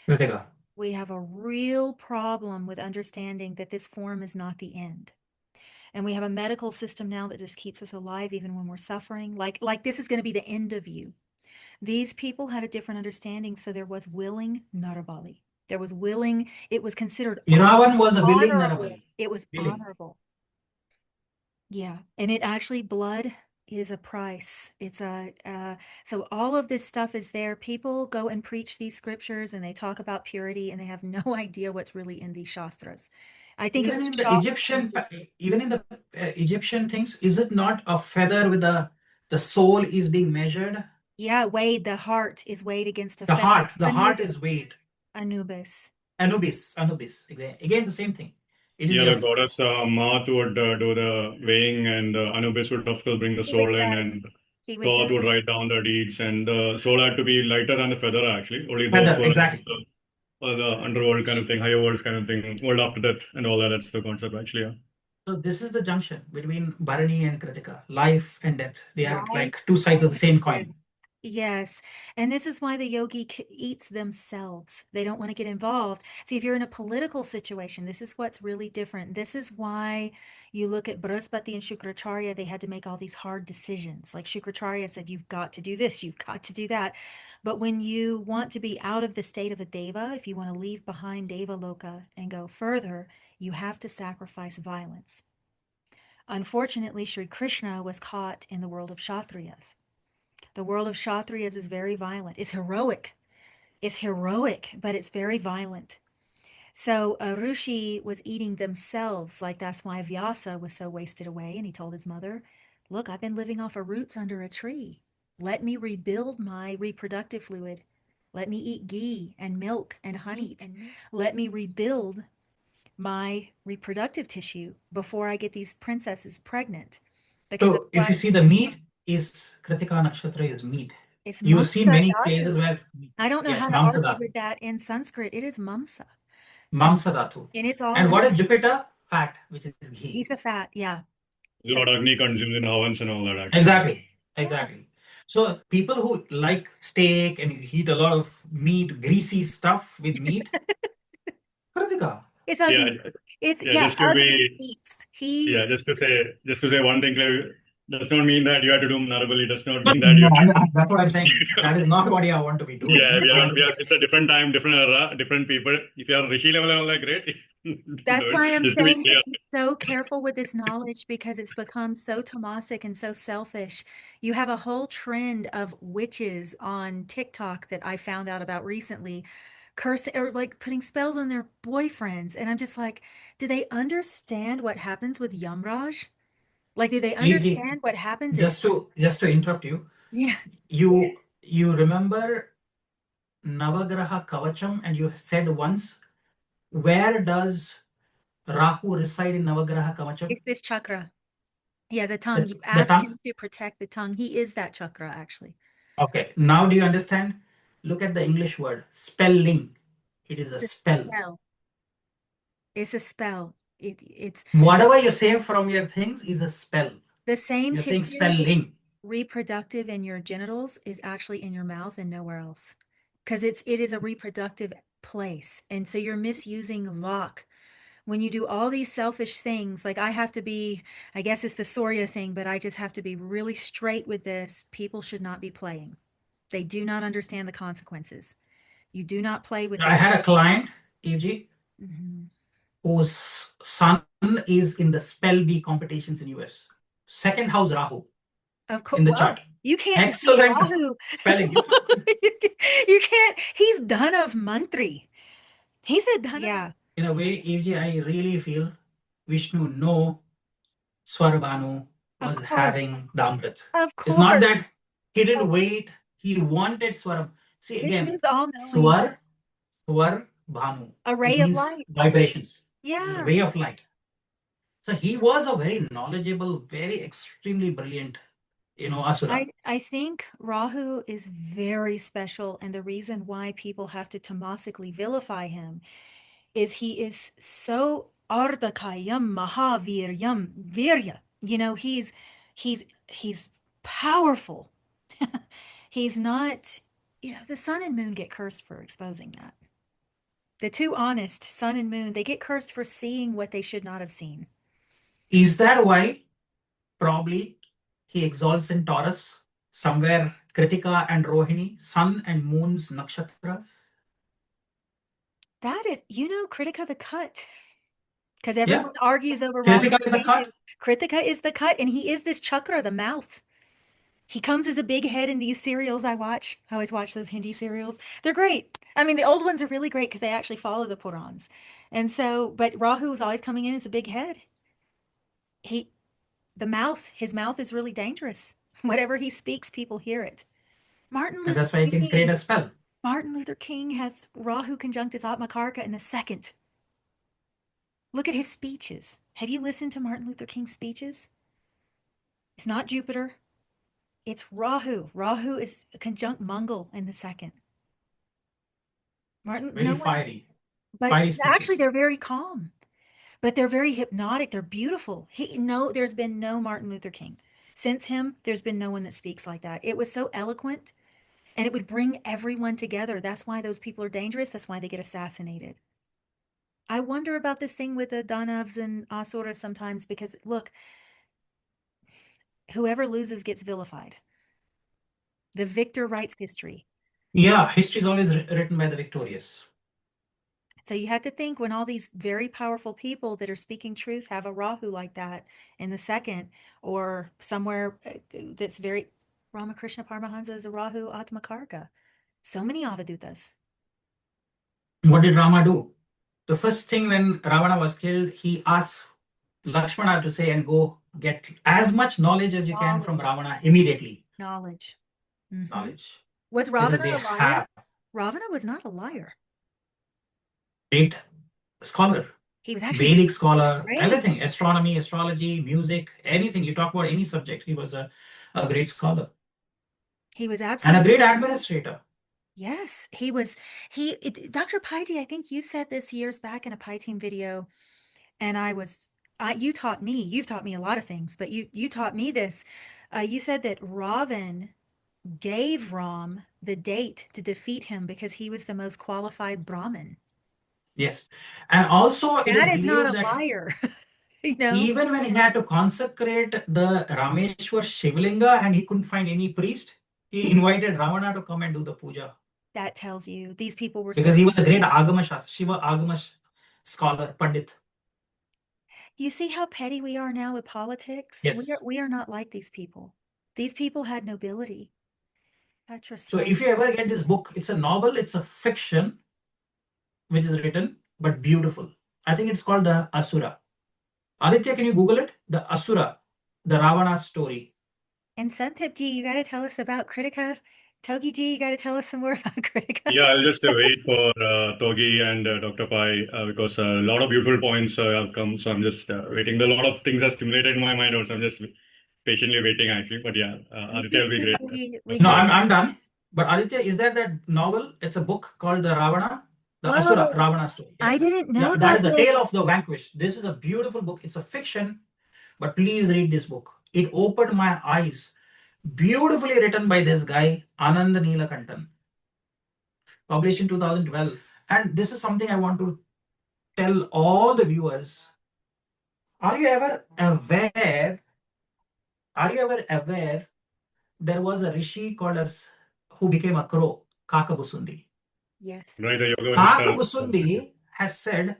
Speaker 4: Kritika.
Speaker 3: We have a real problem with understanding that this form is not the end. And we have a medical system now that just keeps us alive even when we're suffering. Like this is going to be the end of you. These people had a different understanding. So there was willing Narabali. There was willing, it was considered
Speaker 4: Iravan was a willing
Speaker 3: honorable.
Speaker 4: Narabali.
Speaker 3: It was
Speaker 4: Willing.
Speaker 3: honorable. Yeah. And it actually, blood is a price. It's so all of this stuff is there. People go and preach these scriptures and they talk about purity and they have no idea what's really in these shastras. I think
Speaker 4: Even
Speaker 3: it was
Speaker 4: in the Egyptian things, is it not a feather with the soul is being measured?
Speaker 3: Yeah, weighed. The heart is weighed against a
Speaker 4: The
Speaker 3: feather.
Speaker 4: heart is weighed.
Speaker 3: Anubis.
Speaker 4: Anubis. Again, the same thing. It is
Speaker 2: Yeah,
Speaker 4: your
Speaker 2: the goddess Maat would do the weighing, and Anubis would, of course, bring the
Speaker 3: He would
Speaker 2: soul in,
Speaker 3: judge.
Speaker 2: and
Speaker 3: He would
Speaker 2: Thoth
Speaker 3: judge.
Speaker 2: would write down the deeds, and the soul had to be lighter than the feather, actually. Only those
Speaker 4: feather.
Speaker 2: who are
Speaker 4: Exactly.
Speaker 2: the underworld kind of thing, higher worlds kind of thing, world after death, and all that. That's the concept, actually. Yeah.
Speaker 4: So this is the junction between Bharani and Kritika, life and death. They are
Speaker 3: Life
Speaker 4: like two sides of the same coin.
Speaker 3: Yes. And this is why the yogi eats themselves. They don't want to get involved. See, if you're in a political situation, this is what's really different. This is why you look at Brihaspati and Shukracharya, they had to make all these hard decisions. Like Shukracharya said, you've got to do this, you've got to do that. But when you want to be out of the state of a deva, if you want to leave behind Deva Loka and go further, you have to sacrifice violence. Unfortunately, Sri Krishna was caught in the world of Kshatriyas. The world of Kshatriyas is very violent. It's heroic, but it's very violent. So Rishi was eating themselves. Like that's why Vyasa was so wasted away. And he told his mother, look, I've been living off of roots under a tree. Let me rebuild my reproductive fluid. Let me eat ghee and milk and honey. Let me rebuild my reproductive tissue before I get these princesses pregnant. Because
Speaker 4: So if you see the meat is Kritika Nakshatra is meat.
Speaker 3: it's
Speaker 4: You see
Speaker 3: Mamsa
Speaker 4: many
Speaker 3: Dhatu.
Speaker 4: places where
Speaker 3: I don't know
Speaker 4: yes,
Speaker 3: how to
Speaker 4: Mamsa
Speaker 3: argue
Speaker 4: Dhatu.
Speaker 3: with that in Sanskrit. It is Mamsa.
Speaker 4: Mamsa Dhatu.
Speaker 3: And it's all
Speaker 4: And
Speaker 3: in,
Speaker 4: what is Jupiter? Fat, which is ghee.
Speaker 3: he's a fat, yeah.
Speaker 2: There's a lot of Agni consumes in Havans and all that, actually.
Speaker 4: Exactly. So people who like steak and eat a lot of meat, greasy stuff with meat, Kritika.
Speaker 3: It's
Speaker 2: Yeah,
Speaker 3: ugly. It's
Speaker 2: yeah, just to
Speaker 3: ugly
Speaker 2: be,
Speaker 3: eats.
Speaker 2: yeah, just to say one thing, clear, does not mean that you have to do Narabali, does not mean that you
Speaker 4: No,
Speaker 2: have to.
Speaker 4: that's what I'm saying. That is not what I want to be doing.
Speaker 2: Yeah, it's a different time, different era, different people. If you are Rishi level and all that, great.
Speaker 3: That's
Speaker 2: Do
Speaker 3: why
Speaker 2: it.
Speaker 3: I'm
Speaker 2: Just to be
Speaker 3: saying
Speaker 2: clear.
Speaker 3: to be so careful with this knowledge because it's become so tamasic and so selfish. You have a whole trend of witches on TikTok that I found out about recently, cursing or like putting spells on their boyfriends. And I'm just like, do they understand what happens with Yamraj? Like, do they understand what happens if,
Speaker 4: just to interrupt you,
Speaker 3: yeah,
Speaker 4: you remember Navagraha Kavacham, and you said once, where does Rahu reside in Navagraha Kavacham?
Speaker 3: it's this chakra. Yeah, the tongue. You
Speaker 4: The
Speaker 3: ask
Speaker 4: tongue?
Speaker 3: him to protect the tongue. He is that chakra, actually.
Speaker 4: Okay. Now do you understand? Look at the English word, spelling. It is a spell.
Speaker 3: It's a spell. It's
Speaker 4: Whatever you say from your things is a spell.
Speaker 3: the same
Speaker 4: You're saying
Speaker 3: tissue that's
Speaker 4: spelling.
Speaker 3: reproductive in your genitals is actually in your mouth and nowhere else. Because it is a reproductive place. And so you're misusing Vak, when you do all these selfish things, like I have to be, I guess it's the Surya thing, but I just have to be really straight with this. People should not be playing. They do not understand the consequences. You do not play with
Speaker 4: I
Speaker 3: this.
Speaker 4: had a client, EG,
Speaker 3: Mhm.
Speaker 4: whose son is in the spell bee competitions in US. Second house Rahu
Speaker 3: Of course,
Speaker 4: in the
Speaker 3: well,
Speaker 4: chart.
Speaker 3: you can't defeat
Speaker 4: Excellent
Speaker 3: Rahu.
Speaker 4: spelling.
Speaker 3: You can't. He's Dhanav Mantri. He's a Dhanav. Yeah.
Speaker 4: In a way, EG, I really feel Vishnu know Swarabhanu
Speaker 3: Of
Speaker 4: was
Speaker 3: course.
Speaker 4: having the Amrit.
Speaker 3: Of
Speaker 4: It's not
Speaker 3: course.
Speaker 4: that he didn't wait. He wanted Swarab. See again,
Speaker 3: Vishnu's all knowing.
Speaker 4: Swar Bhanu.
Speaker 3: A
Speaker 4: It
Speaker 3: ray of
Speaker 4: means
Speaker 3: light.
Speaker 4: vibrations,
Speaker 3: Yeah.
Speaker 4: ray of light. So he was a very knowledgeable, very extremely brilliant, Asura.
Speaker 3: I think Rahu is very special, and the reason why people have to tamasically vilify him is he is so ardakayam mahaviryam virya. He's powerful. He's not, the sun and moon get cursed for exposing that. The two honest, sun and moon, they get cursed for seeing what they should not have seen.
Speaker 4: Is that why probably he exalts in Taurus, somewhere Kritika and Rohini, sun and moon's nakshatras?
Speaker 3: That is, Kritika the cut. Because everyone argues over
Speaker 4: Kritika is the cut.
Speaker 3: Kritika is the cut, and he is this chakra, the mouth. He comes as a big head in these serials I watch. I always watch those Hindi serials. They're great. I mean, the old ones are really great because they actually follow the Purans. And so, but Rahu is always coming in as a big head. His mouth is really dangerous. Whatever he speaks, people hear it.
Speaker 4: And that's why he can create a spell.
Speaker 3: Martin Luther King has Rahu conjunct his Atmakarka in the second. Look at his speeches. Have you listened to Martin Luther King's speeches? It's not Jupiter. It's Rahu. Rahu is conjunct Mangal in the second.
Speaker 4: Very fiery.
Speaker 3: But
Speaker 4: fiery speeches.
Speaker 3: actually, they're very calm. But they're very hypnotic. They're beautiful. There's been no Martin Luther King. Since him, there's been no one that speaks like that. It was so eloquent, and it would bring everyone together. That's why those people are dangerous. That's why they get assassinated. I wonder about this thing with the Danavs and Asuras sometimes because, look, whoever loses gets vilified. The victor writes history.
Speaker 4: Yeah, history is always written by the victorious.
Speaker 3: So you have to think when all these very powerful people that are speaking truth have a Rahu like that in the second, or somewhere that's very, Ramakrishna Paramahansa is a Rahu Atmakarka. So many Avadutas.
Speaker 4: What did Rama do? The first thing when Ravana was killed, he asked Lakshmana to say and go get as much knowledge as you can from Ravana immediately.
Speaker 3: Knowledge. Mm-hmm.
Speaker 4: Knowledge.
Speaker 3: Was Ravana a liar? Ravana was not a liar.
Speaker 4: Great scholar.
Speaker 3: He was actually
Speaker 4: Vedic scholar,
Speaker 3: great.
Speaker 4: everything, astronomy, astrology, music, anything. You talk about any subject, he was a great scholar.
Speaker 3: He was absolutely.
Speaker 4: And a great administrator.
Speaker 3: Yes, Dr. Paiji, I think you said this years back in a Pi Team video, and you've taught me a lot of things, but you taught me this. You said that Ravan gave Ram the date to defeat him because he was the most qualified Brahmin.
Speaker 4: Yes. And also
Speaker 3: that is not a liar.
Speaker 4: Even when he had to consecrate the Rameshwar Shivlinga and he couldn't find any priest, he invited Ravana to come and do the puja.
Speaker 3: That tells you these people were
Speaker 4: because he was a great Agama Shastra, Shiva Agama scholar, Pandit.
Speaker 3: You see how petty we are now with politics?
Speaker 4: Yes.
Speaker 3: We are not like these people. These people had nobility.
Speaker 4: So if you ever get this book, it's a novel, it's a fiction, which is written, but beautiful. I think it's called The Asura. Aditya, can you Google it? The Asura, the Ravana story.
Speaker 3: And Santip ji, you got to tell us about Kritika. Togi ji, you got to tell us some more about Kritika.
Speaker 2: Yeah, I'll just wait for Togi and Dr. Pai because a lot of beautiful points have come. So I'm just waiting. A lot of things are stimulated in my mind also. I'm just patiently waiting actually. But yeah, Aditya will be great.
Speaker 4: No, I'm done. But Aditya, is there that novel? It's a book called The Ravana, the Asura Ravana story. Yes.
Speaker 3: I didn't know
Speaker 4: that is the tale of the vanquished. This is a beautiful book. It's a fiction, but please read this book. It opened my eyes. Beautifully written by this guy, Anand Neelakantan. Published in 2012. And this is something I want to tell all the viewers, are you ever aware there was a rishi called as who became a crow, Kakabusundi?
Speaker 3: Yes.
Speaker 2: Right, the yoga
Speaker 4: Kakabusundi has said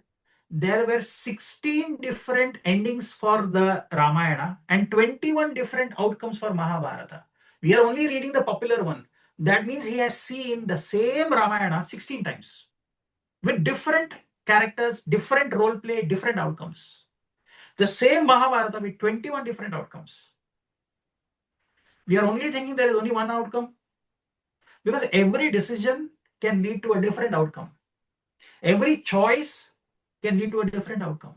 Speaker 4: there were 16 different endings for the Ramayana and 21 different outcomes for Mahabharata. We are only reading the popular one. That means he has seen the same Ramayana 16 times with different characters, different role play, different outcomes. The same Mahabharata with 21 different outcomes. We are only thinking there is only one outcome because every decision can lead to a different outcome. Every choice can lead to a different outcome.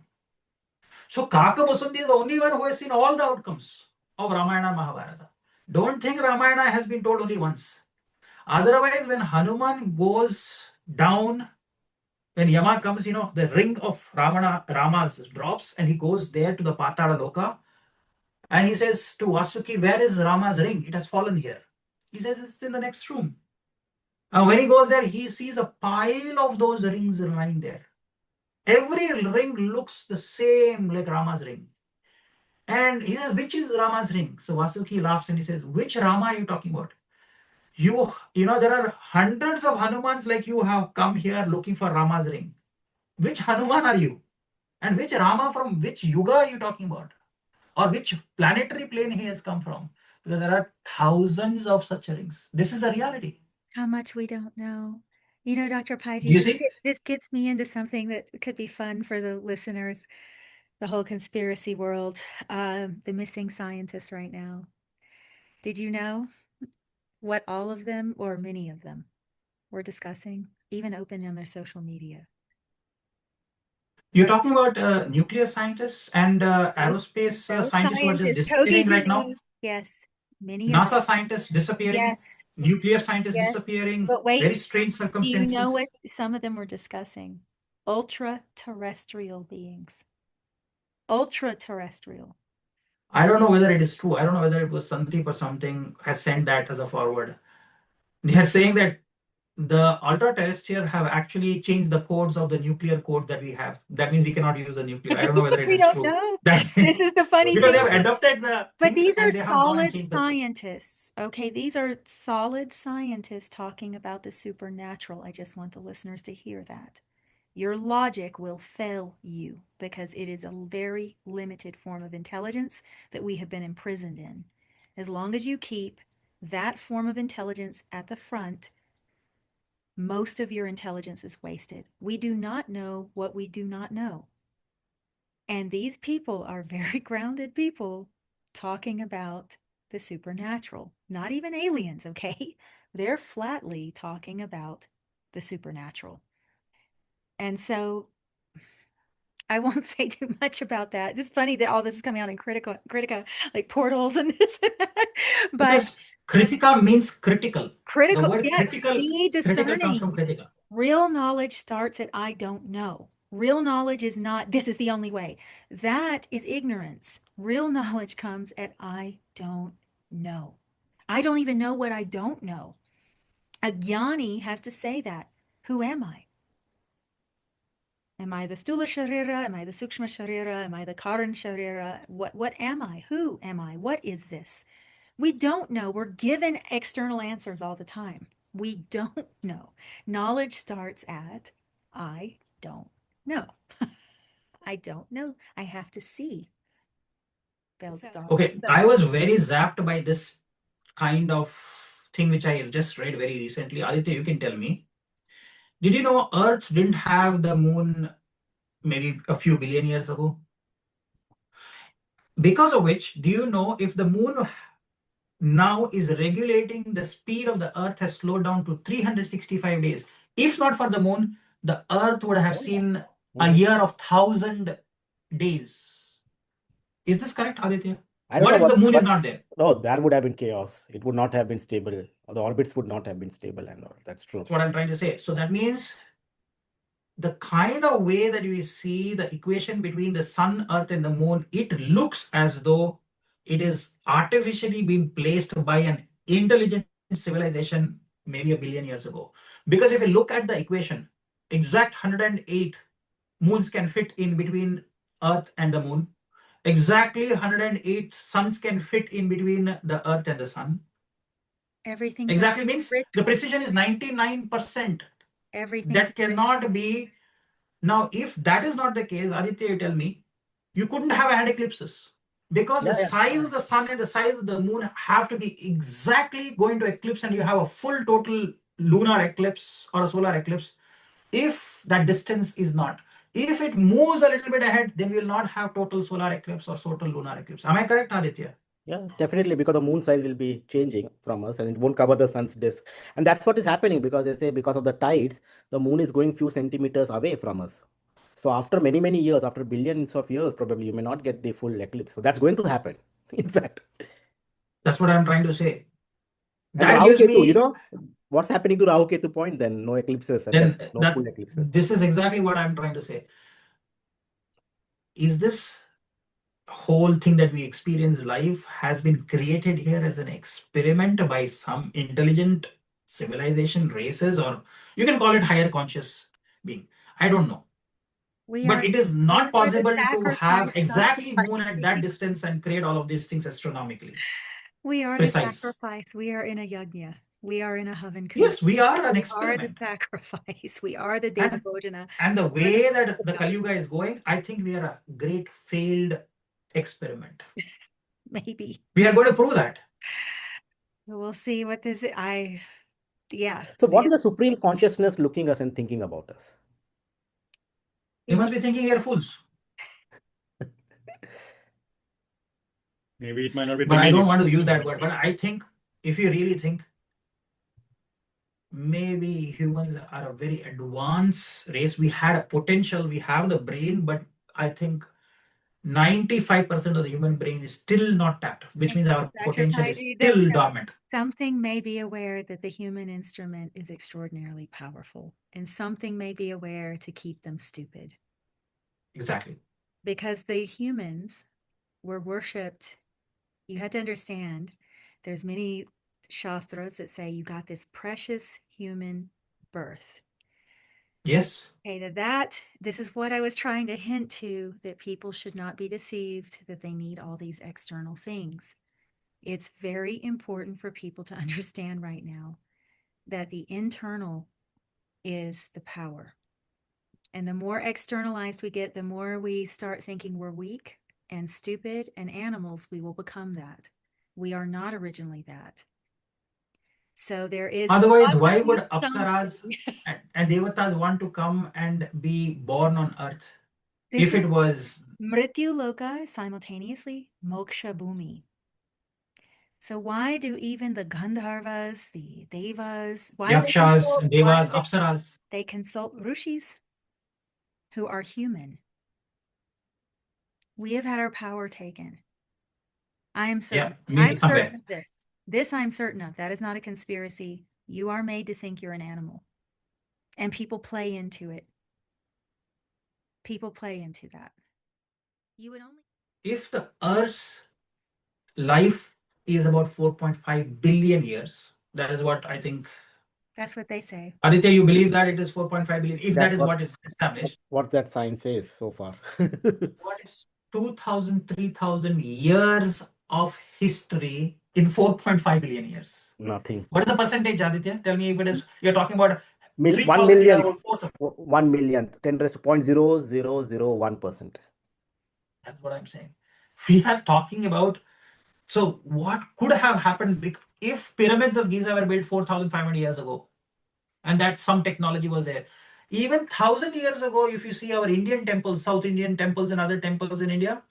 Speaker 4: So Kakabusundi is the only one who has seen all the outcomes of Ramayana and Mahabharata. Don't think Ramayana has been told only once. Otherwise, when Hanuman goes down, when Yama comes, the ring of Rama's drops and he goes there to the Patala Loka and he says to Vasuki, where is Rama's ring? It has fallen here. He says it's in the next room. When he goes there, he sees a pile of those rings lying there. Every ring looks the same like Rama's ring. And he says, which is Rama's ring? So Vasuki laughs and he says, which Rama are you talking about? You know, there are hundreds of Hanumans like you have come here looking for Rama's ring. Which Hanuman are you? And which Rama from which yuga are you talking about? Or which planetary plane he has come from? Because there are thousands of such rings. This is a reality.
Speaker 3: How much we don't know. You know, Dr.
Speaker 4: Do
Speaker 3: Paiji,
Speaker 4: you see?
Speaker 3: this gets me into something that could be fun for the listeners, the whole conspiracy world, the missing scientists right now. Did you know what all of them, or many of them, were discussing, even open on their social media?
Speaker 4: You're talking about nuclear scientists and aerospace scientists who are just disappearing right now?
Speaker 3: Yes, many of
Speaker 4: NASA scientists disappearing,
Speaker 3: yes,
Speaker 4: nuclear scientists
Speaker 3: yes.
Speaker 4: disappearing,
Speaker 3: But wait,
Speaker 4: very strange
Speaker 3: do you
Speaker 4: circumstances.
Speaker 3: know what some of them were discussing? Ultra-terrestrial beings. Ultra-terrestrial.
Speaker 4: I don't know whether it is true. I don't know whether it was Sandeep or something has sent that as a forward. They are saying that the ultra-terrestrial have actually changed the codes of the nuclear code that we have. That means we cannot use the nuclear. I don't know whether it
Speaker 3: We
Speaker 4: is
Speaker 3: don't
Speaker 4: true.
Speaker 3: know.
Speaker 4: That,
Speaker 3: This is the funny
Speaker 4: because they
Speaker 3: thing.
Speaker 4: have adopted the
Speaker 3: But
Speaker 4: things
Speaker 3: these are
Speaker 4: and they have gone and
Speaker 3: solid
Speaker 4: changed the code.
Speaker 3: scientists. Okay, these are solid scientists talking about the supernatural. I just want the listeners to hear that. Your logic will fail you because it is a very limited form of intelligence that we have been imprisoned in. As long as you keep that form of intelligence at the front, most of your intelligence is wasted. We do not know what we do not know. And these people are very grounded people talking about the supernatural, not even aliens, okay? They're flatly talking about the supernatural. And so I won't say too much about that. It's funny that all this is coming out in Kritika, like portals and this and that. But
Speaker 4: because Kritika means critical.
Speaker 3: critical,
Speaker 4: The word
Speaker 3: yeah,
Speaker 4: critical
Speaker 3: be
Speaker 4: comes
Speaker 3: discerning.
Speaker 4: from Kritika.
Speaker 3: Real knowledge starts at I don't know. Real knowledge is not, this is the only way. That is ignorance. Real knowledge comes at I don't know. I don't even know what I don't know. A jnani has to say that. Who am I? Am I the Stula Sharira? Am I the Sukshma Sharira? Am I the Karan Sharira? What am I? Who am I? What is this? We don't know. We're given external answers all the time. We don't know. Knowledge starts at I don't know. I don't know. I have to see.
Speaker 4: Okay, I was very zapped by this kind of thing which I just read very recently. Aditya, you can tell me. Did you know Earth didn't have the moon maybe a few billion years ago? Because of which, do you know if the moon now is regulating the speed of the Earth has slowed down to 365 days? If not for the moon, the Earth would have seen a year of 1,000 days. Is this correct, Aditya?
Speaker 5: I don't
Speaker 4: What
Speaker 5: know
Speaker 4: if the moon is not there?
Speaker 5: No, that would have been chaos. It would not have been stable. The orbits would not have been stable and all. That's true.
Speaker 4: That's what I'm trying to say. So that means the kind of way that we see the equation between the sun, earth, and the moon, it looks as though it is artificially being placed by an intelligent civilization maybe a billion years ago. Because if you look at the equation, exact 108 moons can fit in between Earth and the moon. Exactly 108 suns can fit in between the Earth and the sun.
Speaker 3: Everything's
Speaker 4: Exactly means the
Speaker 3: critical.
Speaker 4: precision is 99%.
Speaker 3: Everything's
Speaker 4: That cannot be. Now, if that is not the case, Aditya, you tell me, you couldn't have had eclipses because the size of the sun and the size of the moon have to be exactly going to eclipse, and you have a full total lunar eclipse or a solar eclipse. If that distance is not, if it moves a little bit ahead, then we will not have total solar eclipse or total lunar eclipse. Am I correct, Aditya?
Speaker 5: Yeah, definitely, because the moon size will be changing from us and it won't cover the sun's disk. And that's what is happening, because they say because of the tides, the moon is going few centimeters away from us. So after many, many years, after billions of years, probably you may not get the full eclipse. So that's going to happen, in fact.
Speaker 4: That's what I'm trying to say.
Speaker 5: And
Speaker 4: That
Speaker 5: Rahu
Speaker 4: gives
Speaker 5: Ketu,
Speaker 4: me,
Speaker 5: what's happening to Rahu Ketu point then? No eclipses and
Speaker 4: then
Speaker 5: then no
Speaker 4: that
Speaker 5: full eclipses.
Speaker 4: this is exactly what I'm trying to say. Is this whole thing that we experience life has been created here as an experiment by some intelligent civilization, races, or you can call it higher conscious being? I don't know. But it is not possible to have exactly moon at that distance and create all of these things astronomically.
Speaker 3: We are
Speaker 4: Precise.
Speaker 3: the sacrifice. We are in a yajna. We are in a Havan Kund.
Speaker 4: Yes, we are an
Speaker 3: We are
Speaker 4: experiment.
Speaker 3: the sacrifice. We are the Deva Bhojana.
Speaker 4: And the way that the Kali Yuga is going, I think we are a great failed experiment.
Speaker 3: Maybe.
Speaker 4: We are going to prove that.
Speaker 3: We'll see what this is. Yeah.
Speaker 5: So what is the supreme consciousness looking us and thinking about us?
Speaker 4: They must be thinking we are fools.
Speaker 2: Maybe it might not be.
Speaker 4: But I don't want to use that word. But I think if you really think, maybe humans are a very advanced race. We had a potential, we have the brain, but I think 95% of the human brain is still not tapped, which means our potential is still dormant.
Speaker 3: Something may be aware that the human instrument is extraordinarily powerful, and something may be aware to keep them stupid.
Speaker 4: Exactly.
Speaker 3: Because the humans were worshipped. You had to understand, there's many Shastras that say you got this precious human birth.
Speaker 4: Yes.
Speaker 3: Okay, this is what I was trying to hint to, that people should not be deceived that they need all these external things. It's very important for people to understand right now that the internal is the power. And the more externalized we get, the more we start thinking we're weak and stupid and animals, we will become that. We are not originally that. So there is.
Speaker 4: Otherwise, why would Apsaras and Devatas want to come and be born on earth? If it was
Speaker 3: Mrityu Loka, simultaneously Moksha Bhumi. So why do even the Gandharvas, the Devas,
Speaker 4: Yakshas, Devas, Apsaras,
Speaker 3: they consult Rishis who are human? We have had our power taken. I am certain.
Speaker 4: Yeah,
Speaker 3: I'm certain of this. This I'm certain of. That is not a conspiracy. You are made to think you're an animal. And people play into it. People play into that. You would only.
Speaker 4: If the Earth's life is about 4.5 billion years, that is what I think.
Speaker 3: That's what they say.
Speaker 4: Aditya, you believe that it is 4.5 billion, if that is what is established?
Speaker 5: What that science says so far.
Speaker 4: What is 2,000, 3,000 years of history in 4.5 billion years?
Speaker 5: Nothing.
Speaker 4: What is the percentage, Aditya? Tell me if it is, you're talking about
Speaker 5: 1 million, 1 million, 10 raised to 0.0001%.
Speaker 4: That's what I'm saying. We are talking about, so what could have happened if pyramids of Giza were built 4,500 years ago, and that some technology was there. Even 1,000 years ago, if you see our Indian temples, South Indian temples and other temples in India,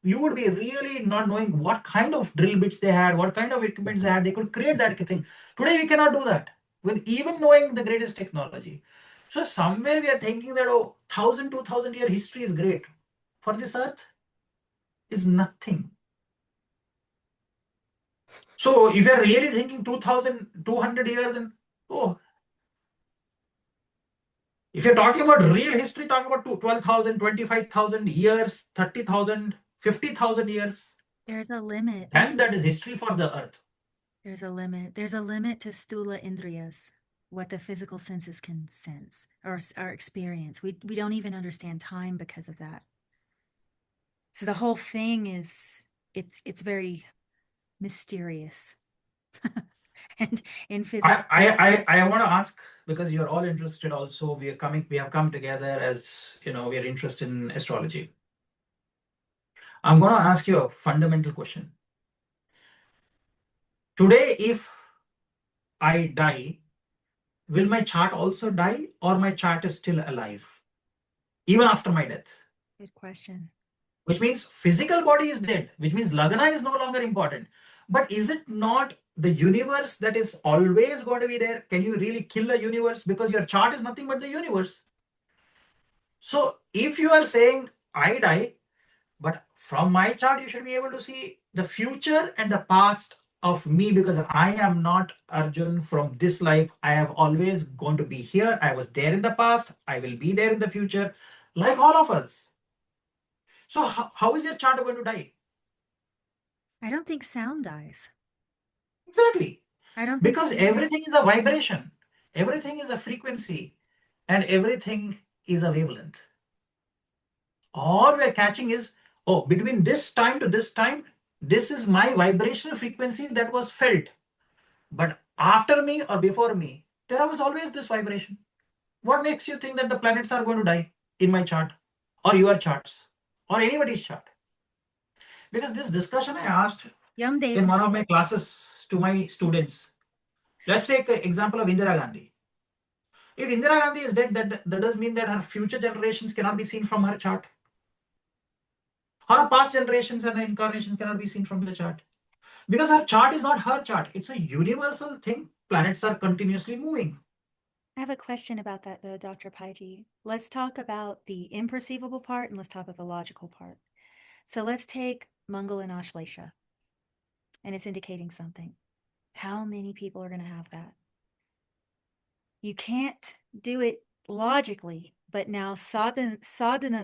Speaker 4: you would be really not knowing what kind of drill bits they had, what kind of equipments they had. They could create that thing. Today, we cannot do that with even knowing the greatest technology. So somewhere we are thinking that, 1,000, 2,000 year history is great. For this earth is nothing. So if you're really thinking 2,200 years and if you're talking about real history, talking about 12,000, 25,000 years, 30,000, 50,000 years.
Speaker 3: There's a limit.
Speaker 4: And that is history for the earth.
Speaker 3: There's a limit. There's a limit to stula indriyas. what the physical senses can sense or experience. We don't even understand time because of that. So the whole thing is, it's very mysterious. And in physics,
Speaker 4: I want to ask, because you're all interested also, we have come together as, we are interested in astrology. I'm going to ask you a fundamental question. Today, if I die, will my chart also die, or my chart is still alive even after my death?
Speaker 3: good question.
Speaker 4: Which means physical body is dead, which means Lagna is no longer important. But is it not the universe that is always going to be there? Can you really kill the universe? Because your chart is nothing but the universe. So if you are saying I die, but from my chart, you should be able to see the future and the past of me, because I am not Arjun from this life. I have always going to be here. I was there in the past. I will be there in the future, like all of us. So how is your chart going to die?
Speaker 3: I don't think sound dies.
Speaker 4: Exactly.
Speaker 3: I don't think
Speaker 4: Because
Speaker 3: so.
Speaker 4: everything is a vibration, everything is a frequency, and everything is a wavelength. All we're catching is, oh, between this time to this time, this is my vibrational frequency that was felt. But after me or before me, there was always this vibration. What makes you think that the planets are going to die in my chart, or your charts, or anybody's chart? Because this discussion I asked
Speaker 3: Yum, Dave.
Speaker 4: in one of my classes to my students. Let's take an example of Indira Gandhi. If Indira Gandhi is dead, that does mean that her future generations cannot be seen from her chart. Her past generations and incarnations cannot be seen from the chart. Because her chart is not her chart. It's a universal thing. Planets are continuously moving.
Speaker 3: I have a question about that, though, Dr. Paiji. Let's talk about the imperceivable part and let's talk about the logical part. So let's take Mangal and Ashlesha, and it's indicating something. How many people are going to have that? You can't do it logically, but now sadhana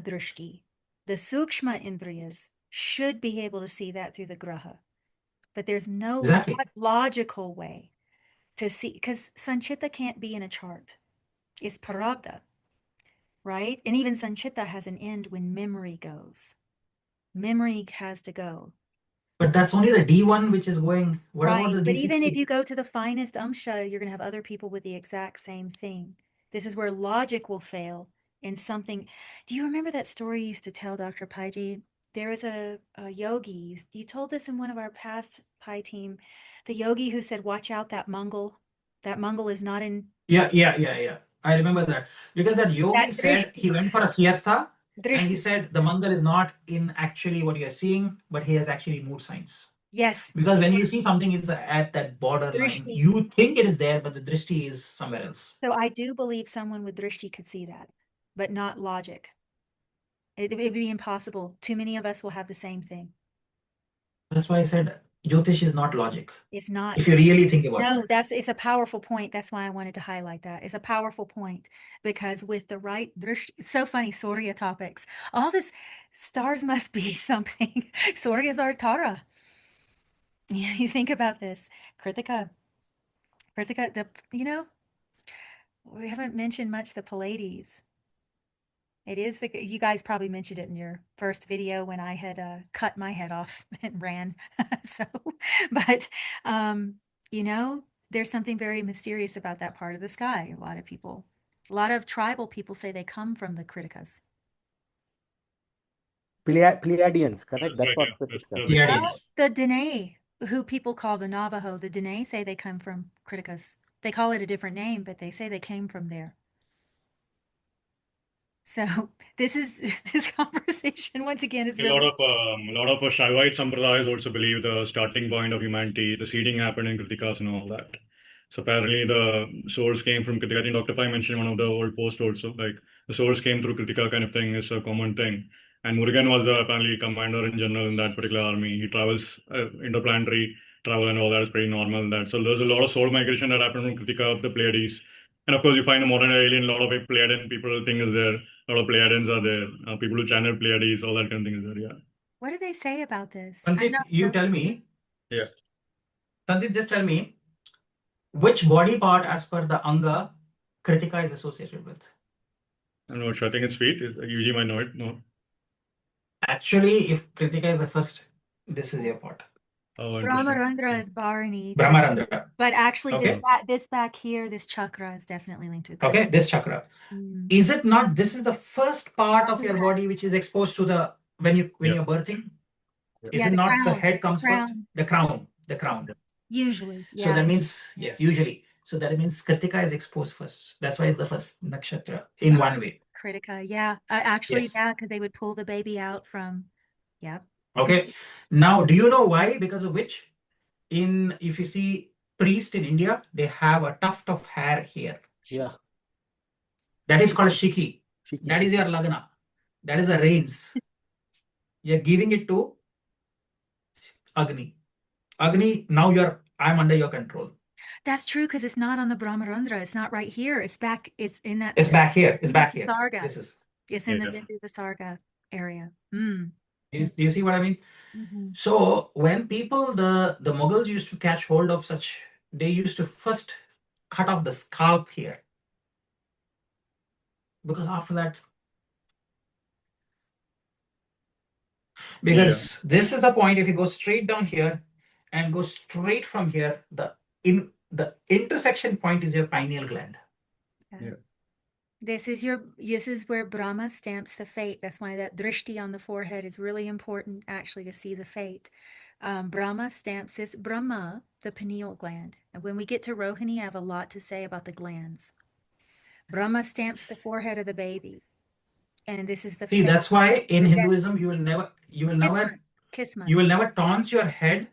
Speaker 3: drishti, the sukshma indriyas, should be able to see that through the graha. But there's no
Speaker 4: Exactly.
Speaker 3: logical way to see, because Sanchita can't be in a chart. It's parabda, right? And even Sanchita has an end when memory goes. Memory has to go.
Speaker 4: But that's only the D1 which is going. What about the
Speaker 3: But
Speaker 4: D60?
Speaker 3: even if you go to the finest amsha, you're going to have other people with the exact same thing. This is where logic will fail in something. Do you remember that story you used to tell, Dr. Paiji? There was a yogi. You told this in one of our past Pi team. The yogi who said, watch out, that Mangal. That Mangal is not in...
Speaker 4: Yeah. I remember that. Because that yogi
Speaker 3: That
Speaker 4: said he went for a siesta and he
Speaker 3: drishti.
Speaker 4: said the Mangal is not in actually what you're seeing, but he has actually mood signs.
Speaker 3: Yes.
Speaker 4: Because when you see something is at that borderline,
Speaker 3: Drishti.
Speaker 4: you think it is there, but the drishti is somewhere else.
Speaker 3: So I do believe someone with drishti could see that, but not logic. It would be impossible. Too many of us will have the same thing.
Speaker 4: That's why I said Jyotish is not logic.
Speaker 3: It's not.
Speaker 4: If you really think about it.
Speaker 3: No, it's a powerful point. That's why I wanted to highlight that. It's a powerful point because with the right drishti, it's so funny, Surya topics. All this stars must be something. Suryas are Tara. You think about this. Kritika, we haven't mentioned much the Pleiades. It is you guys probably mentioned it in your first video when I had cut my head off and ran. But there's something very mysterious about that part of the sky. A lot of tribal people say they come from the Kritikas.
Speaker 5: Pleiadians, correct? That's
Speaker 2: right,
Speaker 5: what
Speaker 2: yeah. That's
Speaker 5: Kritika.
Speaker 2: the
Speaker 4: Pleiades.
Speaker 3: The Dene, who people call the Navajo, the Dene say they come from Kritikas. They call it a different name, but they say they came from there. So this conversation once again is
Speaker 2: A
Speaker 3: really...
Speaker 2: lot of Shaivite sampradayas also believe the starting point of humanity, the seeding happened in Kritikas and all that. So apparently the source came from Kritika. I think Dr. Pai mentioned in one of the old posts also, like the source came through Kritika kind of thing is a common thing. And Murugan was apparently commander in general in that particular army. He travels interplanetary travel and all that is pretty normal. So there's a lot of soul migration that happened from Kritika up the Pleiades. And of course, you find a modern alien, a lot of Pleiadian people think is there. A lot of Pleiadians are there. People who channel Pleiades, all that kind of thing is there. Yeah.
Speaker 3: What do they say about this?
Speaker 4: Sandeep, you tell me.
Speaker 2: Yeah.
Speaker 4: Sandeep, just tell me. which body part as per the Anga Kritika is associated with?
Speaker 2: I'm not sure. I think it's feet. Usually might know it. No.
Speaker 4: Actually, if Kritika is the first, this is your part.
Speaker 2: Oh, interesting.
Speaker 3: Brahmarandra is Bharani.
Speaker 4: Brahmarandra.
Speaker 3: But actually,
Speaker 4: Okay.
Speaker 3: this back here, this chakra is definitely linked to
Speaker 4: Okay,
Speaker 3: Kritika.
Speaker 4: this chakra.
Speaker 3: Mm.
Speaker 4: Is it not? This is the first part of your body which is exposed to the when
Speaker 2: Yeah.
Speaker 4: you're birthing. Is
Speaker 3: Yeah,
Speaker 4: it
Speaker 3: the
Speaker 4: not the
Speaker 3: crown.
Speaker 4: head comes first?
Speaker 3: Crown.
Speaker 4: The crown. The crown.
Speaker 3: Usually,
Speaker 4: So
Speaker 3: yeah.
Speaker 4: that means yes, usually. So that means Kritika is exposed first. That's why it's the first nakshatra in one way.
Speaker 3: Kritika, yeah. Actually,
Speaker 4: Yes.
Speaker 3: yeah, because they would pull the baby out from, yeah.
Speaker 4: Okay. Now, do you know why? Because of which? If you see priest in India, they have a tuft of hair here.
Speaker 5: Yeah.
Speaker 4: That is called shiki.
Speaker 5: Shiki,
Speaker 4: That is your lagna. That is the reins. You're giving it to Agni. Agni, now I'm under your control.
Speaker 3: That's true because it's not on the Brahmarandra. It's not right here. It's back. It's in that.
Speaker 4: It's back here. It's back here.
Speaker 3: Sarga.
Speaker 4: This is.
Speaker 3: It's in the
Speaker 2: Yeah.
Speaker 3: Bindu Visarga area.
Speaker 4: Do you see what I mean?
Speaker 3: Mm-hmm.
Speaker 4: So when people, the Mughals used to catch hold of such, they used to first cut off the scalp here. Because after that, because this is the point, if you go straight down here and go straight from here, the intersection point is your pineal gland.
Speaker 2: Yeah.
Speaker 3: This is where Brahma stamps the fate. That's why that drishti on the forehead is really important, actually, to see the fate. Brahma stamps this. Brahma, the pineal gland. And when we get to Rohini, I have a lot to say about the glands. Brahma stamps the forehead of the baby. And this is the
Speaker 4: See,
Speaker 3: fate.
Speaker 4: that's why in Hinduism you will never taunt your head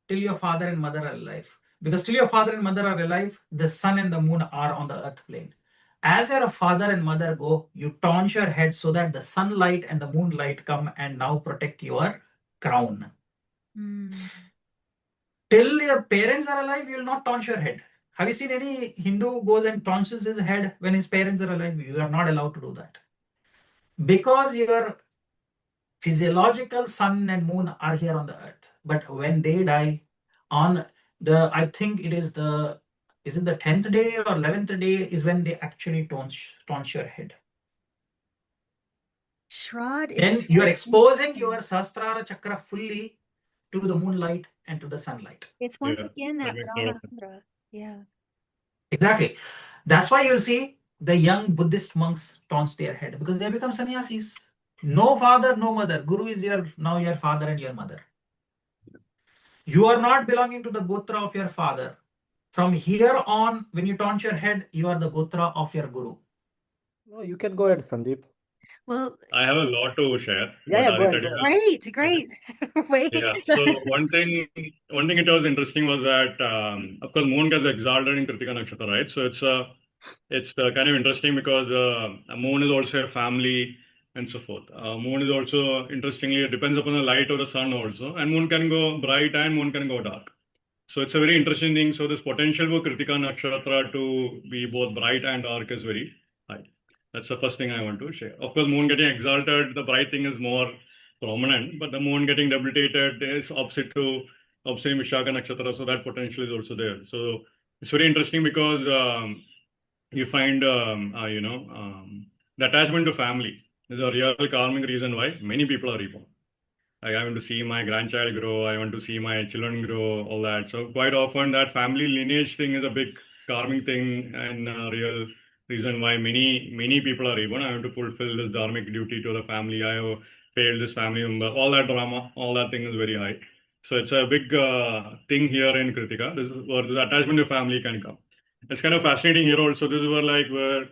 Speaker 4: till your father and mother are alive. Because till your father and mother are alive, the sun and the moon are on the earth plane. As your father and mother go, you taunt your head so that the sunlight and the moonlight come and now protect your crown. Till your parents are alive, you will not taunt your head. Have you seen any Hindu goes and taunts his head when his parents are alive? You are not allowed to do that. Because your physiological sun and moon are here on the earth. But when they die, I think it is the 10th day or 11th day is when they actually taunt your head.
Speaker 3: Shroud
Speaker 4: Then
Speaker 3: is
Speaker 4: you are exposing your Sahasrara chakra fully to the moonlight and to the sunlight.
Speaker 3: It's once again that Brahmarandra. Yeah.
Speaker 4: Exactly. That's why you'll see the young Buddhist monks taunt their head because they become sannyasis. No father, no mother. Guru is now your father and your mother. You are not belonging to the gotra of your father. From here on, when you taunt your head, you are the gotra of your guru.
Speaker 5: No, you can go ahead, Sandeep.
Speaker 3: Well,
Speaker 2: I have a lot to share.
Speaker 5: Yeah,
Speaker 2: but
Speaker 5: go
Speaker 2: Aditya,
Speaker 5: ahead.
Speaker 3: great. Wait.
Speaker 2: Yeah. So one thing it was interesting was that of course moon gets exalted in Kritika Nakshatra, right? So it's kind of interesting because moon is also a family and so forth. Moon is also interestingly it depends upon the light of the sun also, and moon can go bright and moon can go dark. So it's a very interesting thing. So this potential for Kritika Nakshatra to be both bright and dark is very high. That's the first thing I want to share. Of course, moon getting exalted, the bright thing is more prominent, but the moon getting debilitated is opposite Vishaka Nakshatra, so that potential is also there. So it's very interesting because you find, the attachment to family is a real calming reason why many people are reborn. I want to see my grandchild grow. I want to see my children grow, all that. So quite often that family lineage thing is a big calming thing and a real reason why many people are reborn. I want to fulfill this dharmic duty to the family. I have failed this family member. All that drama, all that thing is very high. So it's a big thing here in Kritika. This is where this attachment to family can come. It's kind of fascinating here also. This is where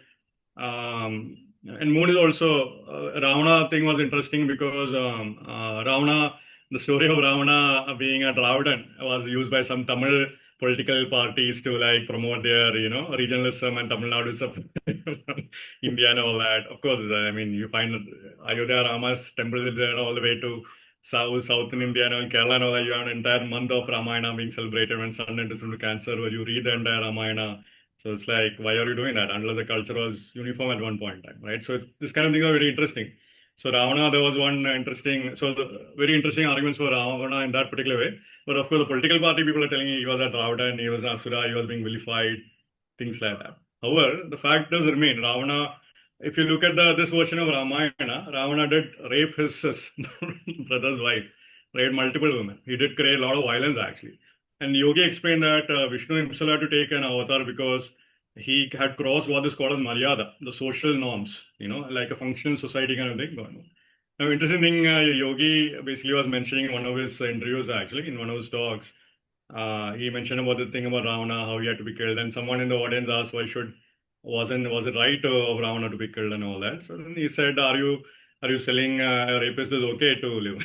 Speaker 2: and moon is also Ravana thing was interesting because Ravana, the story of Ravana being a Dravidan was used by some Tamil political parties to like promote their regionalism and Tamil Nadu from India and all that. Of course, I mean you find Ayodhya Rama's temple is there all the way to southern India and Kerala and all that. You have an entire month of Ramayana being celebrated when sun enters into Cancer, where you read the entire Ramayana. So it's like, why are you doing that? Unless the culture was uniform at one point in time, right? So this kind of things are very interesting. So Ravana, there was one very interesting arguments for Ravana in that particular way. But of course, the political party people are telling he was a Dravidan, he was an Asura, he was being vilified, things like that. However, the fact does remain, Ravana, if you look at this version of Ramayana, Ravana did rape his brother's wife, raped multiple women. He did create a lot of violence actually. And Yogi explained that Vishnu himself had to take an avatar because he had crossed what is called as Maryada, the social norms, like a functional society kind of thing going on. Now, interesting thing, Yogi basically was mentioning in one of his interviews, actually, in one of his talks. He mentioned about the thing about Ravana, how he had to be killed, and someone in the audience asked, was it right of Ravana to be killed and all that? So then he said, are you selling a rapist is okay to live?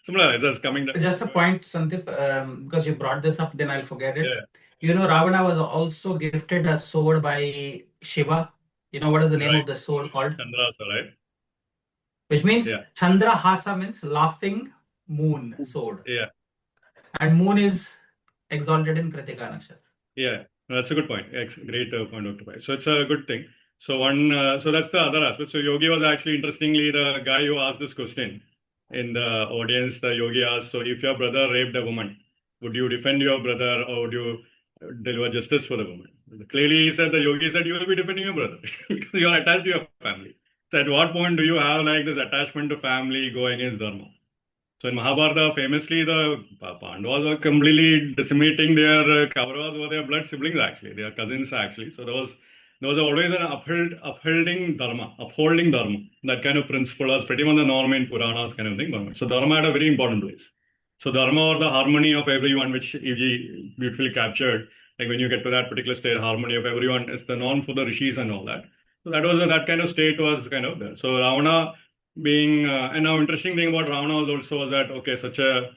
Speaker 2: Similar, that's coming.
Speaker 4: Just a point, Sandip, because you brought this up, then I'll forget it.
Speaker 2: Yeah.
Speaker 4: Ravana was also gifted a sword by Shiva. What is the name of the sword called?
Speaker 2: Chandrasa, right?
Speaker 4: Which means Chandrahasa means laughing moon sword.
Speaker 2: Yeah.
Speaker 4: And moon is exalted in Kritika Nakshatra.
Speaker 2: Yeah, that's a good point. Great point, Dr. Pai. So it's a good thing. So so that's the other aspect. So Yogi was actually, interestingly, the guy who asked this question in the audience. The Yogi asked, so if your brother raped a woman, would you defend your brother or would you deliver justice for the woman? Clearly, the Yogi said, you will be defending your brother because you are attached to your family. So at what point do you have like this attachment to family go against dharma? So in Mahabharata, famously, the Pandavas were completely decimating their Kauravas were their blood siblings actually, their cousins actually. So there was always an upholding dharma, that kind of principle was pretty much the norm in Puranas kind of thing. So dharma had a very important place. So dharma, or the harmony of everyone, which E.G. beautifully captured, like when you get to that particular state, harmony of everyone is the norm for the rishis and all that. So that kind of state was kind of there. So Ravana being, and now interesting thing about Ravana was that, okay, such a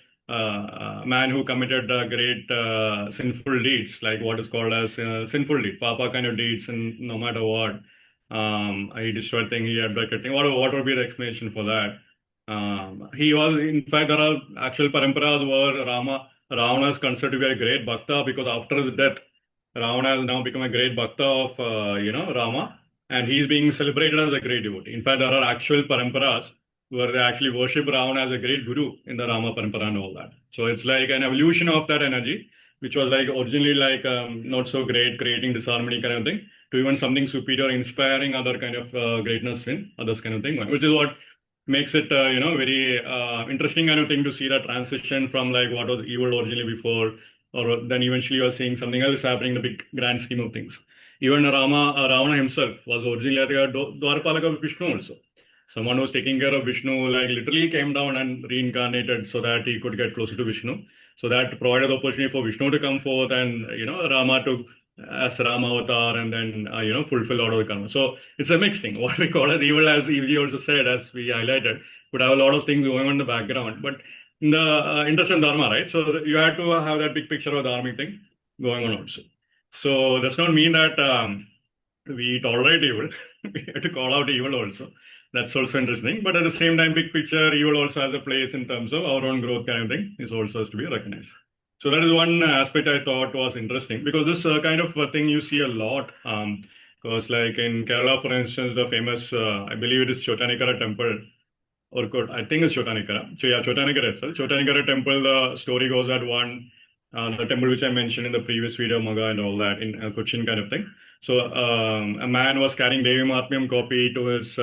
Speaker 2: man who committed great sinful deeds, like what is called as sinful deed, papa kind of deeds, and no matter what, he destroyed thing, he had wicked thing. What would be the explanation for that? He was, in fact, there are actual paramparas where Ravana is considered to be a great bhakta because after his death, Ravana has now become a great bhakta of, Rama, and he's being celebrated as a great devotee. In fact, there are actual paramparas where they actually worship Ravana as a great guru in the Rama parampara and all that. So it's like an evolution of that energy, which was like originally like not so great, creating disharmony kind of thing, to even something superior, inspiring other kind of greatness in others kind of thing, which is what makes it, very interesting kind of thing to see the transition from like what was evil originally before, or then eventually you are seeing something else happening in the big grand scheme of things. Even Ravana himself was originally like a Dwarpalaka of Vishnu also. Someone who was taking care of Vishnu, like literally came down and reincarnated so that he could get closer to Vishnu. So that provided the opportunity for Vishnu to come forth and, Rama to as Rama avatar and then, fulfill all of the karma. So it's a mixed thing. What we call as evil, as EVG also said, as we highlighted, could have a lot of things going on in the background. But in the interest of dharma, right? So you had to have that big picture of the dharmic thing going on also. So does not mean that we tolerate evil. We have to call out evil also. That's also interesting. But at the same time, big picture, evil also has a place in terms of our own growth kind of thing. Is also has to be recognized. So that is one aspect I thought was interesting because this kind of thing you see a lot. Because like in Kerala, for instance, the famous, I believe it is Chotanikara temple, or I think it's Chotanikara. So yeah, Chotanikara itself. Chotanikara temple, the story goes that the temple which I mentioned in the previous video, Maga and all that, in Cochin kind of thing. So a man was carrying Devi Mahatmyam copy to his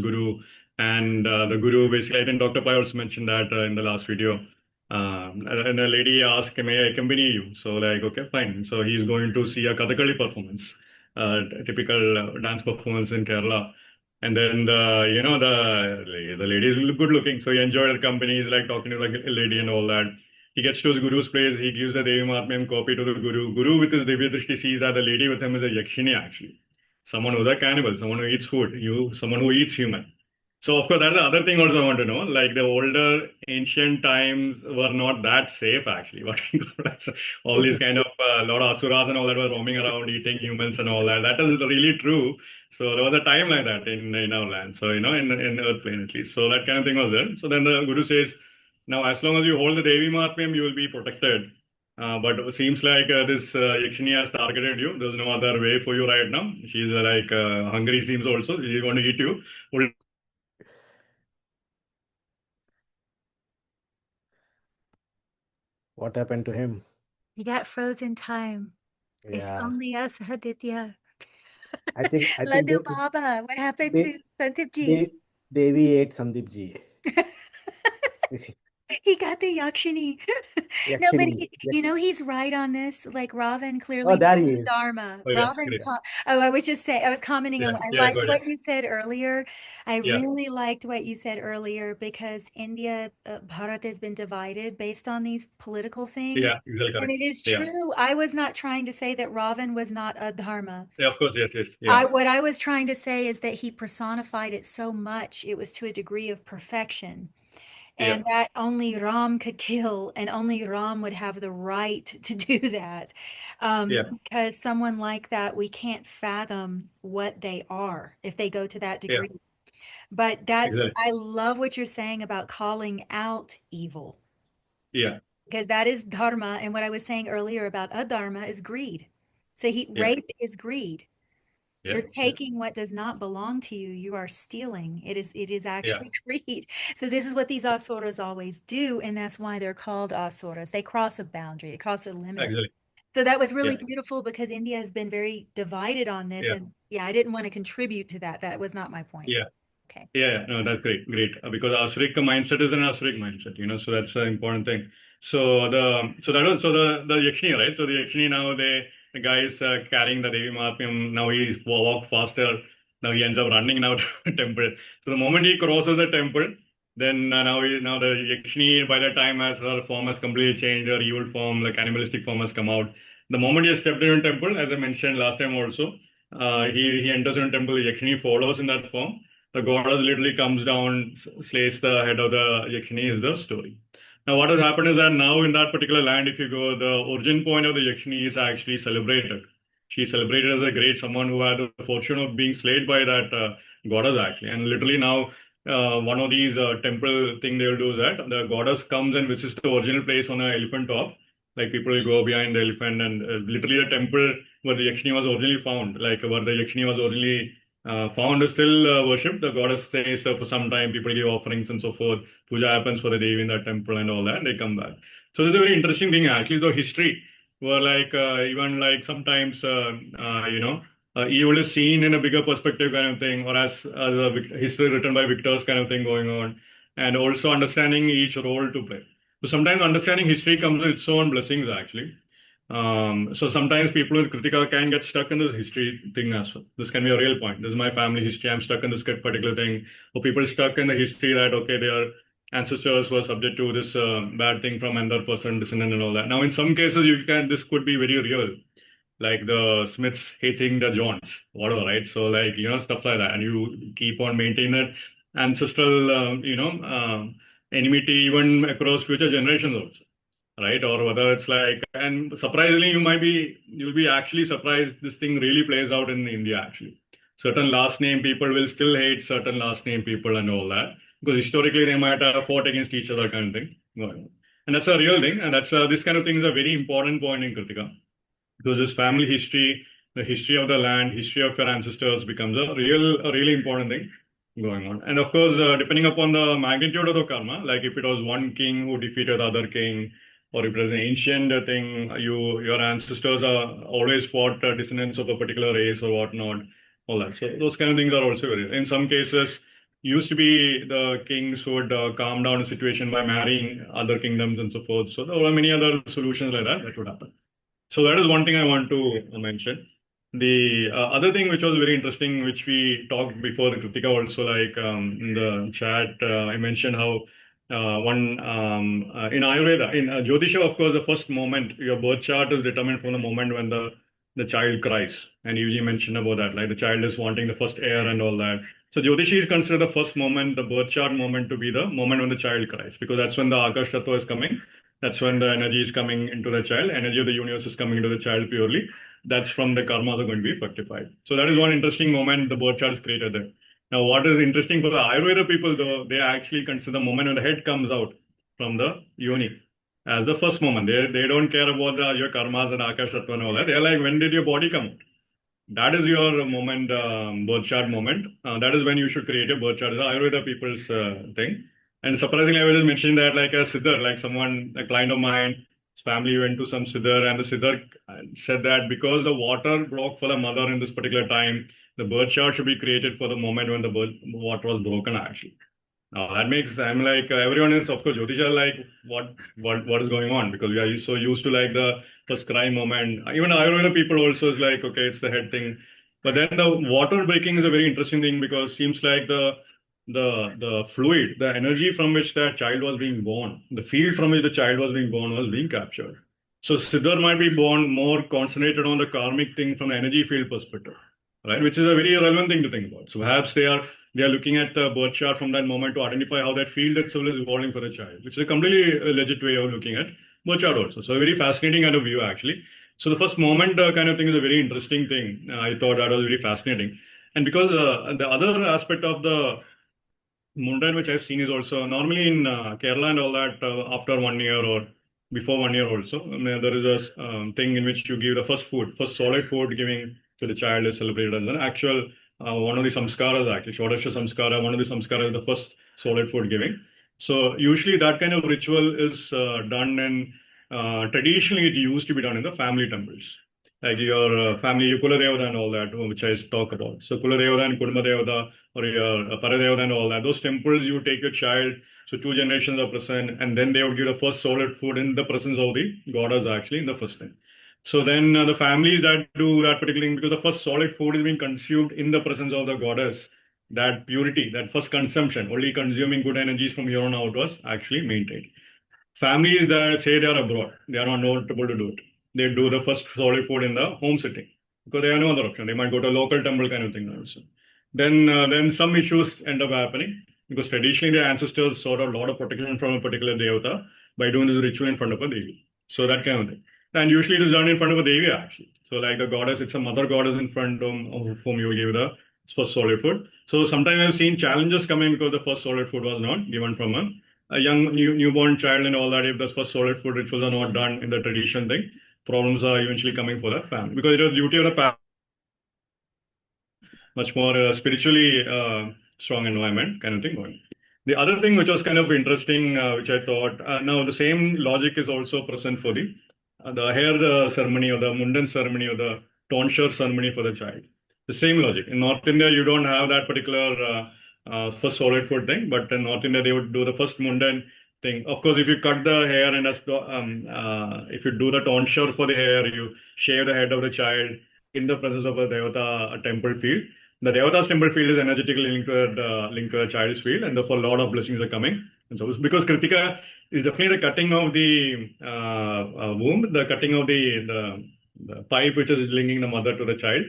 Speaker 2: guru, and the guru basically, I think Dr. Pai also mentioned that in the last video. And the lady asked, may I accompany you? So like, okay, fine. So he's going to see a Kathakali performance, typical dance performance in Kerala. And then the lady is good looking, so he enjoyed the company. He's like talking to the lady and all that. He gets to his guru's place. He gives the Devi Mahatmyam copy to the guru. Guru with his Divya Drishti sees that the lady with him is a Yakshini actually. Someone who's a cannibal, someone who eats food, someone who eats human. So of course, that's the other thing also I want to know. Like the older ancient times were not that safe actually. All these kind of lot of asuras and all that were roaming around eating humans and all that. That is really true. So there was a time like that in our land. So in Earth plane at least. So that kind of thing was there. So then the Guru says, now as long as you hold the Devi Mahatmyam, you will be protected. But it seems like this Yakshini has targeted you. There's no other way for you right now. She's hungry seems also. She's going to eat you.
Speaker 5: What happened to him?
Speaker 3: He got frozen time. It's
Speaker 5: Yeah,
Speaker 3: only us, Aditya.
Speaker 5: I think
Speaker 3: Laddu Baba, what happened
Speaker 5: they
Speaker 3: to Santip Ji?
Speaker 5: they Devi ate Sandeep ji.
Speaker 3: He got the Yakshini. No, but
Speaker 5: Actually,
Speaker 3: you know, he's right on this. Like Ravan
Speaker 5: oh,
Speaker 3: clearly
Speaker 5: there
Speaker 3: knew
Speaker 5: he
Speaker 3: the
Speaker 5: is.
Speaker 3: Dharma.
Speaker 2: Oh yeah,
Speaker 3: Ravan,
Speaker 2: great.
Speaker 3: I was just saying, I was commenting on,
Speaker 2: Yeah,
Speaker 3: I
Speaker 2: yeah, go
Speaker 3: liked
Speaker 2: ahead.
Speaker 3: what you said earlier. I
Speaker 2: Yeah,
Speaker 3: really liked what you said earlier because India, Bharat has been divided based on these political things.
Speaker 2: yeah, exactly
Speaker 3: And
Speaker 2: correct.
Speaker 3: it is
Speaker 2: Yeah,
Speaker 3: true. I was not trying to say that Ravan was not a Dharma.
Speaker 2: yeah, of course, yes, yes, yeah,
Speaker 3: What I was trying to say is that he personified it so much, it was to a degree of perfection.
Speaker 2: yeah,
Speaker 3: And that only Ram could kill, and only Ram would have the right to do that.
Speaker 2: yeah,
Speaker 3: Because someone like that, we can't fathom what they are if they go to that
Speaker 2: yeah,
Speaker 3: degree. But
Speaker 2: exactly.
Speaker 3: I love what you're saying about calling out evil,
Speaker 2: Yeah,
Speaker 3: because that is dharma. And what I was saying earlier about adharma is greed. So
Speaker 2: yeah,
Speaker 3: rape is greed.
Speaker 2: yeah,
Speaker 3: You're
Speaker 2: yeah,
Speaker 3: taking what does not belong to you. You are stealing. It is
Speaker 2: yeah,
Speaker 3: actually greed. So this is what these asuras always do, and that's why they're called asuras. They cross a boundary, they cross a limit.
Speaker 2: exactly.
Speaker 3: So that was really
Speaker 2: Yeah,
Speaker 3: beautiful because India has been very divided on this.
Speaker 2: yeah,
Speaker 3: And yeah, I didn't want to contribute to that. That was not my point.
Speaker 2: yeah.
Speaker 3: Okay.
Speaker 2: Yeah, no, that's great, great. Because Asuric mindset is an Asuric mindset, so that's an important thing. So the Yakshini, right? So the Yakshini now the guy is carrying the Devi Mahatmyam. Now he walk faster. Now he ends up running now to the temple. So the moment he crosses the temple, then now the Yakshini by the time as her form has completely changed, her evil form, like animalistic form has come out. The moment he has stepped into the temple, as I mentioned last time also, he enters into the temple. The Yakshini follows in that form. The goddess literally comes down, slays the head of the Yakshini is the story. Now, what has happened is that now in that particular land, if you go, the origin point of the Yakshini is actually celebrated. She's celebrated as a great someone who had the fortune of being slayed by that goddess actually. And literally now, one of these temple thing they will do is that the goddess comes and visits the original place on an elephant top. Like people will go behind the elephant and literally the temple where the Yakshini was originally found, like where the Yakshini was originally found is still worshipped. The goddess stays for some time. People give offerings and so forth. Puja happens for the Devi in that temple and all that. And they come back. So this is a very interesting thing actually. The history where like even like sometimes evil is seen in a bigger perspective kind of thing, or as a history written by victors kind of thing going on, and also understanding each role to play. So sometimes understanding history comes with its own blessings actually. So sometimes people with Kritika can get stuck in this history thing as well. This can be a real point. This is my family history. I'm stuck in this particular thing. Or people stuck in the history that, okay, their ancestors were subject to this bad thing from another person, descendant and all that. Now, in some cases, this could be very real. Like the Smiths hating the Johns, whatever, right? So like, stuff like that. And you keep on maintaining that ancestral, enmity even across future generations also, right? Or whether it's like, and surprisingly, you'll be actually surprised this thing really plays out in India actually. Certain last name people will still hate certain last name people and all that because historically they might have fought against each other kind of thing going on. And that's a real thing, and that's this kind of thing is a very important point in Kritika because this family history, the history of the land, history of your ancestors becomes a really important thing going on. And of course, depending upon the magnitude of the karma, like if it was one king who defeated the other king, or if it was an ancient thing, your ancestors are always fought descendants of a particular race or whatnot, all that. So those kind of things are also very. In some cases, used to be the kings would calm down a situation by marrying other kingdoms and so forth. So there were many other solutions like that would happen. So that is one thing I want to mention. The other thing which was very interesting, which we talked before the Kritika also, like in the chat, I mentioned how in Ayurveda, in Jyotisha, of course, the first moment, your birth chart is determined from the moment when the child cries. And Yuji mentioned about that, like the child is wanting the first air and all that. So Jyotishi is considered the first moment, the birth chart moment to be the moment when the child cries, because that's when the Akash Tattva is coming. That's when the energy is coming into the child, energy of the universe is coming into the child purely. That's from the karmas are going to be fructified. So that is one interesting moment the birth chart is created there. Now, what is interesting for the Ayurveda people, though, they actually consider the moment when the head comes out from the yoni as the first moment. They don't care about your karmas and akash sattva and all that. They're like, when did your body come out? That is your moment, birth chart moment. That is when you should create a birth chart. The Ayurveda people's thing. And surprisingly, I was just mentioning that like a siddhar, like someone, a client of mine, His family went to some Siddhar, and the Siddhar said that because the water broke for the mother in this particular time, the birth chart should be created for the moment when the water was broken, actually. Now that makes, I'm like, everyone is, of course, Jyotisha, like, what is going on? Because we are so used to like the first cry moment. Even Ayurveda people also is like, okay, it's the head thing. But then the water breaking is a very interesting thing, because seems like the fluid, the energy from which that child was being born, the field from which the child was being born was being captured. So Siddhar might be born more concentrated on the karmic thing from the energy field perspective, right? Which is a very relevant thing to think about. So perhaps they are looking at the birth chart from that moment to identify how that field itself is evolving for the child, which is a completely legit way of looking at birth chart also. So a very fascinating kind of view, actually. So the first moment kind of thing is a very interesting thing. I thought that was very fascinating. And because the other aspect of the Mundan, which I've seen, is also normally in Kerala and all that, after 1 year or before 1 year also, I mean, there is a thing in which you give the first solid food giving to the child is celebrated as an actual one of the samskaras, actually. Shodasha samskara, one of the samskaras is the first solid food giving. So usually that kind of ritual is done, and traditionally it used to be done in the family temples. Like your family, your Kula Devata and all that, which I talk about. So Kula Devata and Kudma Devata, or your Paradevata and all that. Those temples, you take your child, so 2 generations are present, and then they would give the first solid food in the presence of the goddess, actually, in the first thing. So then the families that do that particular thing, because the first solid food is being consumed in the presence of the goddess, that purity, that first consumption, only consuming good energies from here on out was actually maintained. Families that say they are abroad, they are not able to do it. They do the first solid food in the home setting because they have no other option. They might go to a local temple kind of thing also. Then some issues end up happening because traditionally their ancestors sought a lot of protection from a particular devata by doing this ritual in front of a devi. So that kind of thing. And usually it is done in front of a devi, actually. So like the goddess, it's a mother goddess in front of whom you give the first solid food. So sometimes I've seen challenges coming because the first solid food was not given from a young newborn child and all that. If the first solid food rituals are not done in the tradition thing, problems are eventually coming for that family, because it is duty of the parent, much more spiritually strong environment kind of thing going. The other thing which was kind of interesting, which I thought, now the same logic is also present for the hair ceremony or the mundan ceremony or the tonsure ceremony for the child. The same logic. In North India, you don't have that particular first solid food thing, but in North India, they would do the first mundan thing. Of course, if you cut the hair and if you do the tonsure for the hair, you shave the head of the child in the presence of a devata, a temple field. The devata's temple field is energetically linked to the child's field, and therefore a lot of blessings are coming. And so, because Kritika is definitely the cutting of the womb, the cutting of the pipe which is linking the mother to the child.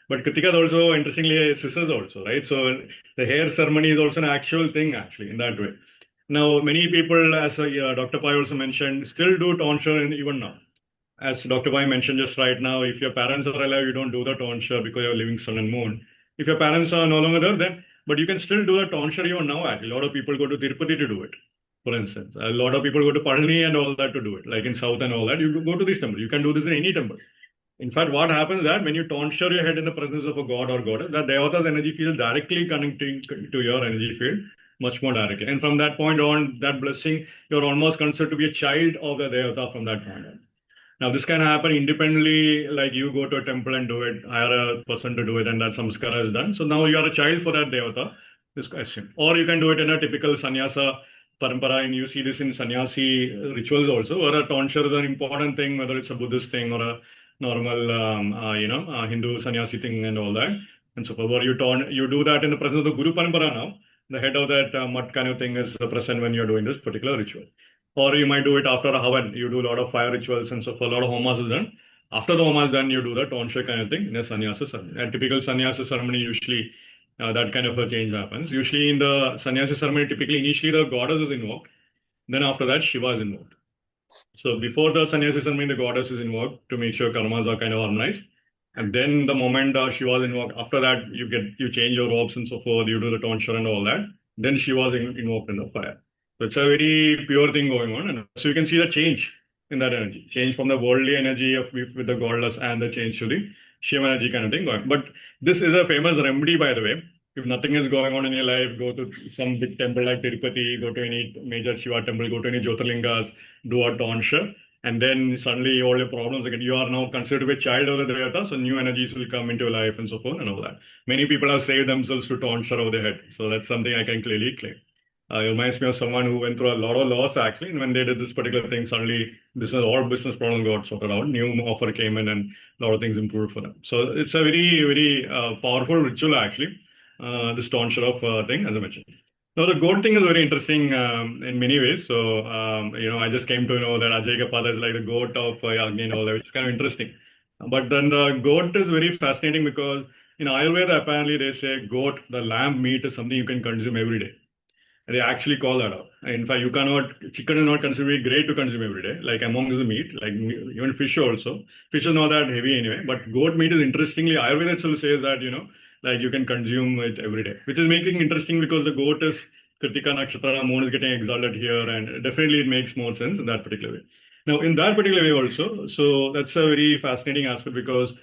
Speaker 2: But Kritika is also, interestingly, scissors also, right? So the hair ceremony is also an actual thing, actually, in that way. Now, many people, as Dr. Pai also mentioned, still do tonsure even now. As Dr. Pai mentioned just right now, if your parents are alive, you don't do the tonsure because you're living sun and moon. If your parents are no longer there, then, but you can still do the tonsure even now, actually. A lot of people go to Tirupati to do it, for instance. A lot of people go to Palani and all that to do it, like in South and all that. You go to this temple. You can do this in any temple. In fact, what happens is that when you tonsure your head in the presence of a god or goddess, that devata's energy field directly connecting to your energy field much more directly. And from that point on, that blessing, you're almost considered to be a child of the devata from that point on. Now, this can happen independently, like you go to a temple and do it, hire a person to do it, and that samskara is done. So now you are a child for that devata, this question. Or you can do it in a typical sannyasa parampara, and you see this in sannyasi rituals also, where a tonsure is an important thing, whether it's a Buddhist thing or a normal, Hindu sannyasi thing and all that. And so where you do that in the presence of the Guru parampara now, the head of that mutt kind of thing is present when you're doing this particular ritual. Or you might do it after a Havan. You do a lot of fire rituals, and so for a lot of homas is done. After the homas is done, you do the tonsure kind of thing in a sannyasa ceremony. A typical sannyasa ceremony, usually that kind of a change happens. Usually in the sannyasa ceremony, typically initially the goddess is invoked. Then after that, Shiva is invoked. So before the sannyasa ceremony, the goddess is invoked to make sure karmas are kind of harmonized. And then the moment Shiva is invoked, after that, you change your robes and so forth, you do the tonsure and all that. Then Shiva is invoked in the fire. So it's a very pure thing going on. And so you can see the change in that energy, change from the worldly energy of with the goddess and the change to the Shiva energy kind of thing going. But this is a famous remedy, by the way. If nothing is going on in your life, go to some big temple like Tirupati, go to any major Shiva temple, go to any Jyotirlingas, do a tonsure. And then suddenly all your problems again, you are now considered to be a child of the Devata, so new energies will come into your life and so forth and all that. Many people have saved themselves to tonsure over their head. So that's something I can clearly claim. It reminds me of someone who went through a lot of loss actually, and when they did this particular thing, suddenly all business problems got sorted out. New offer came in, and a lot of things improved for them. So it's a very, very powerful ritual actually. This tonsure of thing, as I mentioned. Now the goat thing is very interesting in many ways. So I just came to know that Ajay Kapada is like the goat of Agni and all that, which is kind of interesting. But then the goat is very fascinating because in Ayurveda apparently they say goat, the lamb meat is something you can consume every day. They actually call that out. In fact, chicken is not considered great to consume every day, like amongst the meat, like even fish also. Fish is not that heavy anyway, but goat meat is interestingly, Ayurveda itself says that, like you can consume it every day, which is making interesting because the goat is Kritika Nakshatra, moon is getting exalted here, and definitely it makes more sense in that particular way. Now, in that particular way also, so that's a very fascinating aspect because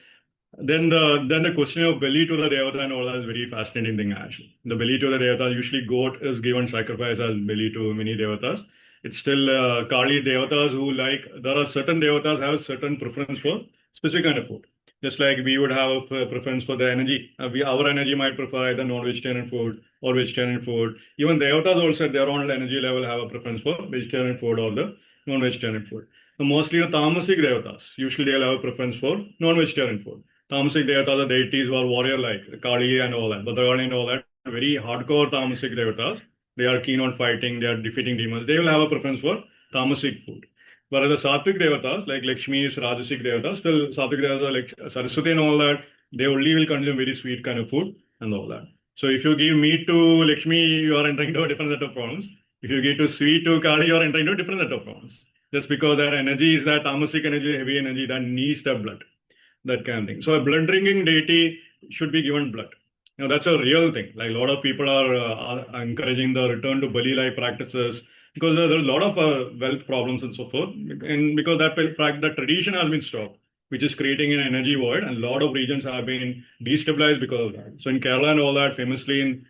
Speaker 2: then the question of belly to the devata and all that is very fascinating thing actually. The belly to the devata, usually goat is given sacrifice as belly to many devatas. It's still Kali devatas there are certain devatas have certain preference for specific kind of food. Just like we would have a preference for the energy. Our energy might prefer either non-vegetarian food or vegetarian food. Even devatas also at their own energy level have a preference for vegetarian food or the non-vegetarian food. So mostly the tamasic devatas, usually they'll have a preference for non-vegetarian food. Tamasic devatas, the deities were warrior-like, Kali and all that, Bhadragali and all that, very hardcore tamasic devatas. They are keen on fighting, they are defeating demons. They will have a preference for tamasic food. Whereas the sattvic devatas, like Lakshmi is Rajasic devatas, still sattvic devatas like Saraswati and all that, they only will consume very sweet kind of food and all that. So if you give meat to Lakshmi, you are entering into a different set of problems. If you give to sweet to Kali, you are entering into a different set of problems. Just because their energy is that tamasic energy, heavy energy that needs the blood. That kind of thing. So a blood drinking deity should be given blood. That's a real thing. Like a lot of people are encouraging the return to Bali-like practices because there's a lot of wealth problems and so forth. And because that tradition has been stopped, which is creating an energy void, and a lot of regions have been destabilized because of that. So in Kerala and all that, famously in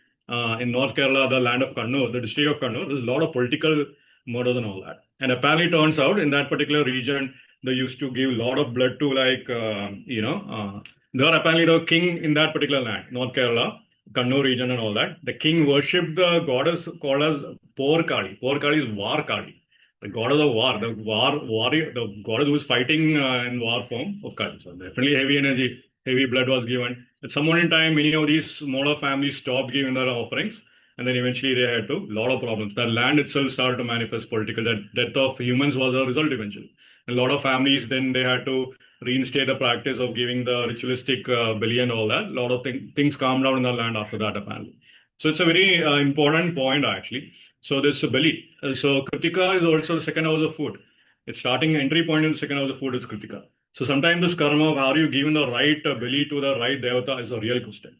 Speaker 2: North Kerala, the land of Kannur, the district of Kannur, there's a lot of political murders and all that. And apparently, it turns out in that particular region, they used to give a lot of blood to there are apparently the king in that particular land, North Kerala, Kannur region and all that. The king worshipped the goddess called as Por Kali. Por Kali is War Kali, the goddess of war, warrior, the goddess who is fighting in war form of Kali. So definitely heavy energy, heavy blood was given. At some point in time, many of these smaller families stopped giving their offerings. And then eventually they had a lot of problems. The land itself started to manifest political. The death of humans was a result eventually. A lot of families, then they had to reinstate the practice of giving the ritualistic bali and all that. A lot of things calmed down in the land after that, apparently. So it's a very important point, actually. So this bali. So Kritika is also the second house of food. Its starting entry point in the second house of food is Kritika. So sometimes this karma of how you given the right bali to the right devata is a real question.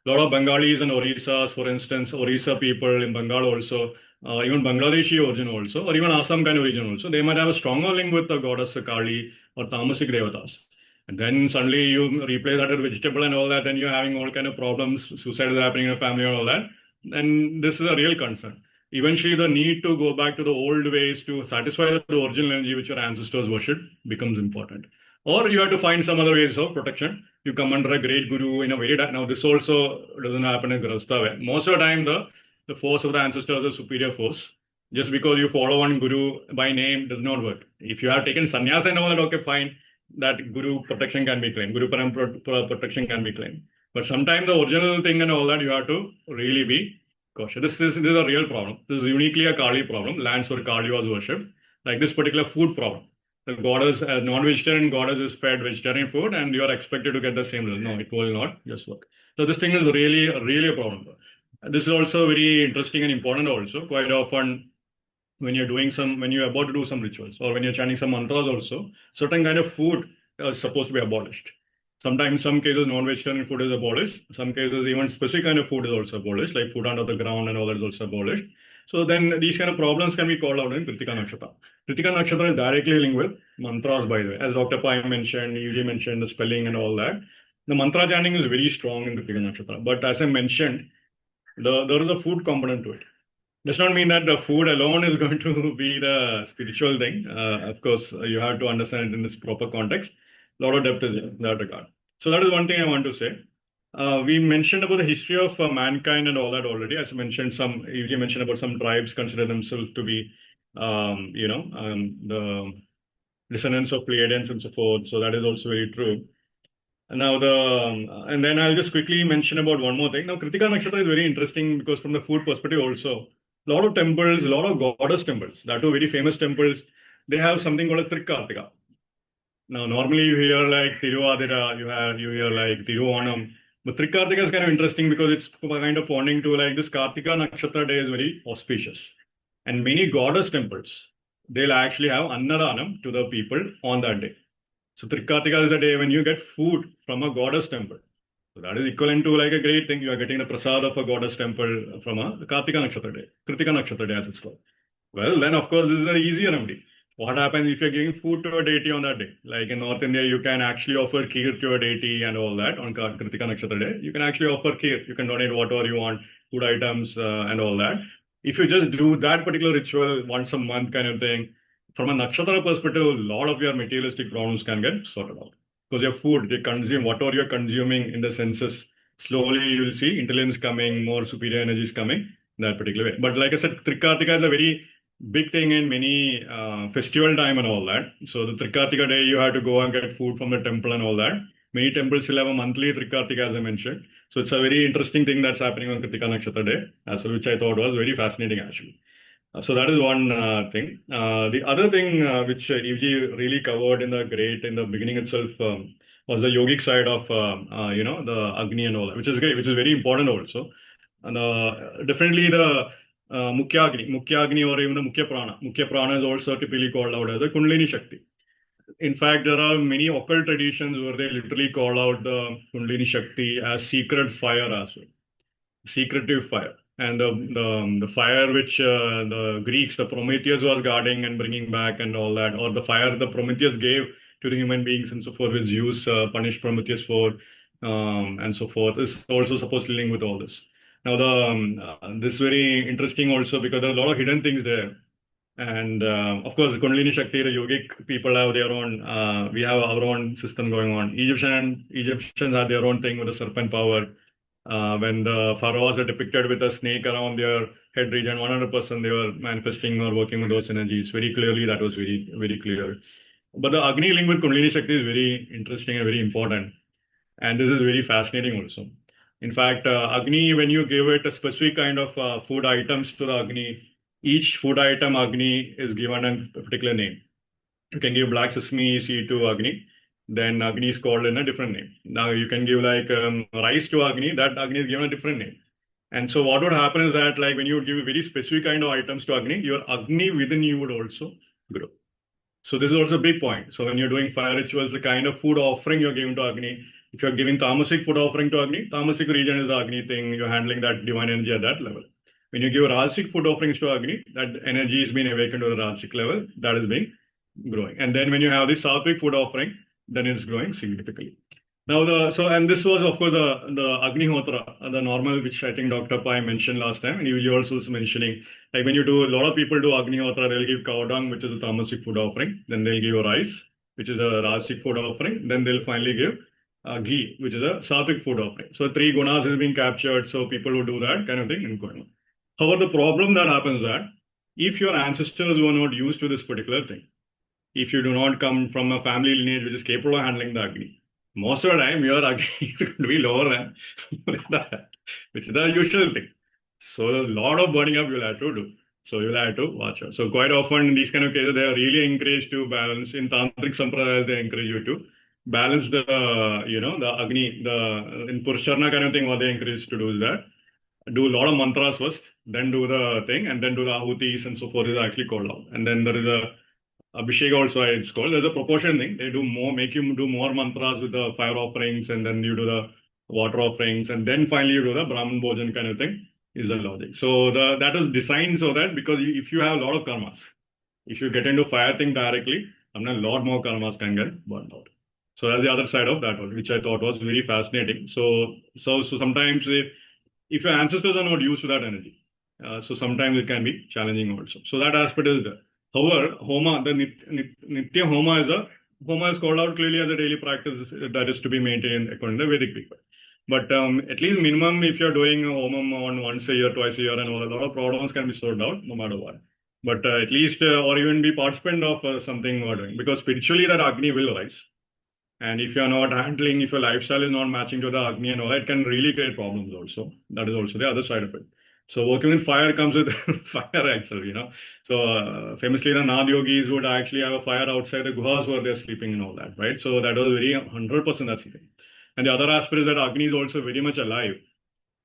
Speaker 2: A lot of Bengalis and Orissas, for instance, Orissa people in Bengal also, even Bangladeshi origin also, or even Assam kind of region also, they might have a stronger link with the goddess Kali or Tamasic devatas. And then suddenly you replace that with vegetable and all that, then you're having all kind of problems, suicide is happening in a family and all that. And this is a real concern. Eventually, the need to go back to the old ways to satisfy the original energy which your ancestors worshipped becomes important. Or you have to find some other ways of protection. You come under a great guru in a way that now this also doesn't happen in Grahastha way. Most of the time, the force of the ancestors is a superior force. Just because you follow one guru by name does not work. If you have taken sannyasa and all that, okay, fine, that guru protection can be claimed. Guru protection can be claimed. But sometimes the original thing and all that, you have to really be cautious. This is a real problem. This is uniquely a Kali problem. Lands where Kali was worshipped. Like this particular food problem. The goddess, non-vegetarian goddess is fed vegetarian food and you are expected to get the same result. No, it will not just work. So this thing is really a problem. This is also very interesting and important also. Quite often when you're about to do some rituals or when you're chanting some mantras also, certain kind of food is supposed to be abolished. Sometimes some cases non-vegetarian food is abolished. Some cases even specific kind of food is also abolished, like food under the ground and all that is also abolished. So then these kind of problems can be called out in Krittika Nakshatra. Krittika Nakshatra is directly linked with mantras, by the way. As Dr. Pai mentioned, Yuji mentioned the spelling and all that. The mantra chanting is very strong in Krittika Nakshatra. But as I mentioned, there is a food component to it. Does not mean that the food alone is going to be the spiritual thing. Of course, you have to understand it in its proper context. A lot of depth is in that regard. So that is one thing I want to say. We mentioned about the history of mankind and all that already. As mentioned, you mentioned about some tribes consider themselves to be, the descendants of Pleiadians and so forth. So that is also very true. Now and then I'll just quickly mention about one more thing. Now Kritika Nakshatra is very interesting because from the food perspective also, a lot of temples, a lot of goddess temples, that are very famous temples, they have something called a Trikartika. Now normally you hear like Tiruvadira, you hear like Tiruvanam, but Trikartika is kind of interesting because it's kind of pointing to like this Kartika Nakshatra day is very auspicious. And many goddess temples, they'll actually have Annadanam to the people on that day. So Trikartika is the day when you get food from a goddess temple. So that is equivalent to like a great thing. You are getting the prasad of a goddess temple from a Kartika Nakshatra day, Kritika Nakshatra day as it's called. Well, then of course this is an easier remedy. What happens if you're giving food to a deity on that day? Like in North India, you can actually offer kheer to a deity and all that on Kritika Nakshatra day. You can actually offer kheer. You can donate whatever you want, food items and all that. If you just do that particular ritual once a month kind of thing, from a nakshatra perspective, a lot of your materialistic problems can get sorted out. Because your food, they consume whatever you're consuming in the senses. Slowly, you'll see intelligence coming, more superior energies coming in that particular way. But like I said, Trikartika is a very big thing in many festival time and all that. So the Trikartika day, you have to go and get food from the temple and all that. Many temples still have a monthly Trikartika, as I mentioned. So it's a very interesting thing that's happening on Kritika Nakshatra day, as well, which I thought was very fascinating actually. So that is one thing. The other thing which EVG really covered in the beginning itself was the yogic side of the Agni and all that, which is great, which is very important also. And definitely the Mukhya Agni or even the Mukhya Prana. Mukhya Prana is also typically called out as the Kundalini Shakti. In fact, there are many occult traditions where they literally call out the Kundalini Shakti as secret fire as well, secretive fire. And the fire which the Greeks, the Prometheus was guarding and bringing back and all that, or the fire the Prometheus gave to the human beings and so forth, which Zeus punished Prometheus for, and so forth, is also supposedly linked with all this. Now, this is very interesting also because there are a lot of hidden things there. And of course, Kundalini Shakti, the yogic people have their own, we have our own system going on. Egyptians have their own thing with the serpent power. When the pharaohs are depicted with a snake around their head region, 100% they were manifesting or working with those energies. Very clearly, that was very, very clear. But the Agni link with Kundalini Shakti is very interesting and very important. And this is very fascinating also. In fact, Agni, when you give it a specific kind of food items to the Agni, each food item Agni is given a particular name. You can give black sesame seed to Agni, then Agni is called in a different name. Now you can give like rice to Agni, that Agni is given a different name. And so what would happen is that like when you give very specific kind of items to Agni, your Agni within you would also grow. So this is also a big point. So when you're doing fire rituals, the kind of food offering you're giving to Agni, if you're giving tamasic food offering to Agni, tamasic region is the Agni thing, you're handling that divine energy at that level. When you give rajasic food offerings to Agni, that energy is being awakened to the rajasic level, that is being growing. And then when you have the sattvic food offering, then it's growing significantly. Now and this was of course the Agnihotra, the normal, which I think Dr. Pai mentioned last time, and you also was mentioning, like when you do, a lot of people do Agnihotra, they'll give cow dung, which is a tamasic food offering, then they'll give rice, which is a rajasic food offering, then they'll finally give ghee, which is a sattvic food offering. So 3 gunas is being captured, so people who do that kind of thing and going on. However, the problem that happens is that if your ancestors were not used to this particular thing, if you do not come from a family lineage which is capable of handling the Agni, most of the time your Agni is going to be lower than that, which is the usual thing. So a lot of burning up you'll have to do. So you'll have to watch out. So quite often in these kind of cases, they are really encouraged to balance. In Tantric Sampradaya, they encourage you to balance the Agni, in Purusharna kind of thing, what they encourage to do is that do a lot of mantras first, then do the thing, and then do the ahutis and so forth is actually called out. And then there is a Abhishek also, it's called. There's a proportion thing. They do more, make you do more mantras with the fire offerings, and then you do the water offerings, and then finally you do the Brahman Bhojan kind of thing, is the logic. So that is designed so that, because if you have a lot of karmas, if you get into fire thing directly, a lot more karmas can get burnt out. So that's the other side of that one, which I thought was very fascinating. So sometimes if your ancestors are not used to that energy, So sometimes it can be challenging also. So that aspect is there. However, Homa, the Nitya Homa is called out clearly as a daily practice that is to be maintained according to Vedic people. But at least minimum, if you're doing a homam on once a year, twice a year, and all, a lot of problems can be sorted out no matter what. But at least, or even be participant of something we're doing, because spiritually that Agni will rise. And if you're not handling, if your lifestyle is not matching to the Agni and all, it can really create problems also. That is also the other side of it. So working with fire comes with fire actually, you know. So famously the Nad yogis would actually have a fire outside the guhas where they're sleeping and all that, right? So that was very 100% that's the thing. And the other aspect is that Agni is also very much alive,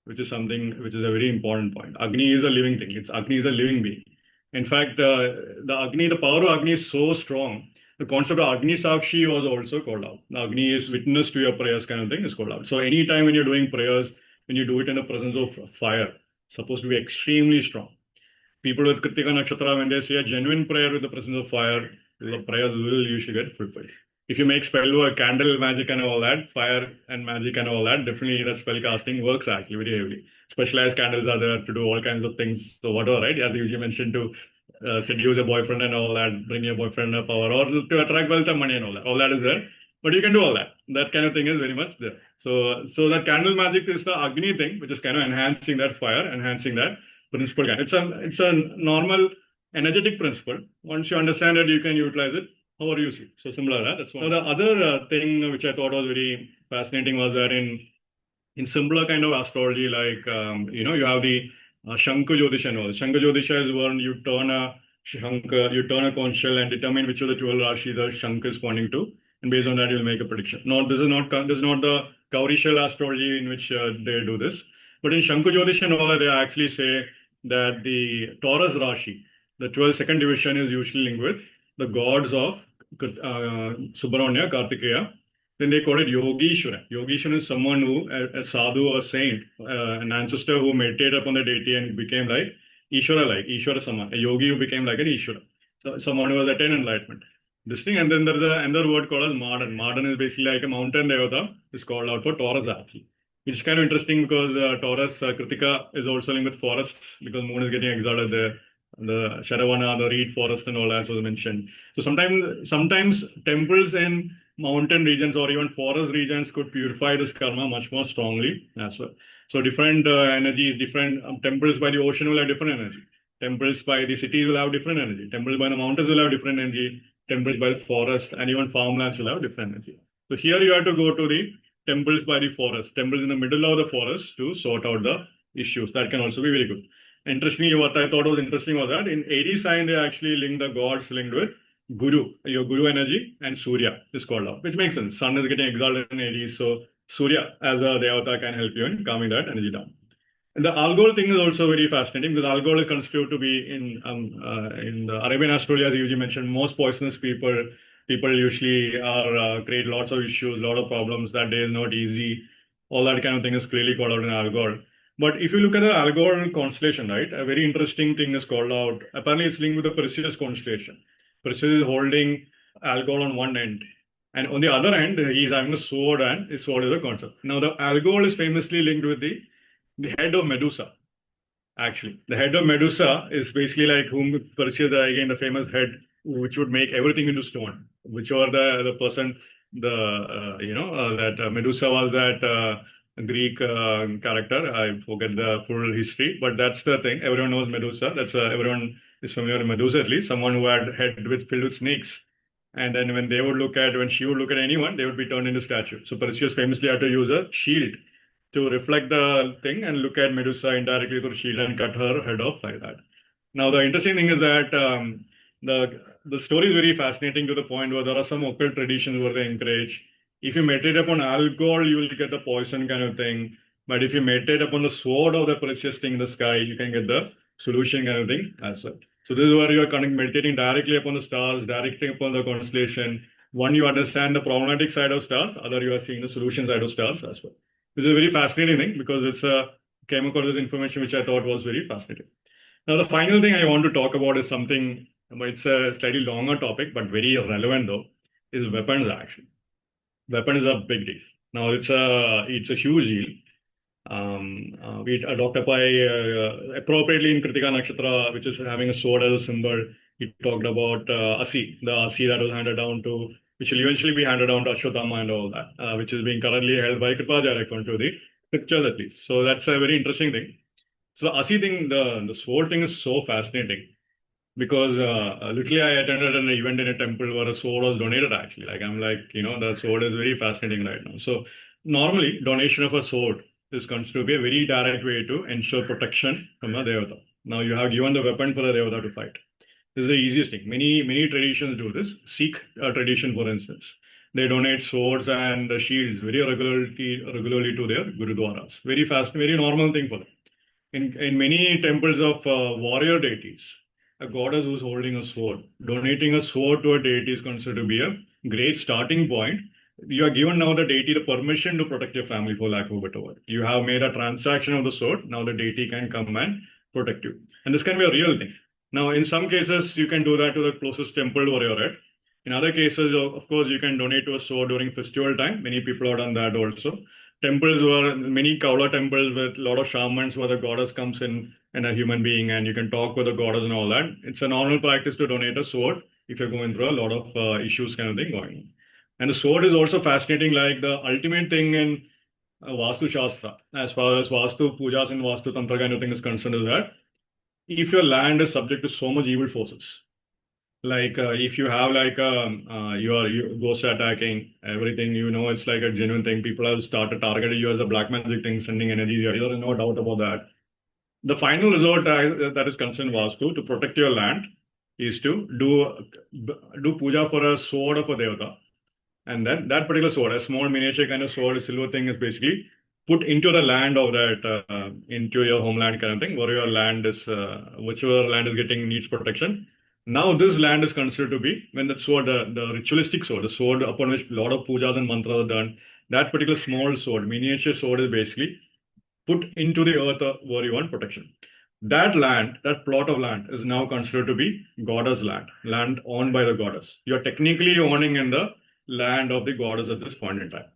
Speaker 2: which is something which is a very important point. Agni is a living thing. Agni is a living being. In fact, the power of Agni is so strong. The concept of Agni Sakshi was also called out. The Agni is witness to your prayers kind of thing is called out. So anytime when you're doing prayers, when you do it in the presence of fire, supposed to be extremely strong. People with Krittika Nakshatra, when they say a genuine prayer with the presence of fire, the prayers will usually get fulfilled. If you make spell work, candle magic and all that, fire and magic and all that, definitely the spell casting works actually very heavily. Specialized candles are there to do all kinds of things. So whatever, right? As you mentioned, to seduce a boyfriend and all that, bring your boyfriend up power, or to attract wealth and money and all that. All that is there. But you can do all that. That kind of thing is very much there. So that candle magic is the Agni thing, which is kind of enhancing that fire, enhancing that principle. It's a normal energetic principle. Once you understand it, you can utilize it however you see. So similar, that's one. Now the other thing which I thought was very fascinating was that in simpler kind of astrology, like you have the Shankha Jyotisha and all. Shankha Jyotisha is when you turn a Shankha, you turn a conch shell and determine which of the 12 Rashi the Shankha is pointing to, and based on that you'll make a prediction. Now this is not the Kauri shell astrology in which they do this, but in Shankha Jyotisha and all, they actually say that the Taurus Rashi, the 12th second division, is usually linked with the gods of Subramanya, Kartikeya. Then they call it Yogishwara. Yogishwara is someone who, a sadhu, a saint, an ancestor who meditated upon the deity and became like Ishwara Sama, a yogi who became like an Ishwara. So someone who has attained enlightenment. This thing, and then there's another word called as Madan. Madan is basically like a mountain devata, is called out for Taurus actually. It's kind of interesting because Taurus, Kritika is also linked with forests because moon is getting exalted there. The Sharavana, the reed forest and all that was mentioned. So sometimes temples in mountain regions or even forest regions could purify this karma much more strongly as well. So different energies, different temples by the ocean will have different energy. Temples by the cities will have different energy. Temples by the mountains will have different energy. Temples by the forest and even farmlands will have different energy. So here you have to go to the temples by the forest, temples in the middle of the forest to sort out the issues. That can also be very good. Interestingly, what I thought was interesting was that in Aries sign, they actually link the gods linked with Guru, your Guru energy, and Surya is called out, which makes sense. Sun is getting exalted in Aries, so Surya as a Devata can help you in calming that energy down. And the Algol thing is also very fascinating because Algol is considered to be in the Arabian astrology, as you mentioned, most poisonous people usually are create lots of issues, lot of problems. That day is not easy. All that kind of thing is clearly called out in Algol. But if you look at the Algol constellation, right, a very interesting thing is called out. Apparently, it's linked with the Perseus constellation. Perseus is holding Algol on one end. And on the other end, he's having a sword, and his sword is a concept. Now, the Algol is famously linked with the head of Medusa. Actually, the head of Medusa is basically like whom Perseus, again, the famous head, which would make everything into stone. Which are the person, that Medusa was that Greek character. I forget the full history, but that's the thing. Everyone knows Medusa. That's everyone is familiar with Medusa, at least someone who had head filled with snakes. And then when she would look at anyone, they would be turned into statue. So Perseus famously had to use a shield to reflect the thing and look at Medusa indirectly through the shield and cut her head off like that. Now the interesting thing is that the story is very fascinating to the point where there are some occult traditions where they encourage, if you meditate upon alcohol, you will get the poison kind of thing. But if you meditate upon the sword of the precious thing in the sky, you can get the solution kind of thing as well. So this is where you are meditating directly upon the stars, directly upon the constellation. One, you understand the problematic side of stars. Other, you are seeing the solution side of stars as well. This is a very fascinating thing because it's came across this information which I thought was very fascinating. Now, the final thing I want to talk about is something, it's a slightly longer topic, but very relevant though, is weapons actually. Weapon is a big deal. Now, it's a huge deal. We Dr. Pai appropriately in Kritika Nakshatra, which is having a sword as a symbol, he talked about Asi, the Asi that was handed down to, which will eventually be handed down to Ashwatthama and all that, which is being currently held by Kripacharya according to the scriptures at least. So that's a very interesting thing. So the Asi thing, the sword thing is so fascinating because literally I attended an event in a temple where a sword was donated actually. Like I'm like, the sword is very fascinating right now. So normally donation of a sword is considered to be a very direct way to ensure protection from a Devata. Now you have given the weapon for the Devata to fight. This is the easiest thing. Many traditions do this. Sikh tradition, for instance, they donate swords and shields very regularly to their gurudwaras. Very fast, very normal thing for them. In many temples of warrior deities, a goddess who's holding a sword, donating a sword to a deity is considered to be a great starting point. You are given now the deity the permission to protect your family, for lack of a better word. You have made a transaction of the sword. Now the deity can come and protect you. And this can be a real thing. Now, in some cases, you can do that to the closest temple where you're at. In other cases, of course, you can donate to a sword during festival time. Many people have done that also. Temples were many Kaula temples with a lot of shamans where the goddess comes in and a human being and you can talk with the goddess and all that. It's a normal practice to donate a sword if you're going through a lot of issues kind of thing going on. And the sword is also fascinating, like the ultimate thing in Vastu Shastra, as far as Vastu Pujas and Vastu Tantra kind of thing is concerned, is that if your land is subject to so much evil forces, like if you have like you ghost attacking everything, it's like a genuine thing. People have started targeting you as a black magic thing, sending energy. There is no doubt about that. The final result that is concerned Vastu to protect your land is to do puja for a sword of a devata, and then that particular sword, a small miniature kind of sword, a silver thing, is basically put into the land of that into your homeland kind of thing, where your land is whichever land is getting needs protection. Now this land is considered to be, when that sword, the ritualistic sword, the sword upon which a lot of pujas and mantras are done, that particular small sword, miniature sword, is basically put into the earth where you want protection. That land, that plot of land is now considered to be goddess land owned by the goddess. You're technically owning in the land of the goddess at this point in time.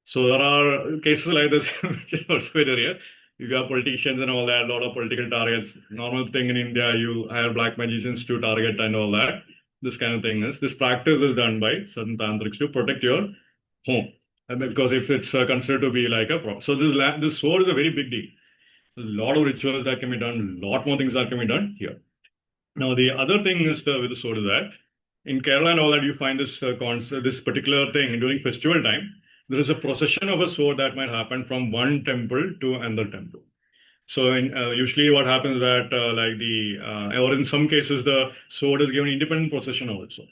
Speaker 2: So there are cases like this, which is also very rare. You have politicians and all that, a lot of political targets. Normal thing in India, you hire black magicians to target and all that. This kind of thing this practice is done by certain tantrics to protect your home. And because if it's considered to be like a problem. So this sword is a very big deal. There's a lot of rituals that can be done, a lot more things that can be done here. Now, the other thing is with the sword is that in Kerala and all that, you find this this particular thing during festival time. There is a procession of a sword that might happen from one temple to another temple. So usually what happens is that or in some cases, the sword is given independent procession also.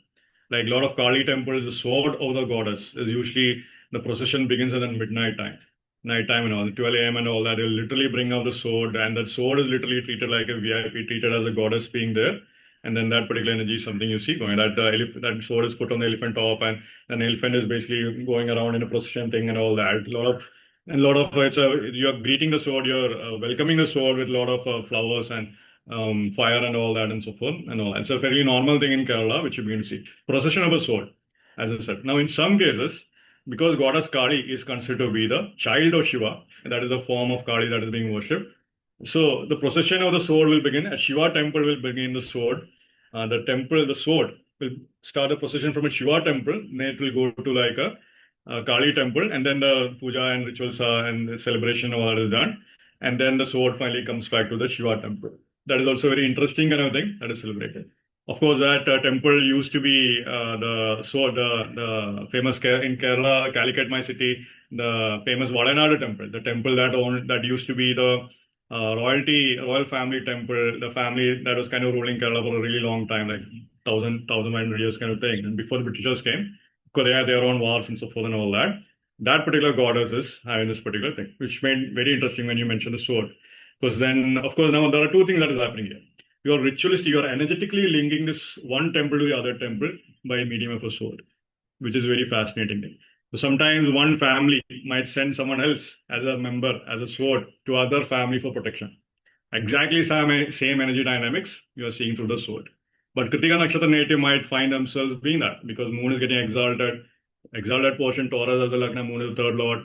Speaker 2: Like a lot of Kali temples, the sword of the goddess is usually, the procession begins at nighttime and all, 12 a.m. and all that. They'll literally bring out the sword, and that sword is literally treated like a VIP, treated as a goddess being there. And then that particular energy is something you see going. That sword is put on the elephant top, and an elephant is basically going around in a procession thing and all that. A lot of it's you're greeting the sword, you're welcoming the sword with a lot of flowers and fire and all that and so forth and all. It's a fairly normal thing in Kerala, which you begin to see. Procession of a sword, as I said. Now, in some cases, because goddess Kali is considered to be the child of Shiva, that is the form of Kali that is being worshipped. So the procession of the sword will begin. A Shiva temple will begin the sword. The sword will start the procession from a Shiva temple. Then it will go to like a Kali temple, and then the puja and rituals and the celebration all that is done. And then the sword finally comes back to the Shiva temple. That is also a very interesting kind of thing that is celebrated. Of course, that temple used to be the famous in Kerala, Calicut, my city, the famous Valanadu temple, the temple that used to be the royal family temple, the family that was kind of ruling Kerala for a really long time, like 1,100 years kind of thing. And before the Britishers came, because they had their own wars and so forth and all that, that particular goddess is having this particular thing, which made very interesting when you mentioned the sword. Because then, of course, now there are two things that is happening here. You're ritualistic, you're energetically linking this one temple to the other temple by medium of a sword, which is very fascinating thing. So sometimes one family might send someone else as a member, as a sword, to other family for protection. Exactly same energy dynamics you are seeing through the sword. But Kritika Nakshatra native might find themselves being that, because moon is getting exalted portion, Taurus as a Lagna, moon is the third lord.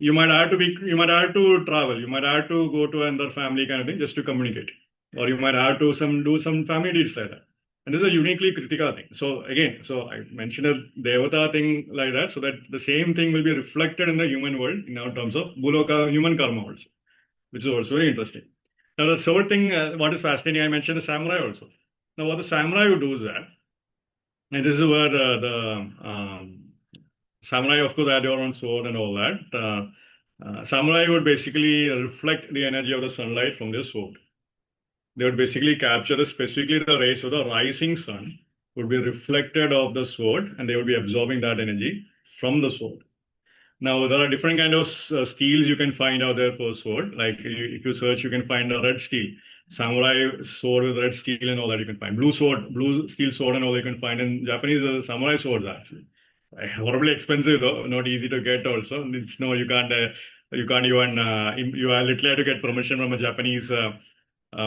Speaker 2: you might have to travel, you might have to go to another family kind of thing just to communicate, or you might have to do some family deeds like that. And this is a uniquely Kritika thing. So again, so I mentioned a Devata thing like that, so that the same thing will be reflected in the human world in our terms of Buloka, human karma also, which is also very interesting. Now the third thing, what is fascinating, I mentioned the samurai also. Now what the samurai would do is that, and this is where the samurai, of course, had their own sword and all that. Samurai would basically reflect the energy of the sunlight from their sword. They would basically capture specifically the rays of the rising sun would be reflected off the sword, and they would be absorbing that energy from the sword. Now, there are different kind of steels you can find out there for sword. Like if you search, you can find a red steel, samurai sword with red steel and all that you can find. Blue steel sword and all you can find. In Japanese, samurai swords actually. Horribly expensive though, not easy to get also. It's no, you can't even, you are literally have to get permission from a Japanese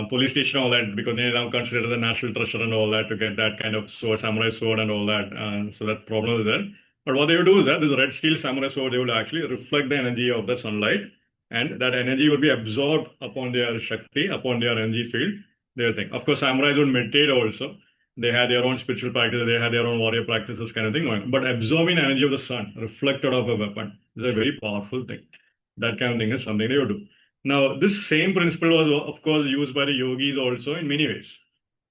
Speaker 2: police station, all that, because they now consider it as a national treasure and all that to get that kind of sword, samurai sword and all that. So that problem is there. But what they would do is that this red steel samurai sword, they would actually reflect the energy of the sunlight, and that energy would be absorbed upon their Shakti, upon their energy field, their thing. Of course, samurais would meditate also. They had their own spiritual practices, they had their own warrior practices kind of thing going on. But absorbing energy of the sun reflected off a weapon is a very powerful thing. That kind of thing is something they would do. Now, this same principle was, of course, used by the yogis also in many ways.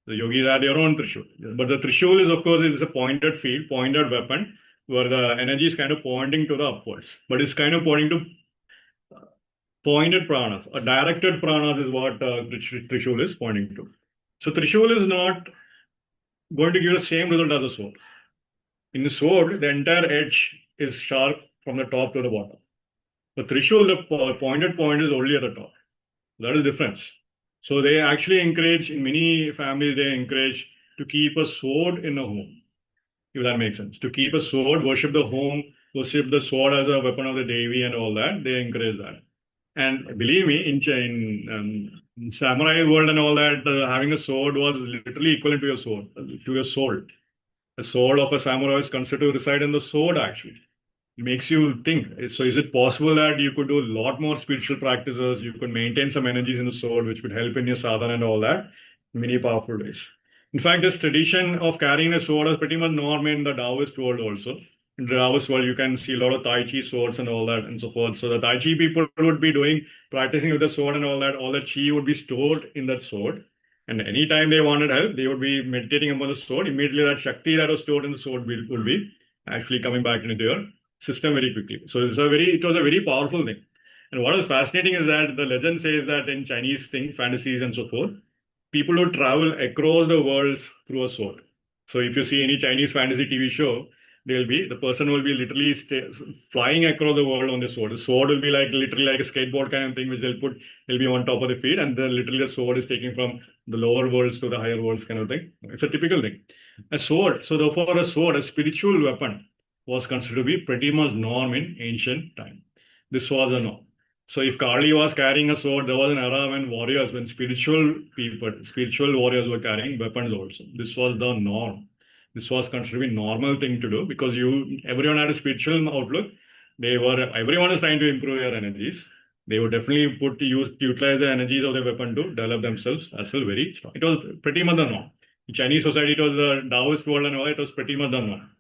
Speaker 2: The yogis had their own Trishul. But the Trishul is, of course, is a pointed field, pointed weapon, where the energy is kind of pointing to the upwards. But it's kind of pointing to pointed pranas. A directed pranas is what Trishul is pointing to. So Trishul is not going to give the same result as a sword. In the sword, the entire edge is sharp from the top to the bottom. The Trishul, the pointed point is only at the top. That is the difference. So they actually encourage, in many families, they encourage to keep a sword in a home, if that makes sense. To keep a sword, worship the home, worship the sword as a weapon of the Devi and all that, they encourage that. And believe me, in samurai world and all that, having a sword was literally equivalent to your sword, to your soul. The soul of a samurai is considered to reside in the sword, actually. It makes you think. So is it possible that you could do a lot more spiritual practices, you could maintain some energies in the sword, which would help in your sadhana and all that, in many powerful ways. In fact, this tradition of carrying a sword is pretty much normal in the Taoist world also. In the Taoist world, you can see a lot of Tai Chi swords and all that and so forth. So the Tai Chi people would be practicing with the sword and all that Chi would be stored in that sword. And anytime they wanted help, they would be meditating upon the sword. Immediately that Shakti that was stored in the sword would be actually coming back into your system very quickly. So it was a very powerful thing. And what is fascinating is that the legend says that in Chinese fantasies and so forth, people would travel across the world through a sword. So if you see any Chinese fantasy TV show, the person will be literally flying across the world on the sword. The sword will be literally like a skateboard kind of thing, which they'll be on top of the feet, and then literally the sword is taking from the lower worlds to the higher worlds kind of thing. It's a typical thing. A sword. So therefore, a sword, a spiritual weapon, was considered to be pretty much norm in ancient time. This was a norm. So if Kali was carrying a sword, there was an era when spiritual warriors were carrying weapons also. This was the norm. This was considered to be normal thing to do because everyone had a spiritual outlook. Everyone is trying to improve their energies. They would definitely utilize the energies of their weapon to develop themselves as well very strong. It was pretty much the norm. In Chinese society, it was the Taoist world and all, it was pretty much the norm.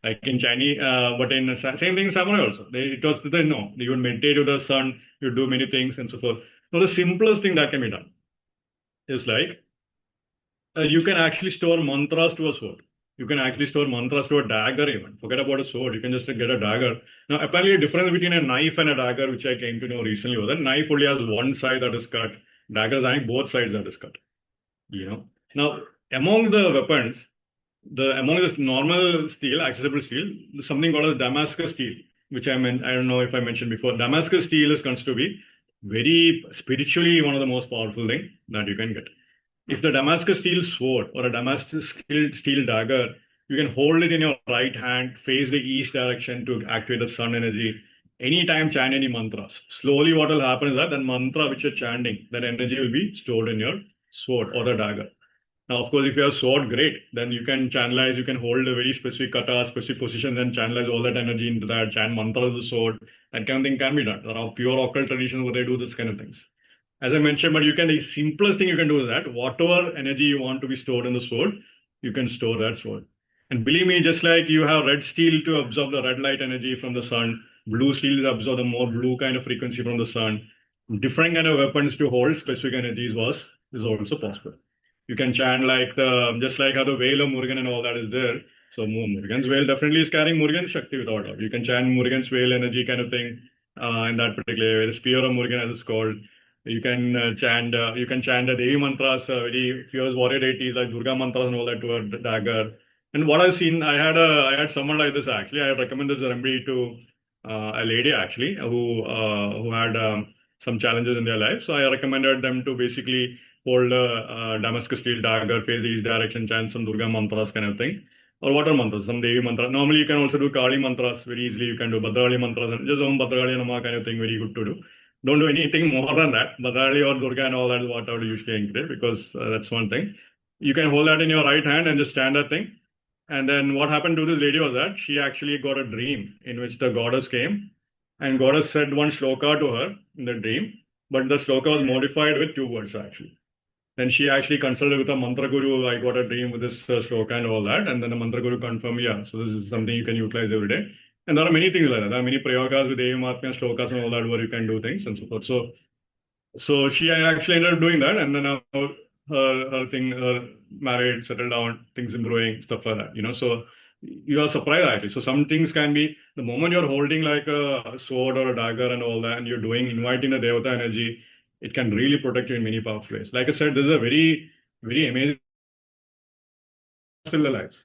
Speaker 2: Like in Chinese, but in same thing in samurai also. It was the norm. You would meditate with the sun, you do many things and so forth. So the simplest thing that can be done is you can actually store mantras to a sword. You can actually store mantras to a dagger even. Forget about a sword. You can just get a dagger. Now, apparently a difference between a knife and a dagger, which I came to know recently, was that knife only has one side that is cut. Daggers having both sides that is cut. Now, among the weapons, among this normal steel, accessible steel, something called as Damascus steel, which I don't know if I mentioned before. Damascus steel is considered to be very spiritually one of the most powerful thing that you can get. If the Damascus steel sword or a Damascus steel dagger, you can hold it in your right hand, face the east direction to activate the sun energy. Anytime chant any mantras. Slowly what will happen is that mantra which you're chanting, that energy will be stored in your sword or the dagger. Now, of course, if you have sword, great. Then you can channelize, you can hold a very specific kata, specific position, and channelize all that energy into that, chant mantra of the sword. That kind of thing can be done. There are pure occult traditions where they do this kind of things. As I mentioned, but the simplest thing you can do is that whatever energy you want to be stored in the sword, you can store that sword. And believe me, just like you have red steel to absorb the red light energy from the sun, blue steel to absorb the more blue kind of frequency from the sun, different kind of weapons to hold specific energies is also possible. You can chant like just like how the veil of Murugan and all that is there. So Murugan's veil definitely is carrying Murugan's Shakti without doubt. You can chant Murugan's veil energy kind of thing in that particular way. The spear of Murugan as it's called. You can chant the Devi mantras, very fierce warrior deities like Durga mantras and all that to a dagger. And what I've seen, I had someone like this actually. I recommended this remedy to a lady actually who had some challenges in their life. So I recommended them to basically hold a Damascus steel dagger, face the east direction, chant some Durga mantras kind of thing. Or water mantras, some Devi mantra. Normally you can also do Kali mantras very easily. You can do Bhadrali mantras, and just Om Bhadrali Nama kind of thing, very good to do. Don't do anything more than that. Bhadrali or Durga and all that is what I would usually encourage, because that's one thing. You can hold that in your right hand and just stand that thing. And then what happened to this lady was that she actually got a dream in which the goddess came, and goddess said one shloka to her in the dream, but the shloka was modified with 2 words actually. Then she actually consulted with a mantra guru. I got a dream with this shloka and all that, and then the mantra guru confirmed, yeah, so this is something you can utilize every day. And there are many things like that. There are many prayogas with Devi Mahatmya, shlokas and all that where you can do things and so forth. So she actually ended up doing that, and then her married, settled down, things improving, stuff like that. So you are surprised actually. So some things can be, the moment you're holding like a sword or a dagger and all that, and you're inviting the Devata energy, it can really protect you in many powerful ways. Like I said, this is a very, very amazing, still alive.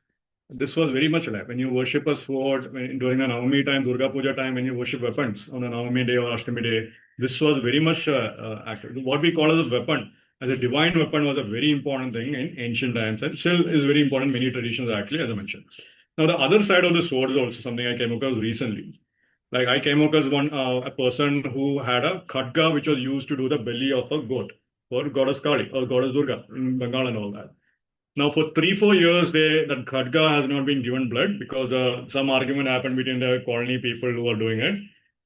Speaker 2: This was very much alive. When you worship a sword, during the Navami time, Durga Puja time, when you worship weapons on a Navami day or Ashtami day, this was very much active. What we call as a weapon, as a divine weapon, was a very important thing in ancient times, and still is very important in many traditions actually, as I mentioned. Now, the other side of the sword is also something I came across recently. Like I came across a person who had a khadga which was used to do the belly of a goat for goddess Kali or goddess Durga in Bengal and all that. Now, for 3-4 years, that khadga has not been given blood because some argument happened between the colony people who were doing it,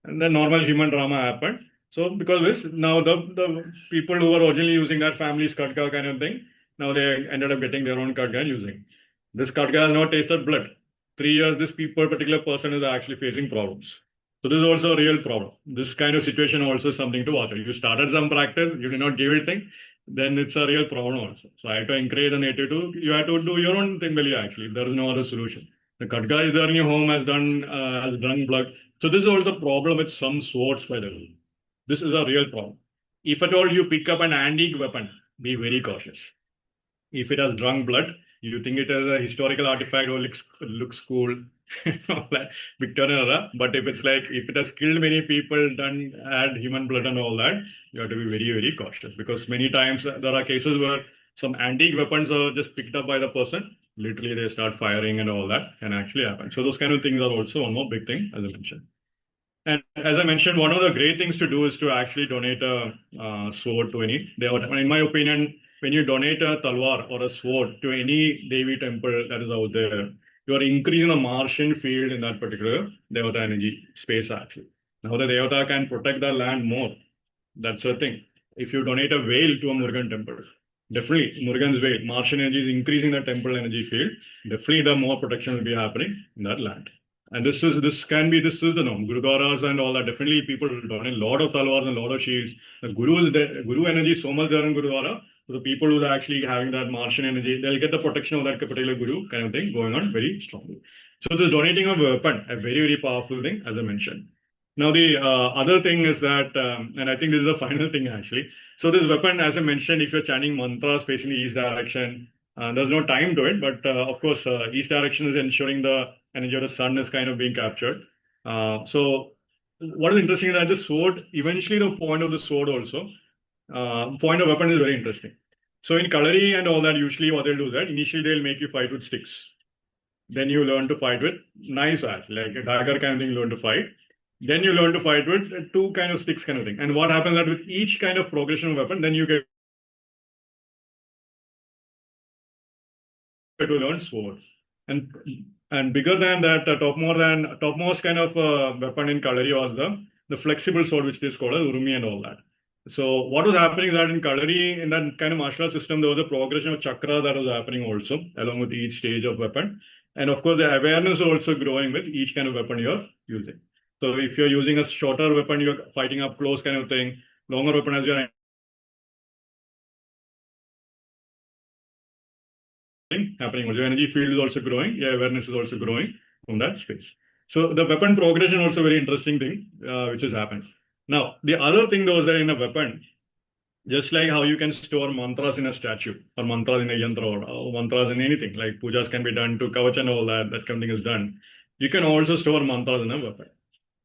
Speaker 2: and then normal human drama happened. So, because this, now the people who were originally using that family's khadga kind of thing, now they ended up getting their own khadga and using. This khadga has not tasted blood. 3 years, this particular person is actually facing problems. So this is also a real problem. This kind of situation also is something to watch. If you started some practice, you did not give anything, then it's a real problem also. So I have to encourage the native you have to do your own thing, really, actually. There is no other solution. The khadga is there in your home, has drunk blood. So this is also a problem with some swords, by the way. This is a real problem. If at all you pick up an antique weapon, be very cautious. If it has drunk blood, you think it as a historical artifact or looks cool, all that Victorian era. But if it has killed many people, had human blood and all that, you have to be very, very cautious, because many times there are cases where some antique weapons are just picked up by the person. Literally, they start firing and all that can actually happen. So those kind of things are also one more big thing, as I mentioned. And as I mentioned, one of the great things to do is to actually donate a sword to any Devata. In my opinion, when you donate a talwar or a sword to any Devi temple that is out there, you are increasing the Martian field in that particular Devata energy space actually. Now the Devata can protect the land more. That's the thing. If you donate a veil to a Murugan temple, definitely Murugan's veil, Martian energy is increasing the temple energy field. Definitely the more protection will be happening in that land. And this is the norm. Gurudwaras and all that, definitely people donate a lot of talwars and a lot of shields. The Guru energy is so much there in Gurudwara. So the people who are actually having that Martian energy, they'll get the protection of that particular Guru kind of thing going on very strongly. So the donating of a weapon, a very, very powerful thing, as I mentioned. Now the other thing is that, and I think this is the final thing actually. So this weapon, as I mentioned, if you're chanting mantras facing the east direction, there's no time to it, but of course, east direction is ensuring the energy of the sun is kind of being captured. So what is interesting is that the sword, eventually the point of the sword also, point of weapon is very interesting. So in Kalari and all that, usually what they'll do is that initially they'll make you fight with sticks. Then you learn to fight with knives, actually, like a dagger kind of thing, you learn to fight. Then you learn to fight with 2 kind of sticks kind of thing. And what happens that with each kind of progression of weapon, then you get to learn sword. And bigger than that, topmost kind of weapon in Kalari was the flexible sword, which is called as Urumi and all that. So what was happening is that in Kalari, in that kind of martial arts system, there was a progression of chakra that was happening also, along with each stage of weapon. And of course, the awareness is also growing with each kind of weapon you're using. So if you're using a shorter weapon, you're fighting up close kind of thing. Longer weapon as you're happening. Your energy field is also growing. Your awareness is also growing from that space. So the weapon progression also very interesting thing which has happened. Now, the other thing though is that in a weapon, just like how you can store mantras in a statue or mantras in a yantra or mantras in anything, like pujas can be done to kavach and all that, that kind of thing is done. You can also store mantras in a weapon.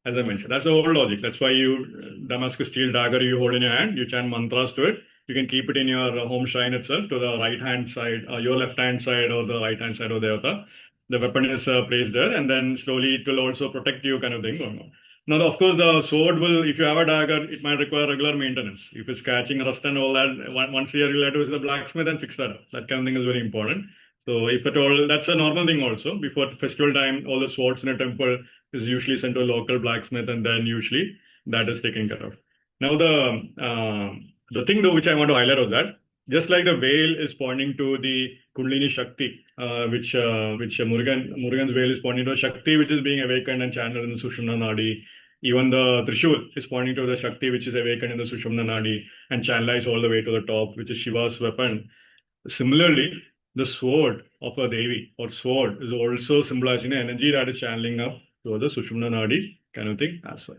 Speaker 2: As I mentioned, that's the whole logic. That's why you, Damascus steel dagger you hold in your hand, you chant mantras to it. You can keep it in your home shrine itself to the right hand side, your left hand side or the right hand side of the devata. The weapon is placed there, and then slowly it will also protect you, kind of thing going on. Now, of course, the sword will, if you have a dagger, it might require regular maintenance. If it's catching rust and all that, once a year you'll have to visit the blacksmith and fix that up. That kind of thing is very important. So if at all, that's a normal thing also. Before festival time, all the swords in a temple is usually sent to a local blacksmith, and then usually that is taken care of. Now the thing though which I want to highlight was that just like the veil is pointing to the Kundalini Shakti, which Murugan's veil is pointing to a Shakti which is being awakened and channeled in the Sushumna Nadi. Even the Trishul is pointing to the Shakti which is awakened in the Sushumna Nadi and channelized all the way to the top, which is Shiva's weapon. Similarly, the sword of a Devi or sword is also symbolizing the energy that is channeling up to the Sushumna Nadi kind of thing as well.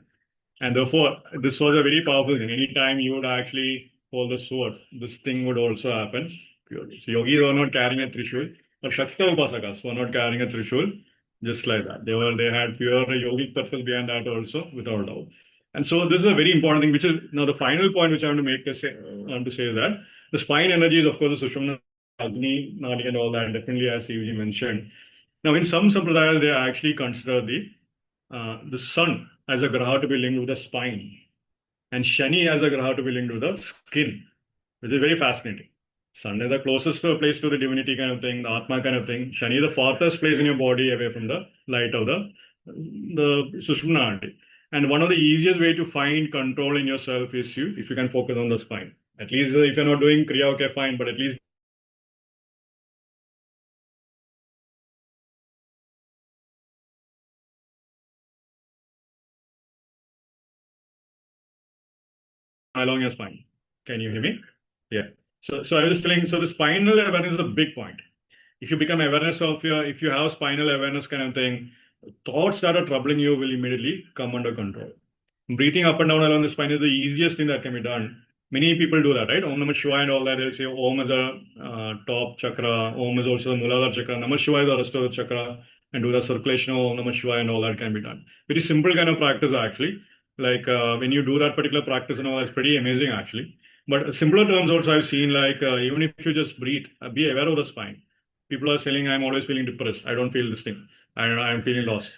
Speaker 2: And therefore, this was a very powerful thing. Anytime you would actually hold the sword, this thing would also happen purely. So yogis were not carrying a trishul, or Shakta Upasakas were not carrying a trishul, just like that. They had pure yogic purpose behind that also, without doubt. And so this is a very important thing, which is now the final point which I want to make is that the spine energy is of course the Sushumna, Agni, Nadi and all that, definitely as CVG mentioned. Now in some sampradayas, they actually consider the sun as a graha to be linked with the spine and Shani as a graha to be linked with the skin, which is very fascinating. Sun is the closest place to the divinity kind of thing, the Atma kind of thing. Shani is the farthest place in your body away from the light of the Sushumna Nadi. And one of the easiest way to find control in yourself is if you can focus on the spine. At least if you're not doing Kriya, okay, fine, but at least along your spine. Can you hear me? Yeah. So I was telling, so the spinal awareness is a big point. If you become awareness of if you have spinal awareness kind of thing, thoughts that are troubling you will immediately come under control. Breathing up and down along the spine is the easiest thing that can be done. Many people do that, right? Om Namah Shivaya and all that. They'll say Om is the top chakra. Om is also the Muladhara chakra. Namah Shivaya is the rest of the chakra. And do the circulation of Om Namah Shivaya and all that can be done. Very simple kind of practice actually. Like when you do that particular practice and all, that's pretty amazing actually. But simpler terms also I've seen, like even if you just breathe, be aware of the spine. People are saying, I'm always feeling depressed. I don't feel this thing. I'm feeling lost.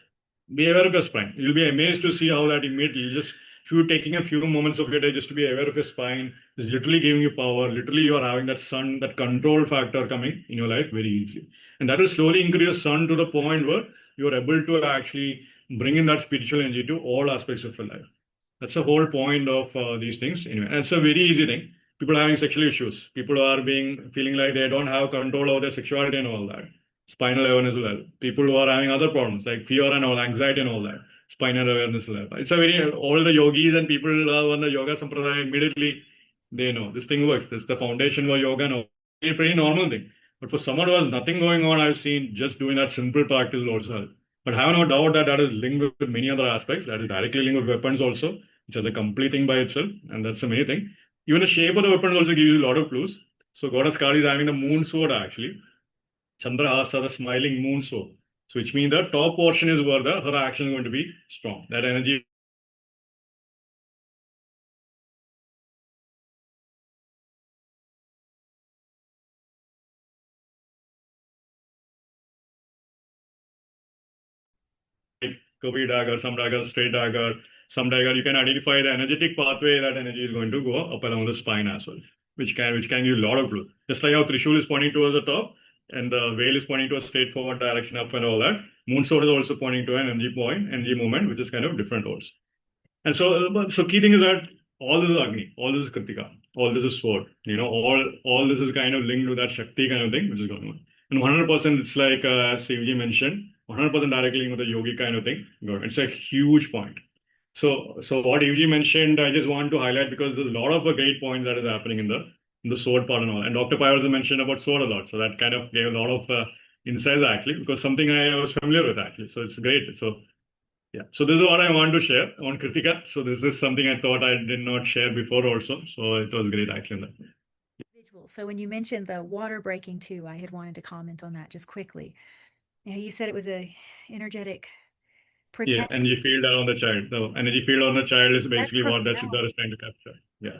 Speaker 2: Be aware of your spine. You'll be amazed to see how that immediately, just if you're taking a few moments of your day just to be aware of your spine, is literally giving you power. Literally, you're having that sun, that control factor coming in your life very easily. And that will slowly increase sun to the point where you're able to actually bring in that spiritual energy to all aspects of your life. That's the whole point of these things. Anyway, and it's a very easy thing. People are having sexual issues. People are feeling like they don't have control over their sexuality and all that. Spinal awareness will help. People who are having other problems like fear and all, anxiety and all that. Spinal awareness will help. It's a very, all the yogis and people who are on the yoga sampradaya, immediately they know this thing works. This is the foundation for yoga. No, it's a pretty normal thing. But for someone who has nothing going on, I've seen just doing that simple practice will also help. But I have no doubt that that is linked with many other aspects. That is directly linked with weapons also, which is a complete thing by itself. And that's a many thing. Even the shape of the weapons also gives you a lot of clues. So Goddess Kali is having the moon sword actually. Chandrahasa, the smiling moon sword. So which means the top portion is where her action is going to be strong. That energy could be dagger, some dagger, straight dagger, some dagger. You can identify the energetic pathway that energy is going to go up along the spine as well, which can give you a lot of clue. Just like how Trishul is pointing towards the top, and the whale is pointing to a straightforward direction up and all that. Moon sword is also pointing to an energy point, energy movement, which is kind of different also. And so key thing is that all this is Agni, all this is Kritika, all this is sword. All this is kind of linked to that Shakti kind of thing, which is going on. And 100% it's like, as Sivji mentioned, 100% directly linked with the yogi kind of thing. It's a huge point. So what Sivji mentioned, I just want to highlight because there's a lot of great points that is happening in the sword part and all. And Dr. Pai also mentioned about sword a lot. So that kind of gave a lot of insights actually, because something I was familiar with actually. So it's great. So yeah, so this is what I want to share on Kritika. So this is something I thought I did not share before also. So it was great actually.
Speaker 3: So when you mentioned the water breaking too, I had wanted to comment on that just quickly. You said it was a energetic protection.
Speaker 2: Yeah, energy field around the child. The energy field on the child is basically what the Siddhar is trying to capture. Yeah.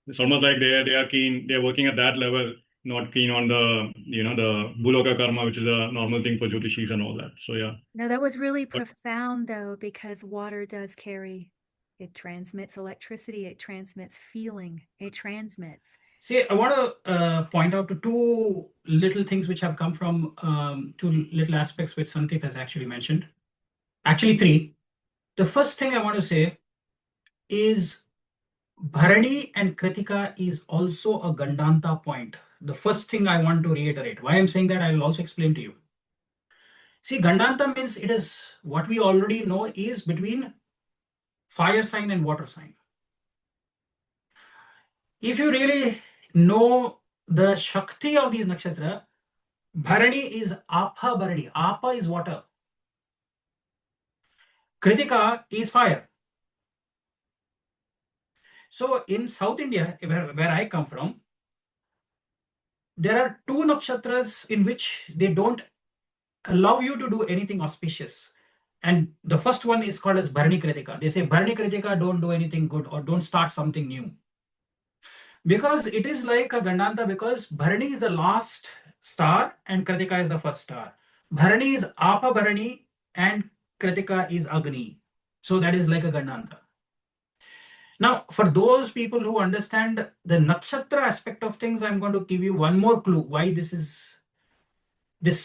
Speaker 2: It's almost like they are keen, they're working at that level, not keen on the, the Buloka karma, which is a normal thing for Jyotishis and all that. So yeah.
Speaker 3: No, that was really profound though, because water does it transmits electricity, it transmits feeling, it transmits.
Speaker 4: See, I want to point out to two little things which have come from two little aspects which Sandeep has actually mentioned. Actually, three. The first thing I want to say is Bharani and Kritika is also a Gandanta point. The first thing I want to reiterate. Why I'm saying that, I will also explain to you. See, Gandanta means it is what we already know is between fire sign and water sign. If you really know the Shakti of these nakshatra, Bharani is Apa Bharani. Apa is water. Kritika is fire. So in South India, where I come from, there are two nakshatras in which they don't allow you to do anything auspicious. And the first one is called as Bharani Kritika. They say Bharani Kritika, don't do anything good or don't start something new. Because it is like a Gandanta, because Bharani is the last star and Kritika is the first star. Bharani is Apa Bharani and Kritika is Agni. So that is like a Gandanta. Now, for those people who understand the nakshatra aspect of things, I'm going to give you one more clue why this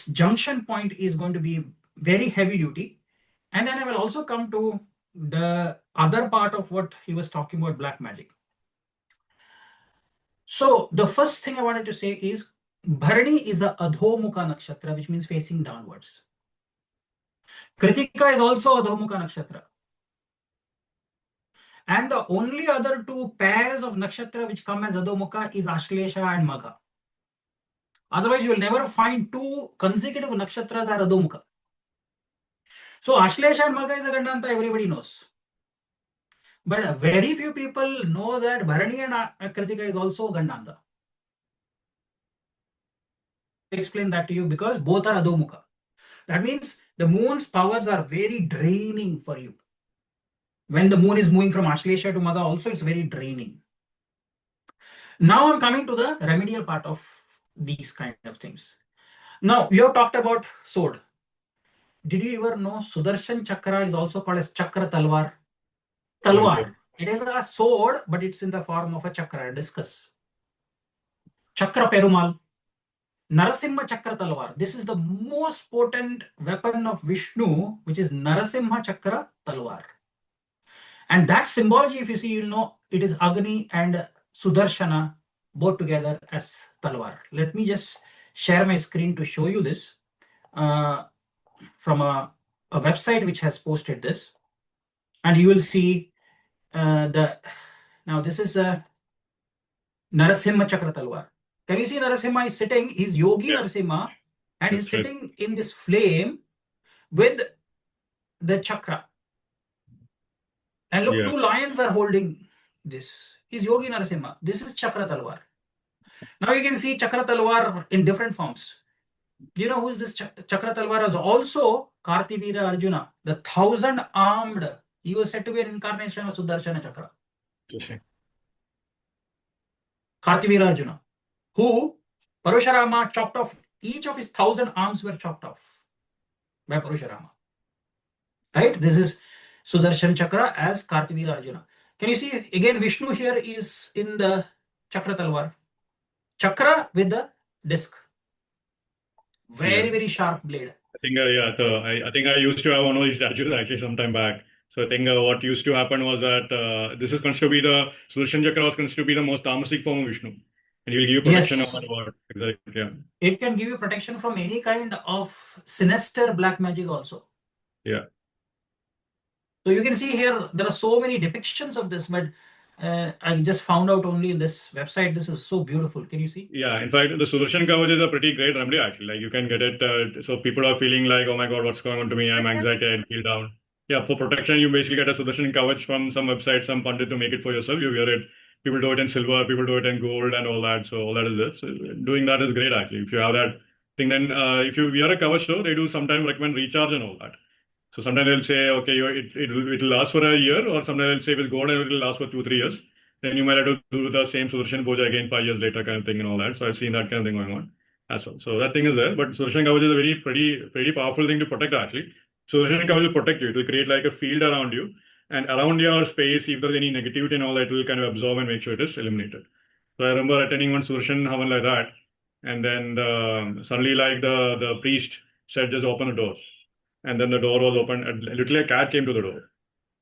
Speaker 4: junction point is going to be very heavy duty. And then I will also come to the other part of what he was talking about, black magic. So the first thing I wanted to say is Bharani is a Adhomukha nakshatra, which means facing downwards. Kritika is also Adhomukha nakshatra. And the only other two pairs of nakshatra which come as Adhomukha is Ashlesha and Magha. Otherwise, you will never find two consecutive nakshatras are Adhomukha. So Ashlesha and Magha is a Gandanta, everybody knows. But very few people know that Bharani and Kritika is also Gandanta. I explain that to you because both are Adhomukha. That means the moon's powers are very draining for you. When the moon is moving from Ashlesha to Magha also, it's very draining. Now I'm coming to the remedial part of these kind of things. Now, we have talked about sword. Did you ever know Sudarshan Chakra is also called as Chakra Talwar? Talwar. It is a sword, but it's in the form of a chakra, a discus. Chakra Perumal. Narasimha Chakra Talwar. This is the most potent weapon of Vishnu, which is Narasimha Chakra Talwar. And that symbology, if you see, you'll know it is Agni and Sudarshana both together as Talwar. Let me just share my screen to show you this from a website which has posted this. And you will see now this is a Narasimha Chakra Talwar. Can you see Narasimha is sitting, he's Yogi Narasimha, and he's sitting in this flame with the chakra. And look, two lions are holding this. He's Yogi Narasimha. This is Chakra Talwar. Now you can see Chakra Talwar in different forms. You know who is this Chakra Talwar? Is also Kartivira Arjuna, the 1,000-armed. He was said to be an incarnation of Sudarshana Chakra. Kartivira Arjuna, who Parashurama chopped off, each of his 1,000 arms were chopped off by Parashurama. Right? This is Sudarshan Chakra as Kartivira Arjuna. Can you see again Vishnu here is in the Chakra Talwar. Chakra with the disc. Very, very sharp blade.
Speaker 2: I think, yeah, so I think I used to have one of these statues actually some time back. So I think what used to happen was that this is considered to be the Sudarshan Chakra was considered to be the most tamasic form of Vishnu. And he will give you protection no
Speaker 4: Yes.
Speaker 2: matter what. Exactly. Yeah.
Speaker 4: It can give you protection from any kind of sinister black magic also.
Speaker 2: Yeah.
Speaker 4: So you can see here, there are so many depictions of this, but I just found out only in this website. This is so beautiful. Can you see?
Speaker 2: Yeah, in fact, the Sudarshan Kavach is a pretty great remedy actually. Like you can get it, so people are feeling like, oh my God, what's going on to me? I'm anxiety, I feel down. Yeah, for protection, you basically get a Sudarshan Kavach from some website, some pundit to make it for yourself. You wear it. People do it in silver, people do it in gold and all that. So all that is there. So doing that is great actually. If you have that thing, then if you wear a Kavach though, they do sometimes recommend recharge and all that. So sometimes they'll say, okay, it'll last for a year, or sometimes they'll say with gold and it'll last for 2, 3 years. Then you might have to do the same Sudarshan Puja again 5 years later, kind of thing, and all that. So I've seen that kind of thing going on as well. So that thing is there, but Sudarshan Kavach is a pretty powerful thing to protect actually. Sudarshan Kavach will protect you. It will create like a field around you, and around your space, if there's any negativity and all that, it will kind of absorb and make sure it is eliminated. So I remember attending one Sudarshan Havan like that, and then suddenly like the priest said, just open the door. And then the door was opened, and literally a cat came to the door.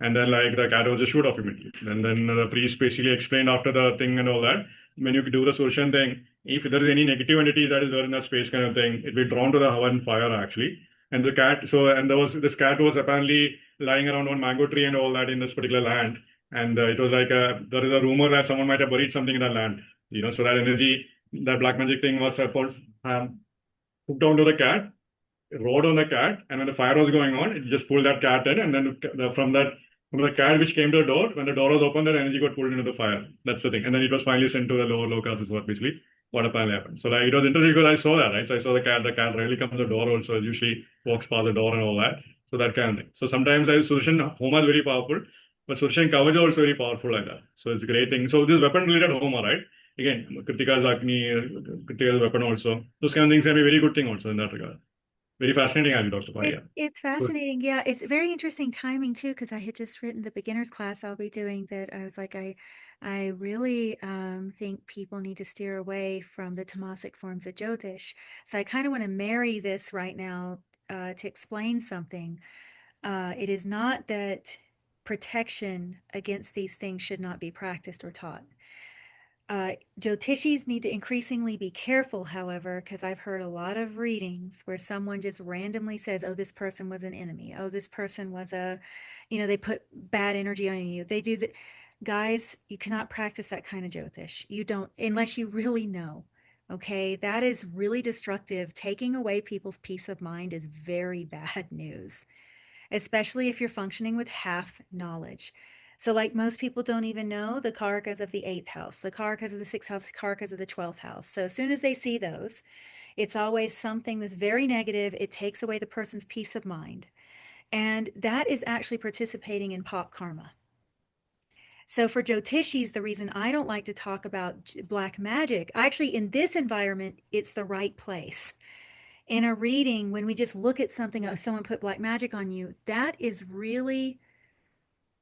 Speaker 2: And then like the cat was just shoot off immediately. And then the priest basically explained after the thing and all that, when you do the Sudarshan thing, if there is any negative entity that is there in that space kind of thing, it will be drawn to the Havan fire actually. And the cat, and this cat was apparently lying around one mango tree and all that in this particular land. And it was like there is a rumor that someone might have buried something in that land. So that energy, that black magic thing was hooked onto the cat, rode on the cat, and when the fire was going on, it just pulled that cat in, and then from the cat which came to the door, when the door was open, that energy got pulled into the fire. That's the thing. And then it was finally sent to the lower lokas is what basically what apparently happened. So like it was interesting because I saw that, right? So I saw the cat rarely comes to the door also, it usually walks past the door and all that. So that kind of thing. So sometimes Sudarshan Homa is very powerful, but Sudarshan Kavach is also very powerful like that. So it's a great thing. So this weapon related Homa, right? Again, KRITTika's Agni, KRITTika's weapon also. Those kind of things can be a very good thing also in that regard. Very fascinating, as you talked about. Yeah.
Speaker 3: It's fascinating. Yeah, it's very interesting timing too, because I had just written the beginner's class I'll be doing that. I was like, I really think people need to steer away from the tamasic forms of Jyotish. So I kind of want to marry this right now to explain something. It is not that protection against these things should not be practiced or taught. Jyotishis need to increasingly be careful, however, because I've heard a lot of readings where someone just randomly says, oh, this person was an enemy. Oh, this person was they put bad energy on you. They do that. Guys, you cannot practice that kind of Jyotish. You don't, unless you really know. Okay, that is really destructive. Taking away people's peace of mind is very bad news, especially if you're functioning with half knowledge. So like most people don't even know the karakas of the 8th house, the karakas of the 6th house, the karakas of the 12th house. So as soon as they see those, it's always something that's very negative. It takes away the person's peace of mind. And that is actually participating in pop karma. So for Jyotishis, the reason I don't like to talk about black magic, actually in this environment, it's the right place. In a reading, when we just look at something, someone put black magic on you, that is really...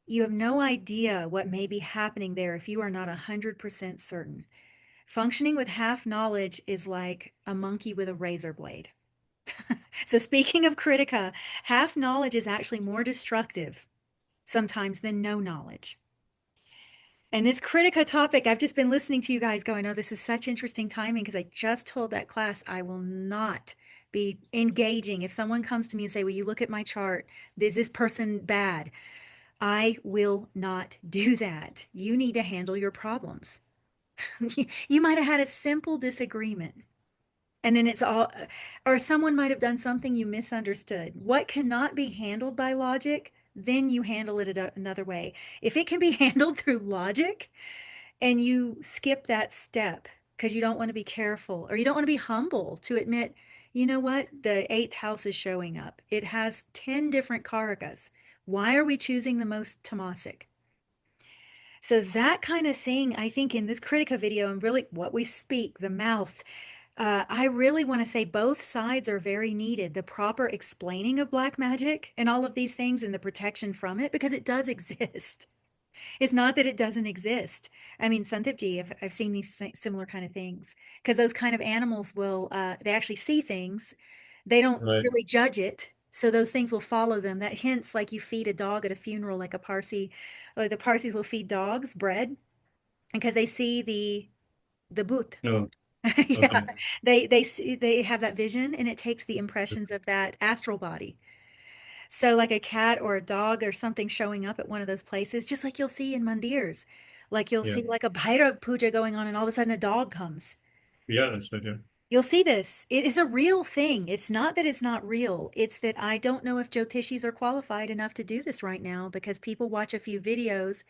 Speaker 3: You have no idea what may be happening there if you are not 100% certain. Functioning with half knowledge is like a monkey with a razor blade. So speaking of Kritika, half knowledge is actually more destructive sometimes than no knowledge. And this Kritika topic, I've just been listening to you guys going, oh, this is such interesting timing, because I just told that class I will not be engaging. If someone comes to me and say, will you look at my chart? Is this person bad? I will not do that. You need to handle your problems. You might have had a simple disagreement, and then it's all, or someone might have done something you misunderstood. What cannot be handled by logic, then you handle it another way. If it can be handled through logic and you skip that step because you don't want to be careful, or you don't want to be humble to admit, you know what, the 8th house is showing up. It has 10 different karakas. Why are we choosing the most tamasic? So that kind of thing, I think in this Kritika video, and really what we speak, the mouth, I really want to say both sides are very needed. The proper explaining of black magic and all of these things and the protection from it, because it does exist. It's not that it doesn't exist. I mean, Santipji, I've seen these similar kind of things, because those kind of animals will, they actually see things. They don't
Speaker 2: Right.
Speaker 3: really judge it. So those things will follow them. That hints like you feed a dog at a funeral, like a Parsi, or the Parsis will feed dogs bread because they see the bhoot.
Speaker 2: No.
Speaker 3: Yeah,
Speaker 2: Okay.
Speaker 3: they have that vision, and it takes the impressions of that astral body. So like a cat or a dog or something showing up at one of those places, just like you'll see in mandirs, like you'll
Speaker 2: Yeah.
Speaker 3: see like a Bhairav puja going on, and all of a sudden a dog comes.
Speaker 2: Yeah, that's right. Yeah.
Speaker 3: You'll see this. It is a real thing. It's not that it's not real. It's that I don't know if Jyotishis are qualified enough to do this right now, because people watch a few videos,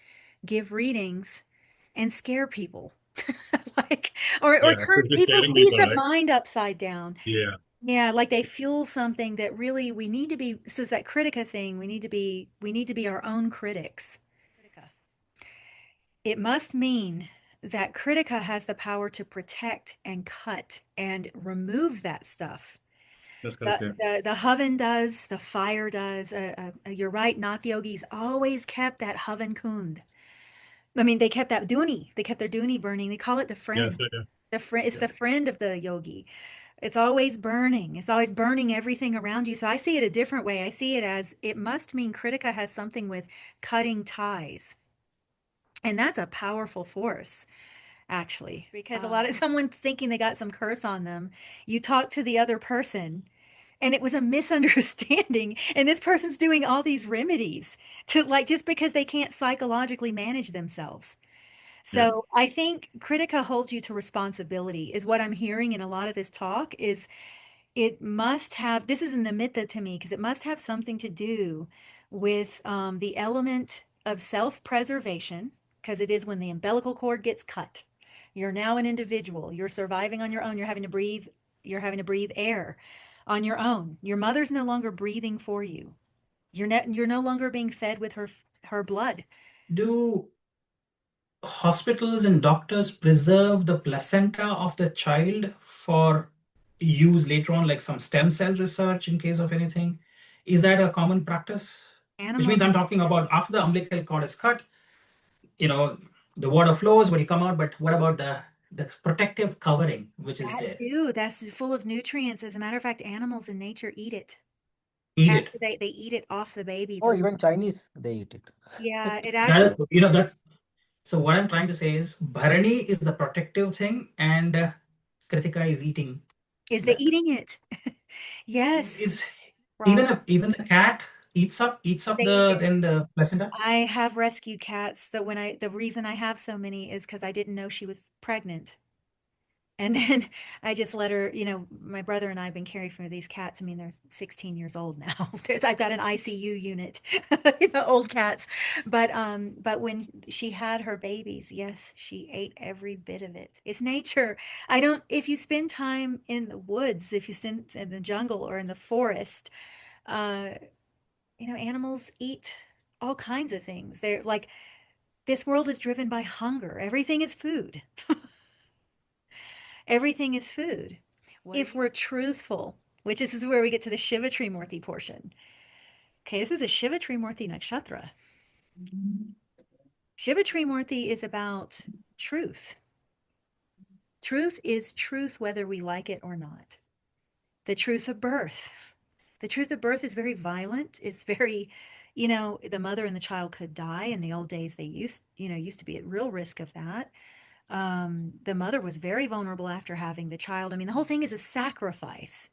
Speaker 3: give readings, and scare people. Like, or
Speaker 2: Yeah.
Speaker 3: turn
Speaker 2: Especially
Speaker 3: people's
Speaker 2: scaring
Speaker 3: peace
Speaker 2: people,
Speaker 3: of
Speaker 2: right?
Speaker 3: mind upside down.
Speaker 2: Yeah.
Speaker 3: Yeah, like they fuel something that really we need to be. So it's that Kritika thing. We need to be our own critics. It must mean that Kritika has the power to protect and cut and remove that stuff.
Speaker 2: That's correct. Yeah.
Speaker 3: The Havan does, the fire does. You're right, Nath yogis always kept that Havan Kund. I mean, they kept that Duni. They kept their Duni burning. They call it the
Speaker 2: Yeah.
Speaker 3: friend.
Speaker 2: So, yeah.
Speaker 3: The friend. It's
Speaker 2: Yeah.
Speaker 3: the friend of the yogi. It's always burning. It's always burning everything around you. So I see it a different way. I see it as it must mean Kritika has something with cutting ties. And that's a powerful force, actually, because a lot of someone's thinking they got some curse on them. You talk to the other person, and it was a misunderstanding. And this person's doing all these remedies to, like, just because they can't psychologically manage themselves.
Speaker 2: Yeah.
Speaker 3: So I think Kritika holds you to responsibility, is what I'm hearing in a lot of this talk. Is it must have, this is an nimitta to me, because it must have something to do with the element of self-preservation, because it is when the umbilical cord gets cut. You're now an individual. You're surviving on your own. You're having to breathe air on your own. Your mother's no longer breathing for you. You're no longer being fed with her blood.
Speaker 4: Do hospitals and doctors preserve the placenta of the child for use later on, like some stem cell research in case of anything? Is that a common practice? Which means I'm talking about after the umbilical cord is cut, the water flows when you come out, but what about the protective covering which is there?
Speaker 3: That's full of nutrients. As a matter of fact, animals in nature eat it.
Speaker 4: Eat it.
Speaker 3: After they eat it off the baby.
Speaker 1: Oh, even Chinese, they eat it.
Speaker 3: Yeah, it
Speaker 4: That
Speaker 3: actually
Speaker 4: is, that's so what I'm trying to say is Bharani is the protective thing, and Kritika is eating
Speaker 3: is the
Speaker 4: that.
Speaker 3: eating it. Yes.
Speaker 4: Is
Speaker 3: Right.
Speaker 4: even the cat eats up the placenta?
Speaker 3: I have rescued cats that the reason I have so many is because I didn't know she was pregnant. And then I just let her, my brother and I have been caring for these cats. I mean, they're 16 years old now. I've got an ICU unit, old cats. But when she had her babies, yes, she ate every bit of it. It's nature. If you spend time in the woods, if you spend in the jungle or in the forest, animals eat all kinds of things. They're like, this world is driven by hunger. Everything is food. Everything is food. If we're truthful, which is where we get to the Shiva Trimurti portion. Okay, this is a Shiva Trimurti Nakshatra. Shiva Trimurti is about truth. Truth is truth whether we like it or not. The truth of birth. The truth of birth is very violent. It's very, the mother and the child could die. In the old days, they used to be at real risk of that. The mother was very vulnerable after having the child. I mean, the whole thing is a sacrifice.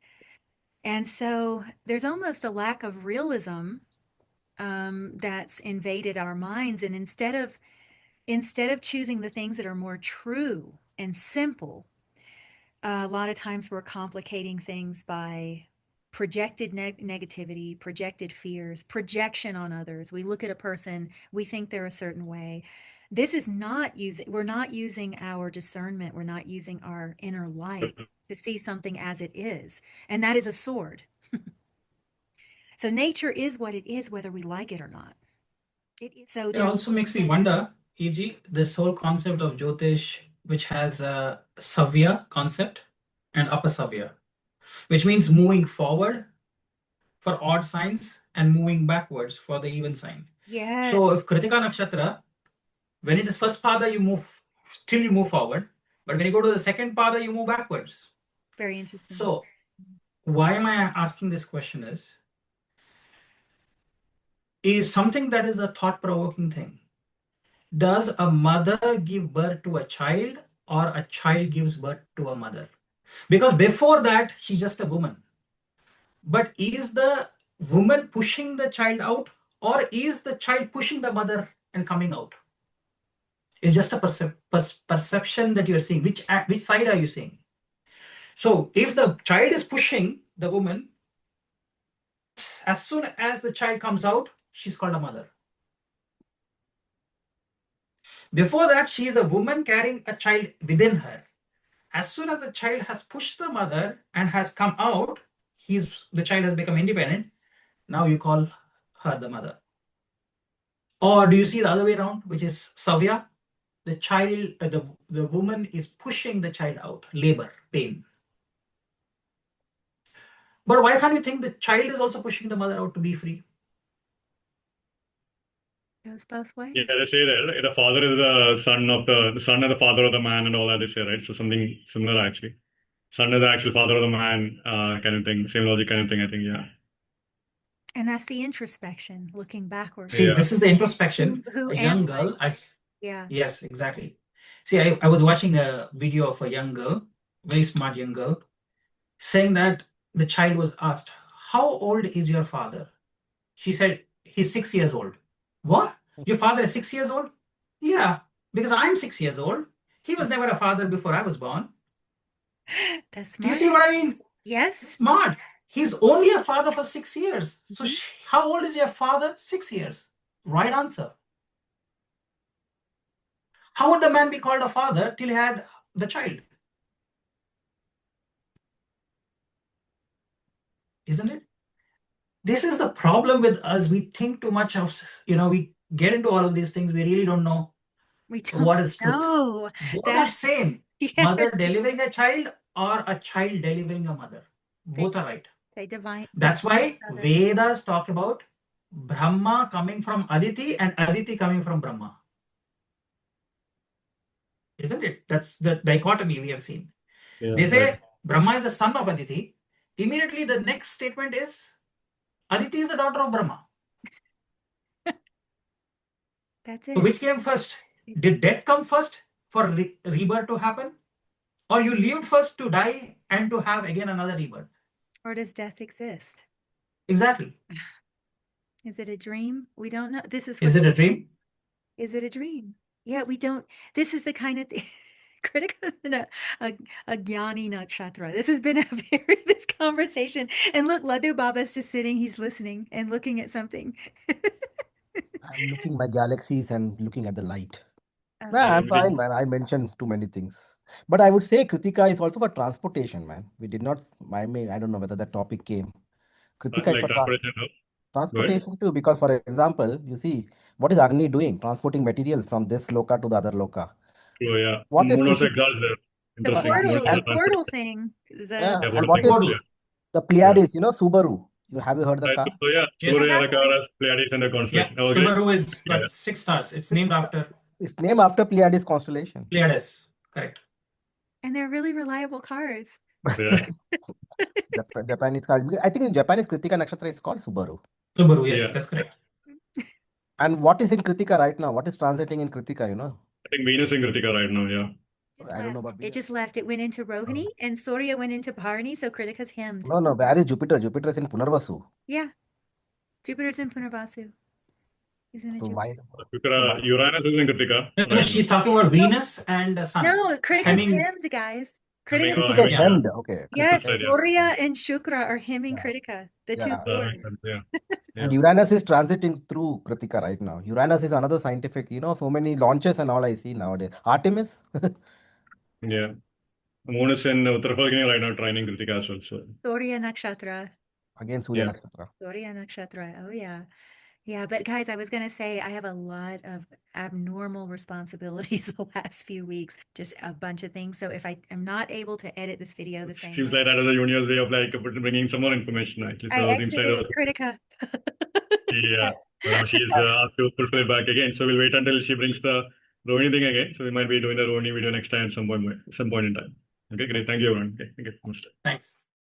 Speaker 3: And so there's almost a lack of realism that's invaded our minds. And instead of choosing the things that are more true and simple, a lot of times we're complicating things by projected negativity, projected fears, projection on others. We look at a person, we think they're a certain way. We're not using our discernment, we're not using our inner light to see something as it is. And that is a sword. So nature is what it is, whether we like it or not.
Speaker 4: It also makes me wonder, E.g., this whole concept of Jyotish, which has a Savya concept and Apasavya, which means moving forward for odd signs and moving backwards for the even sign.
Speaker 3: Yeah.
Speaker 4: So if Kritika Nakshatra, when it is first pada, you move till you move forward. But when you go to the second pada, you move backwards.
Speaker 3: Very interesting.
Speaker 4: So why am I asking this question is something that is a thought-provoking thing. Does a mother give birth to a child or a child gives birth to a mother? Because before that, she's just a woman. But is the woman pushing the child out, or is the child pushing the mother and coming out? It's just a perception that you're seeing. Which side are you seeing? So if the child is pushing the woman, as soon as the child comes out, she's called a mother. Before that, she is a woman carrying a child within her. As soon as the child has pushed the mother and has come out, the child has become independent. Now you call her the mother. Or do you see the other way around, which is Savya? The child, the woman is pushing the child out, labor, pain. But why can't you think the child is also pushing the mother out to be free?
Speaker 3: It goes both ways.
Speaker 2: Yeah, they say that right? The father is the son and the father of the man and all that they say, right? So something similar actually. Son is the actual father of the man, kind of thing. Same logic kind of thing, I think, yeah.
Speaker 3: And that's the introspection, looking backwards.
Speaker 4: See,
Speaker 2: Yeah.
Speaker 4: this is the introspection.
Speaker 3: Who
Speaker 4: A
Speaker 3: am
Speaker 4: young
Speaker 3: I?
Speaker 4: girl,
Speaker 3: Yeah.
Speaker 4: yes, exactly. See, I was watching a video of a young girl, very smart young girl, saying that the child was asked, "How old is your father?" She said, "He's 6 years old." What? Your father is 6 years old? Yeah, because I'm 6 years old. He was never a father before I was born.
Speaker 3: That's
Speaker 4: Do you
Speaker 3: smart.
Speaker 4: see what I mean?
Speaker 3: Yes.
Speaker 4: Smart. He's only a father for 6 years. So how old is your father? 6 years. Right answer. How would the man be called a father till he had the child? Isn't it? This is the problem with us. We think too much of, we get into all of these things. We really don't know
Speaker 3: We don't
Speaker 4: what is truth.
Speaker 3: know.
Speaker 4: Both are
Speaker 3: That's
Speaker 4: same.
Speaker 3: yes.
Speaker 4: Mother delivering a child or a child delivering a mother. Both are right.
Speaker 3: They divine.
Speaker 4: That's why Vedas talk about Brahma coming from Aditi and Aditi coming from Brahma. Isn't it? That's the dichotomy we have seen.
Speaker 2: Yeah,
Speaker 4: They say
Speaker 2: right.
Speaker 4: Brahma is the son of Aditi. Immediately the next statement is Aditi is the daughter of Brahma.
Speaker 3: That's
Speaker 4: So
Speaker 3: it.
Speaker 4: which came first? Did death come first for rebirth to happen? Or you lived first to die and to have again another rebirth?
Speaker 3: Or does death exist?
Speaker 4: Exactly.
Speaker 3: Is it a dream? We don't know. This is
Speaker 4: Is it a dream?
Speaker 3: Is it a dream? Yeah, we don't. This is the kind of thing. Kritika has been a Jnani Nakshatra. This has been this conversation. And look, Laddu Baba's just sitting, he's listening and looking at something.
Speaker 5: I'm looking my galaxies and looking at the light.
Speaker 3: Okay.
Speaker 5: Nah, I'm fine, man. I mentioned too many things. But I would say Kritika is also for transportation, man. We did not, I mean, I don't know whether that topic came. Kritika is
Speaker 2: Like
Speaker 5: for
Speaker 2: transportation, no?
Speaker 5: transportation too, because for example, you see, what is Agni doing? Transporting materials from this loka to the other loka.
Speaker 2: True, yeah.
Speaker 5: What is
Speaker 2: Moon also
Speaker 5: Kritika?
Speaker 2: exalts there.
Speaker 3: The
Speaker 2: Interesting. Moon
Speaker 3: portal,
Speaker 2: also
Speaker 3: the
Speaker 2: transportation.
Speaker 3: portal thing.
Speaker 5: Yeah,
Speaker 2: Yeah,
Speaker 5: and
Speaker 2: portal
Speaker 5: what
Speaker 2: thing.
Speaker 5: is
Speaker 2: Yeah.
Speaker 5: the Pleiades, Subaru. Have you heard the
Speaker 2: Right.
Speaker 5: car?
Speaker 2: So yeah,
Speaker 4: Yes.
Speaker 2: Subaru, yeah, the car has Pleiades and the
Speaker 4: Yeah,
Speaker 2: constellation. Okay.
Speaker 4: Subaru is got
Speaker 2: Yeah.
Speaker 4: 6 stars. It's named after
Speaker 5: It's named after Pleiades constellation.
Speaker 4: Pleiades. Correct.
Speaker 3: And they're really reliable cars.
Speaker 2: Yeah.
Speaker 5: Japanese car. I think in Japanese Kritika Nakshatra is called Subaru.
Speaker 4: Subaru, yes,
Speaker 2: Yeah.
Speaker 4: that's correct.
Speaker 5: And what is in Kritika right now? What is transiting in Kritika,
Speaker 2: I think Venus in Kritika right now, yeah.
Speaker 5: I don't know about
Speaker 3: It
Speaker 5: Venus.
Speaker 3: just left. It went into Rohini and Surya went into Bharani, so Kritika's hemmed.
Speaker 5: No, where is Jupiter? Jupiter is in Punarvasu.
Speaker 3: Yeah. Jupiter's in Punarvasu. He's in a
Speaker 5: So
Speaker 3: Jupiter.
Speaker 2: Jupiter, Uranus is in Kritika.
Speaker 4: No,
Speaker 2: Right
Speaker 4: she's talking about Venus and Sun.
Speaker 3: No, Kritika's
Speaker 4: Hemming.
Speaker 3: hemmed, guys.
Speaker 2: Hemming,
Speaker 3: Kritika's
Speaker 5: Kritika is
Speaker 2: hemming, yeah.
Speaker 5: hemmed. Okay.
Speaker 3: Yes,
Speaker 2: Right, yeah.
Speaker 3: Surya and Shukra are hemming
Speaker 5: Yeah.
Speaker 3: Kritika, the two
Speaker 5: Yeah.
Speaker 3: boards.
Speaker 2: Yeah.
Speaker 5: And Uranus is transiting through Kritika right now. Uranus is another scientific, so many launches and all I see nowadays. Artemis?
Speaker 2: Yeah. Moon is in Uttar Falguni right now, trining Kritika as well. So
Speaker 3: Surya Nakshatra.
Speaker 5: Again, Surya
Speaker 2: Yeah.
Speaker 5: Nakshatra.
Speaker 3: Surya Nakshatra. Oh, yeah. Yeah, but guys, I was going to say I have a lot of abnormal responsibilities the last few weeks, just a bunch of things. So if I am not able to edit this video the same
Speaker 2: seems
Speaker 3: way,
Speaker 2: like that is the universe way of like bringing some more information actually. So
Speaker 3: I
Speaker 2: it seems like
Speaker 3: exited with Kritika.
Speaker 2: yeah. Now she's asked to fulfill back again. So we'll wait until she brings the Rohini thing again. So we might be doing the Rohini video next time at some point in time. Okay, great. Thank you, everyone. Okay, thank you. Namaste.
Speaker 4: Thanks.